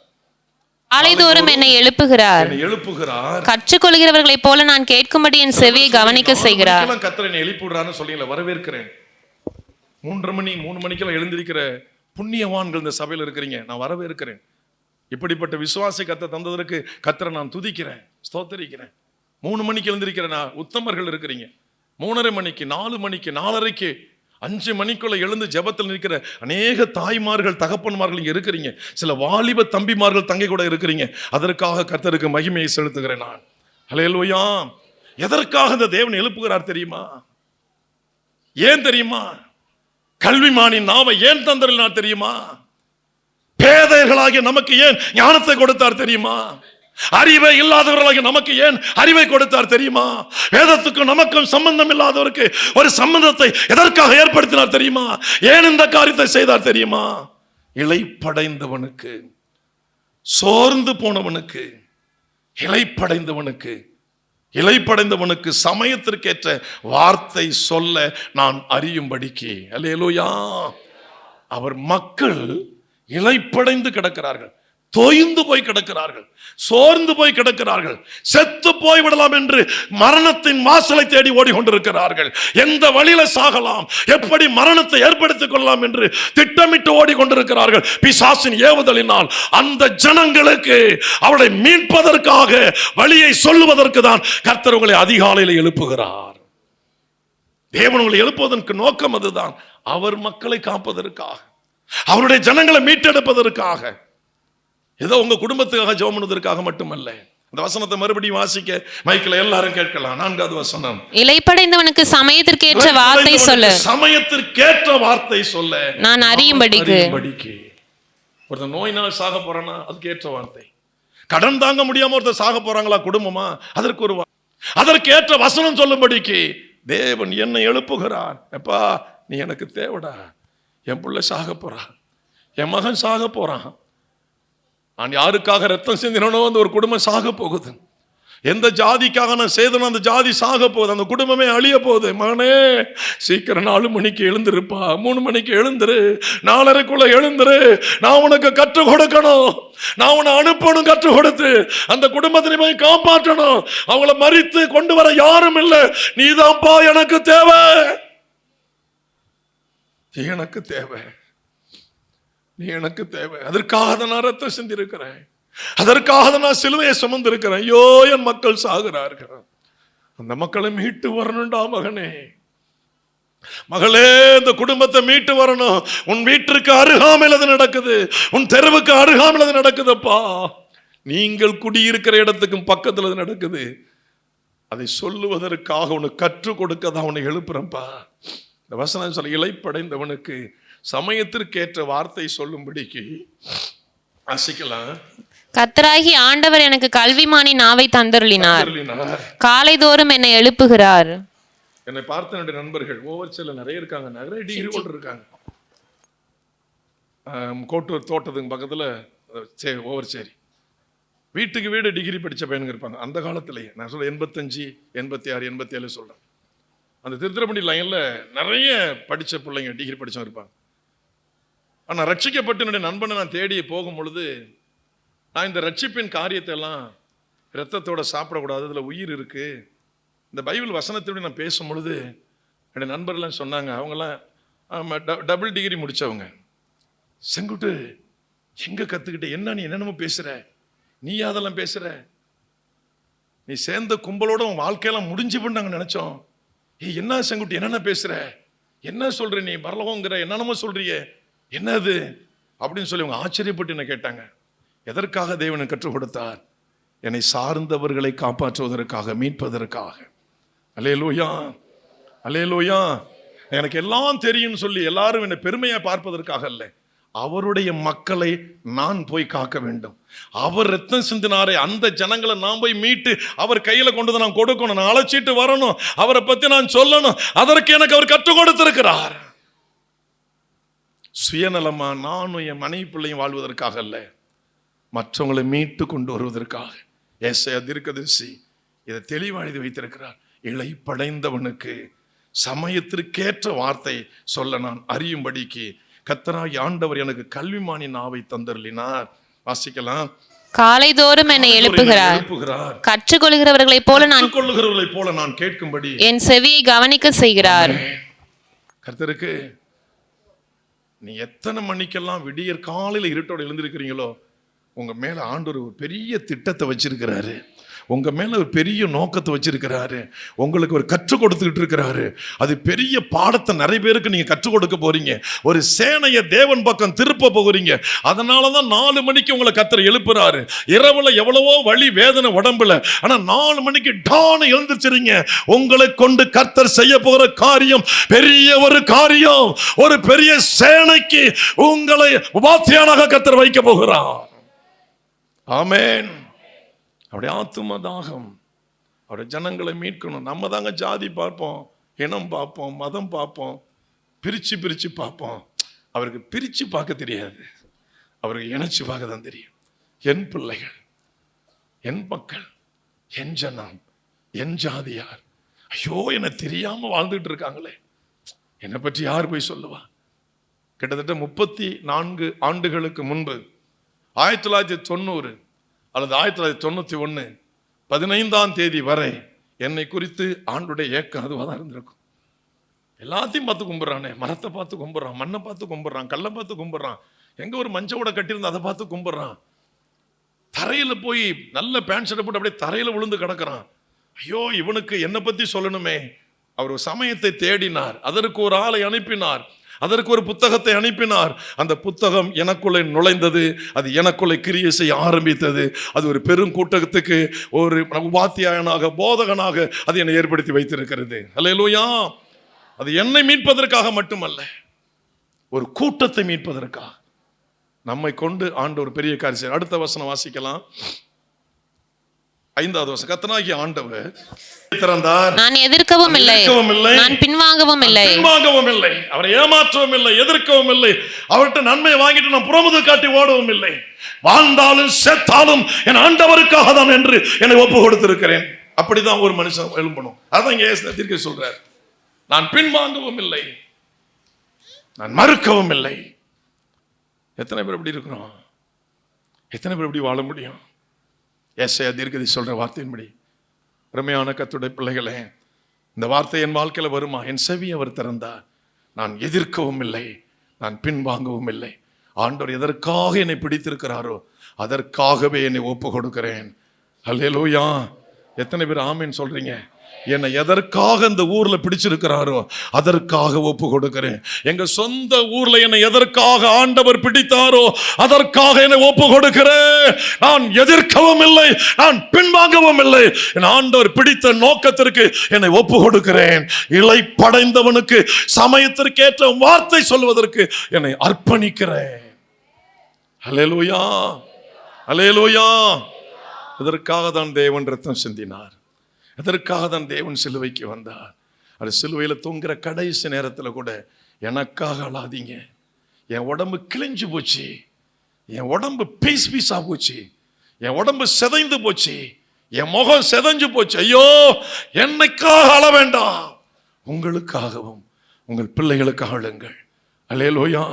காலைதோறும் என்னை எழுப்புகிறார். கற்றுக்கொள்கிறவர்களைப் போல நான் கேட்கும்படி என் செவியை கவனிக்க செய்கிறார். கர்த்தர் என்னை எழுப்பி விடுறான்னு சொல்லி வரவேற்கிறேன். 3 மணிக்கெல்லாம் எழுந்திருக்கிற புண்ணியவான்கள் இந்த சபையில் இருக்கிறீங்க, நான் வரவேற்கிறேன். இப்படிப்பட்ட விசுவாசி கத்த தந்ததற்கு கத்தரை நான் துதிக்கிறேன், ஸ்தோத்தரிக்கிறேன். 3 மணிக்கு எழுந்திருக்கிறேன், உத்தமர்கள் இருக்கிறீங்க. 3:30 மணிக்கு, 4 மணிக்கு, 4:30க்கு, 5 மணிக்குள்ள எழுந்து ஜெபத்தில் நிற்கிற அநேக தாய்மார்கள், தகப்பன்மார்கள் இங்க இருக்கிறீங்க. சில வாலிப தம்பிமார்கள் தங்கை கூட இருக்கிறீங்க. அதற்காக கர்த்தருக்கு மகிமையை செலுத்துகிறேன் நான். ஹல்லேலூயா. எதற்காக இந்த தேவன் எழுப்புகிறார் தெரியுமா? ஏன் தெரியுமா? கல்விமானின் நாவை ஏன் தந்தரினார் தெரியுமா? பேதைகளாகிய நமக்கு ஏன் ஞானத்தை கொடுத்தார் தெரியுமா? அறிவை இல்லாதவர்களாகிய நமக்கு ஏன் அறிவை கொடுத்தார் தெரியுமா? வேதத்துக்கும் நமக்கும் சம்பந்தம் இல்லாதவருக்கு ஒரு சம்பந்தத்தை எதற்காக ஏற்படுத்தினார் தெரியுமா? ஏன் இந்த காரியத்தை செய்தார் தெரியுமா? இளைப்படைந்தவனுக்கு, சோர்ந்து போனவனுக்கு, இளைப்படைந்தவனுக்கு சமயத்திற்கேற்ற வார்த்தை சொல்ல நான் அறியும்படிக்கு. அல்லேலூயா. அவர் மக்கள் இளைப்படைந்து கிடக்கிறார்கள், தோய்ந்து போய் கிடக்கிறார்கள், சோர்ந்து போய் கிடக்கிறார்கள், செத்து போய் விடலாம் என்று மரணத்தின் வாசலை தேடி ஓடிக்கொண்டிருக்கிறார்கள். எந்த வழியில சாகலாம், எப்படி மரணத்தை ஏற்படுத்திக் கொள்ளலாம் என்று திட்டமிட்டு ஓடிக்கொண்டிருக்கிறார்கள். பிசாசின் ஏவுதலினால் அந்த ஜனங்களுக்கு அவளை மீட்பதற்காக வழியை சொல்லுவதற்கு தான் கர்த்தர் உங்களை அதிகாலையில் எழுப்புகிறார். தேவன் உங்களை எழுப்புவதற்கு நோக்கம் அதுதான். அவர் மக்களை காப்பதற்காக, அவருடைய ஜனங்களை மீட்டெடுப்பதற்காக. ஏதோ உங்க குடும்பத்துக்காக ஜெபம் பண்ணுவதற்காக மட்டுமல்ல. அந்த வசனத்தை மறுபடியும் வாசிக்க மைக்கில் எல்லாரும் கேட்கலாம். 4வது வசனம். இளைப்படைந்தவனுக்கு சமயத்திற்கேற்ற வார்த்தை சொல்ல, சமயத்திற்கேற்ற வார்த்தை சொல்ல நான் அறியும்படிக்கு. ஒருத்தர் நோயினால் சாக போறானா, அதுக்கு ஏற்ற வார்த்தை. கடன் தாங்க முடியாம ஒருத்தர் சாக போறாங்களா குடும்பமா, அதற்கு ஒரு அதற்கு ஏற்ற வசனம் சொல்லும்படிக்கு தேவன் என்னை எழுப்புகிறார். எப்பா, நீ எனக்கு தேவடா. என் பிள்ளை சாக போறான், என் மகன் சாக போறான், நான் யாருக்காக ரத்தம் சிந்தினோ அந்த ஒரு குடும்பம் சாக போகுது, எந்த ஜாதிக்காக நான் செய்தனோ அந்த ஜாதி சாக போகுது, அந்த குடும்பமே அழிய போகுது. மகனே, சீக்கிரம் 4 மணிக்கு எழுந்திருப்பா, 3 மணிக்கு எழுந்துரு, 4:30க்குள்ள எழுந்துரு. நான் உனக்கு கற்றுக் கொடுக்கணும், நான் உன்னை அனுப்பணும், கற்றுக் கொடுத்து அந்த குடும்பத்தினை போய் காப்பாற்றணும். அவங்கள மறித்து கொண்டு வர யாரும் இல்லை, நீதான்ப்பா எனக்கு தேவை, எனக்கு தேவை, நீ எனக்கு தேவை. அதற்காக தான் நான் ரத்தம் சிந்திருக்கிறேன், அதற்காக தான் நான் சிலுவையை சுமந்திருக்கிறேன். ஐயோ, என் மக்கள் சாகிறார்கள், அந்த மக்களை மீட்டு வரணும்டா மகனே, மகளே, இந்த குடும்பத்தை மீட்டு வரணும். உன் வீட்டிற்கு அருகாமையில் அது நடக்குது, உன் தெருவுக்கு அருகாமையில் அது நடக்குதுப்பா. நீங்கள் குடியிருக்கிற இடத்துக்கும் பக்கத்தில் அது நடக்குது. அதை சொல்லுவதற்காக உனக்கு கற்றுக் கொடுக்க தான் உன்னை எழுப்புறப்பா. இந்த வசனம் சொல்ல, இளைப்படைந்தவனுக்கு சமயத்திற்கேற்ற வார்த்தை சொல்லும்படிக்கு. வாசிக்கலாம். கர்த்தராகி ஆண்டவர் எனக்கு கல்விமானின் நாவை தந்தருளினார், காலைதோறும் என்னை எழுப்புகிறார். என்னை பார்த்த என்னுடைய நண்பர்கள் ஓவர்சேல நிறைய இருக்காங்க, நிறைய டிகிரி கொண்டு இருக்காங்க. கோட்டூர் தோட்டத்துக்கு பக்கத்துல ஓவர்சேரி, வீட்டுக்கு வீடு டிகிரி படிச்ச பையனுங்க இருப்பாங்க. அந்த காலத்திலேயே நான் சொல்ல 85, 86, 87 சொல்றேன். அந்த திருத்திரப்பள்ளி லைன்ல நிறைய படிச்ச பிள்ளைங்க, டிகிரி படிச்சவங்க இருப்பாங்க. ஆனால் ரட்சிக்கப்பட்டு என்னுடைய நண்பனை நான் தேடி போகும் பொழுது, நான் இந்த ரட்சிப்பின் காரியத்தை எல்லாம் ரத்தத்தோட சாப்பிடக்கூடாது, அதில் உயிர் இருக்கு, இந்த பைபிள் வசனத்தோடு நான் பேசும் பொழுது என்னுடைய நண்பர்லாம் சொன்னாங்க, அவங்களாம் டபுள் டிகிரி முடித்தவங்க. செங்குட்டு, எங்கே கற்றுக்கிட்ட, என்ன நீ என்னென்னமோ பேசுகிற, நீ அதெல்லாம் பேசுகிற, நீ சேர்ந்த கும்பலோட உன் வாழ்க்கையெல்லாம் முடிஞ்சு பண்ணாங்க நினச்சோம். என்ன செங்குட்டி, என்னென்ன பேசுகிற, என்ன சொல்கிற, நீ பரலோகங்கிற, என்னென்னமோ சொல்கிறிய, என்னது அப்படின்னு சொல்லி அவங்க ஆச்சரியப்பட்டு என்ன கேட்டாங்க. எதற்காக தேவனை கற்றுக் கொடுத்தார்? என்னை சார்ந்தவர்களை காப்பாற்றுவதற்காக, மீட்பதற்காக. அல்லேலூயா, அல்லேலூயா. எனக்கு எல்லாம் தெரியும்னு சொல்லி எல்லாரும் என்னை பெருமையை பார்ப்பதற்காக அல்ல, அவருடைய மக்களை நான் போய் காக்க வேண்டும். அவர் ரத்தம் சிந்தினாரே, அந்த ஜனங்களை நான் போய் மீட்டு அவர் கையில கொண்டு நான் கொடுக்கணும், நான் அழைச்சிட்டு வரணும், அவரை பத்தி நான் சொல்லணும். அதற்கு எனக்கு அவர் கற்றுக் கொடுத்திருக்கிறார். சுயநலமா நானும் என் மனைவி பிள்ளையும் வாழ்வதற்காக அல்ல, மற்றவங்களை மீட்டு கொண்டு வருவதற்காக. ஏசாயா தீர்க்கதரிசி இதை தெளிவாக எழுதி வைத்திருக்கிறார். இளைப்படைந்தவனுக்கு சமயத்திற்கேற்ற வார்த்தை சொல்ல நான் அறியும்படிக்கு கர்த்தராகிய ஆண்டவர் எனக்கு கல்விமானின் நாவை தந்தருளினார். வாசிக்கலாம். காலைதோறும் என்னை எழுப்புகிறார், கற்றுக்கொள்கிறவர்களைப் போல நான் கேட்கும்படி என் செவியை கவனிக்க செய்கிறார். கர்த்தருக்கு நீ எத்தனை மணிக்கெல்லாம் விடியற் காலையில் இருட்டோட எழுந்திருக்கிறீங்களோ உங்க மேல ஆண்டவர் ஒரு பெரிய திட்டத்தை வச்சிருக்கிறாரு. உங்க மேல ஒரு பெரிய நோக்கத்தை வச்சிருக்கிறாரு. உங்களுக்கு ஒரு கற்றுக் கொடுத்துக்கிட்டு இருக்கிறாரு. அது பெரிய பாடத்தை நிறைய பேருக்கு நீங்க கற்றுக் கொடுக்க போறீங்க. ஒரு சேனையை தேவன் பக்கம் திருப்ப போகிறீங்க. அதனாலதான் 4 மணிக்கு உங்களை கர்த்தர் எழுப்புறாரு. இரவுல எவ்வளவோ வலி வேதனை உடம்புல, ஆனா 4 மணிக்கு டான்னு எழுந்திருச்சிருங்க. உங்களை கொண்டு கர்த்தர் செய்ய போகிற காரியம் பெரிய ஒரு காரியம். ஒரு பெரிய சேனைக்கு உங்களை உபாத்தியானாக கர்த்தர் வைக்க போகிறார். ஆமென். அவருடைய ஆத்தும தாகம், அவருடைய ஜனங்களை மீட்கணும். நம்ம தாங்க ஜாதி பார்ப்போம், இனம் பார்ப்போம், மதம் பார்ப்போம், பிரிச்சு பார்ப்போம். அவருக்கு பிரிச்சு பார்க்க தெரியாது, அவருக்கு இணைச்சு பார்க்க தான் தெரியும். என் பிள்ளைகள், என் மக்கள், என் ஜனம், என் ஜாதியார், ஐயோ என்ன தெரியாம வாழ்ந்துட்டு இருக்காங்களே, என்னை பற்றி யார் போய் சொல்லுவா? கிட்டத்தட்ட 34 ஆண்டுகளுக்கு முன்பு 1990 அல்லது 1991 15ஆம் தேதி வரை என்னை குறித்து ஆண்டுடைய ஏக்கம் அதுவாக தான் இருந்திருக்கும். எல்லாத்தையும் பார்த்து கும்பிட்றானே, மரத்தை பார்த்து கும்பிட்றான், மண்ணை பார்த்து கும்பிட்றான், கல்லை பார்த்து கும்பிட்றான், எங்க ஒரு மஞ்சோட கட்டியிருந்தா அதை பார்த்து கும்பிட்றான், தரையில போய் நல்ல பேண்ட் ஷர்ட் போட்டு அப்படியே தரையில விழுந்து கிடக்கிறான். ஐயோ இவனுக்கு என்னை பத்தி சொல்லணுமே. அவர் ஒரு சமயத்தை தேடினார், அதற்கு ஒரு ஆளை அனுப்பினார், அதற்கு ஒரு புத்தகத்தை அனுப்பினார். அந்த புத்தகம் எனக்குள்ளே நுழைந்தது, அது எனக்குள்ளே கிரியை செய்ய ஆரம்பித்தது. அது ஒரு பெரும் கூட்டத்துக்கு ஒரு உபாத்தியாயனாக, போதகனாக அது என்னை ஏற்படுத்தி வைத்திருக்கிறது. அல்லேலூயா. அது என்னை மீட்பதற்காக மட்டுமல்ல, ஒரு கூட்டத்தை மீட்பதற்காக நம்மை கொண்டு ஆண்டு ஒரு பெரிய காரியம். அடுத்த வசனம் வாசிக்கலாம். 5வது வசனம். கர்த்தராகிய ஆண்டவர் திறந்தார், நான் எதிர்க்கவும் இல்லை, நான் பின்வாங்கவும் இல்லை, அவரை ஏமாற்றவும் இல்லை, எதிர்க்கவும் இல்லை, அவர்கிட்ட நன்மையை வாங்கிட்டு நான் புறமுது காட்டி ஓடவும் இல்லை. வாழ்ந்தாலும் செத்தாலும் என் ஆண்டவருக்காக தான் என்று என்னை ஒப்பு கொடுத்திருக்கிறேன். அப்படிதான் ஒரு மனுஷன் எழும்பணும். அதான் இங்கே தீர்க்க சொல்றார். நான் பின்வாங்கவும் இல்லை, நான் மறுக்கவும் இல்லை. எத்தனை பேர் இப்படி இருக்கிறோம்? எத்தனை பேர் இப்படி வாழ முடியும்? ஏசாயா தீர்க்கதரிசி சொல்ற வார்த்தையின்படி, அருமையான கர்த்தருடைய பிள்ளைகளே, இந்த வார்த்தை என் வாழ்க்கையில வருமா? என் செவி அவர் திறந்தார், நான் எதிர்க்கவும் இல்லை, நான் பின்வாங்கவும் இல்லை. ஆண்டவர் எதற்காக என்னை பிடித்திருக்கிறாரோ அதற்காகவே என்னை ஒப்பு கொடுக்கிறேன். அல்லேலூயா. எத்தனை பேர் ஆமீன் சொல்றீங்க? என்னை எதற்காக இந்த ஊர்ல பிடிச்சிருக்கிறாரோ அதற்காக ஒப்பு கொடுக்கிறேன். எங்க சொந்த ஊர்ல என்னை எதற்காக ஆண்டவர் பிடித்தாரோ அதற்காக என்னை ஒப்பு கொடுக்கிறேன். நான் எதிர்க்கவும் இல்லை, நான் பின்வாங்கவும் இல்லை. என் ஆண்டவர் பிடித்த நோக்கத்திற்கு என்னை ஒப்பு கொடுக்கிறேன். இலை படைந்தவனுக்கு சமயத்திற்கேற்ற வார்த்தை சொல்வதற்கு என்னை அர்ப்பணிக்கிறேன். அல்லேலூயா, அல்லேலூயா. இதற்காக தான் தேவன் ரத்தம் சிந்தினார். அதற்காக தான் தேவன் சிலுவைக்கு வந்தார். அது சிலுவையில் தொங்குற கடைசி நேரத்தில் கூட எனக்காக அழாதீங்க, என் உடம்பு கிழிஞ்சு போச்சு, என் உடம்பு பீஸா போச்சு, என் உடம்பு சிதைந்து போச்சு, என் முகம் சிதைஞ்சு போச்சு, ஐயோ என்னைக்காக அழ வேண்டாம், உங்களுக்காகவும் உங்கள் பிள்ளைகளுக்காக அழுங்கள். அல்லேலூயா.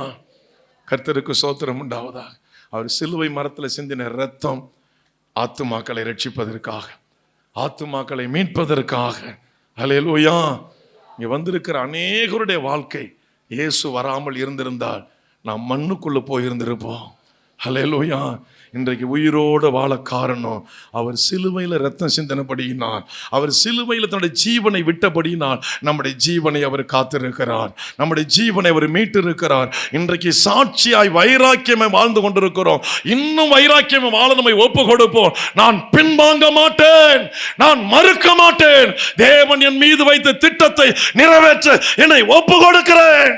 கர்த்தருக்கு ஸ்தோத்திரம் உண்டாவதாக. அவர் சிலுவை மரத்தில் சிந்தின ரத்தம் ஆத்துமாக்களை ரட்சிப்பதற்காக, ஆத்துமாக்களை மீட்பதற்காக. அல்லேலூயா. இங்க வந்திருக்கிற அநேகருடைய வாழ்க்கை இயேசு வராமல் இருந்திருந்தால் நாம் மண்ணுக்குள்ள போயிருந்திருப்போம். அல்லேலூயா. இன்றைக்கு உயிரோடு வாழ காரணம் அவர் சிலுவையில் ரத்தம் சிந்தனபடியினால், அவர் சிலுவையில் தன்னுடைய ஜீவனை விட்டபடியினால் நம்முடைய ஜீவனை அவர் காத்திருக்கிறார், நம்முடைய ஜீவனை அவர் மீட்டிருக்கிறார். இன்றைக்கு சாட்சியாய் வைராக்கியமை வாழ்ந்து கொண்டிருக்கிறோம். இன்னும் வைராக்கியமை வாழ நம்மை ஒப்பு கொடுப்போம். நான் பின்வாங்க மாட்டேன், நான் மறுக்க மாட்டேன். தேவன் என் மீது வைத்த திட்டத்தை நிறைவேற்ற என்னை ஒப்பு கொடுக்கிறேன்.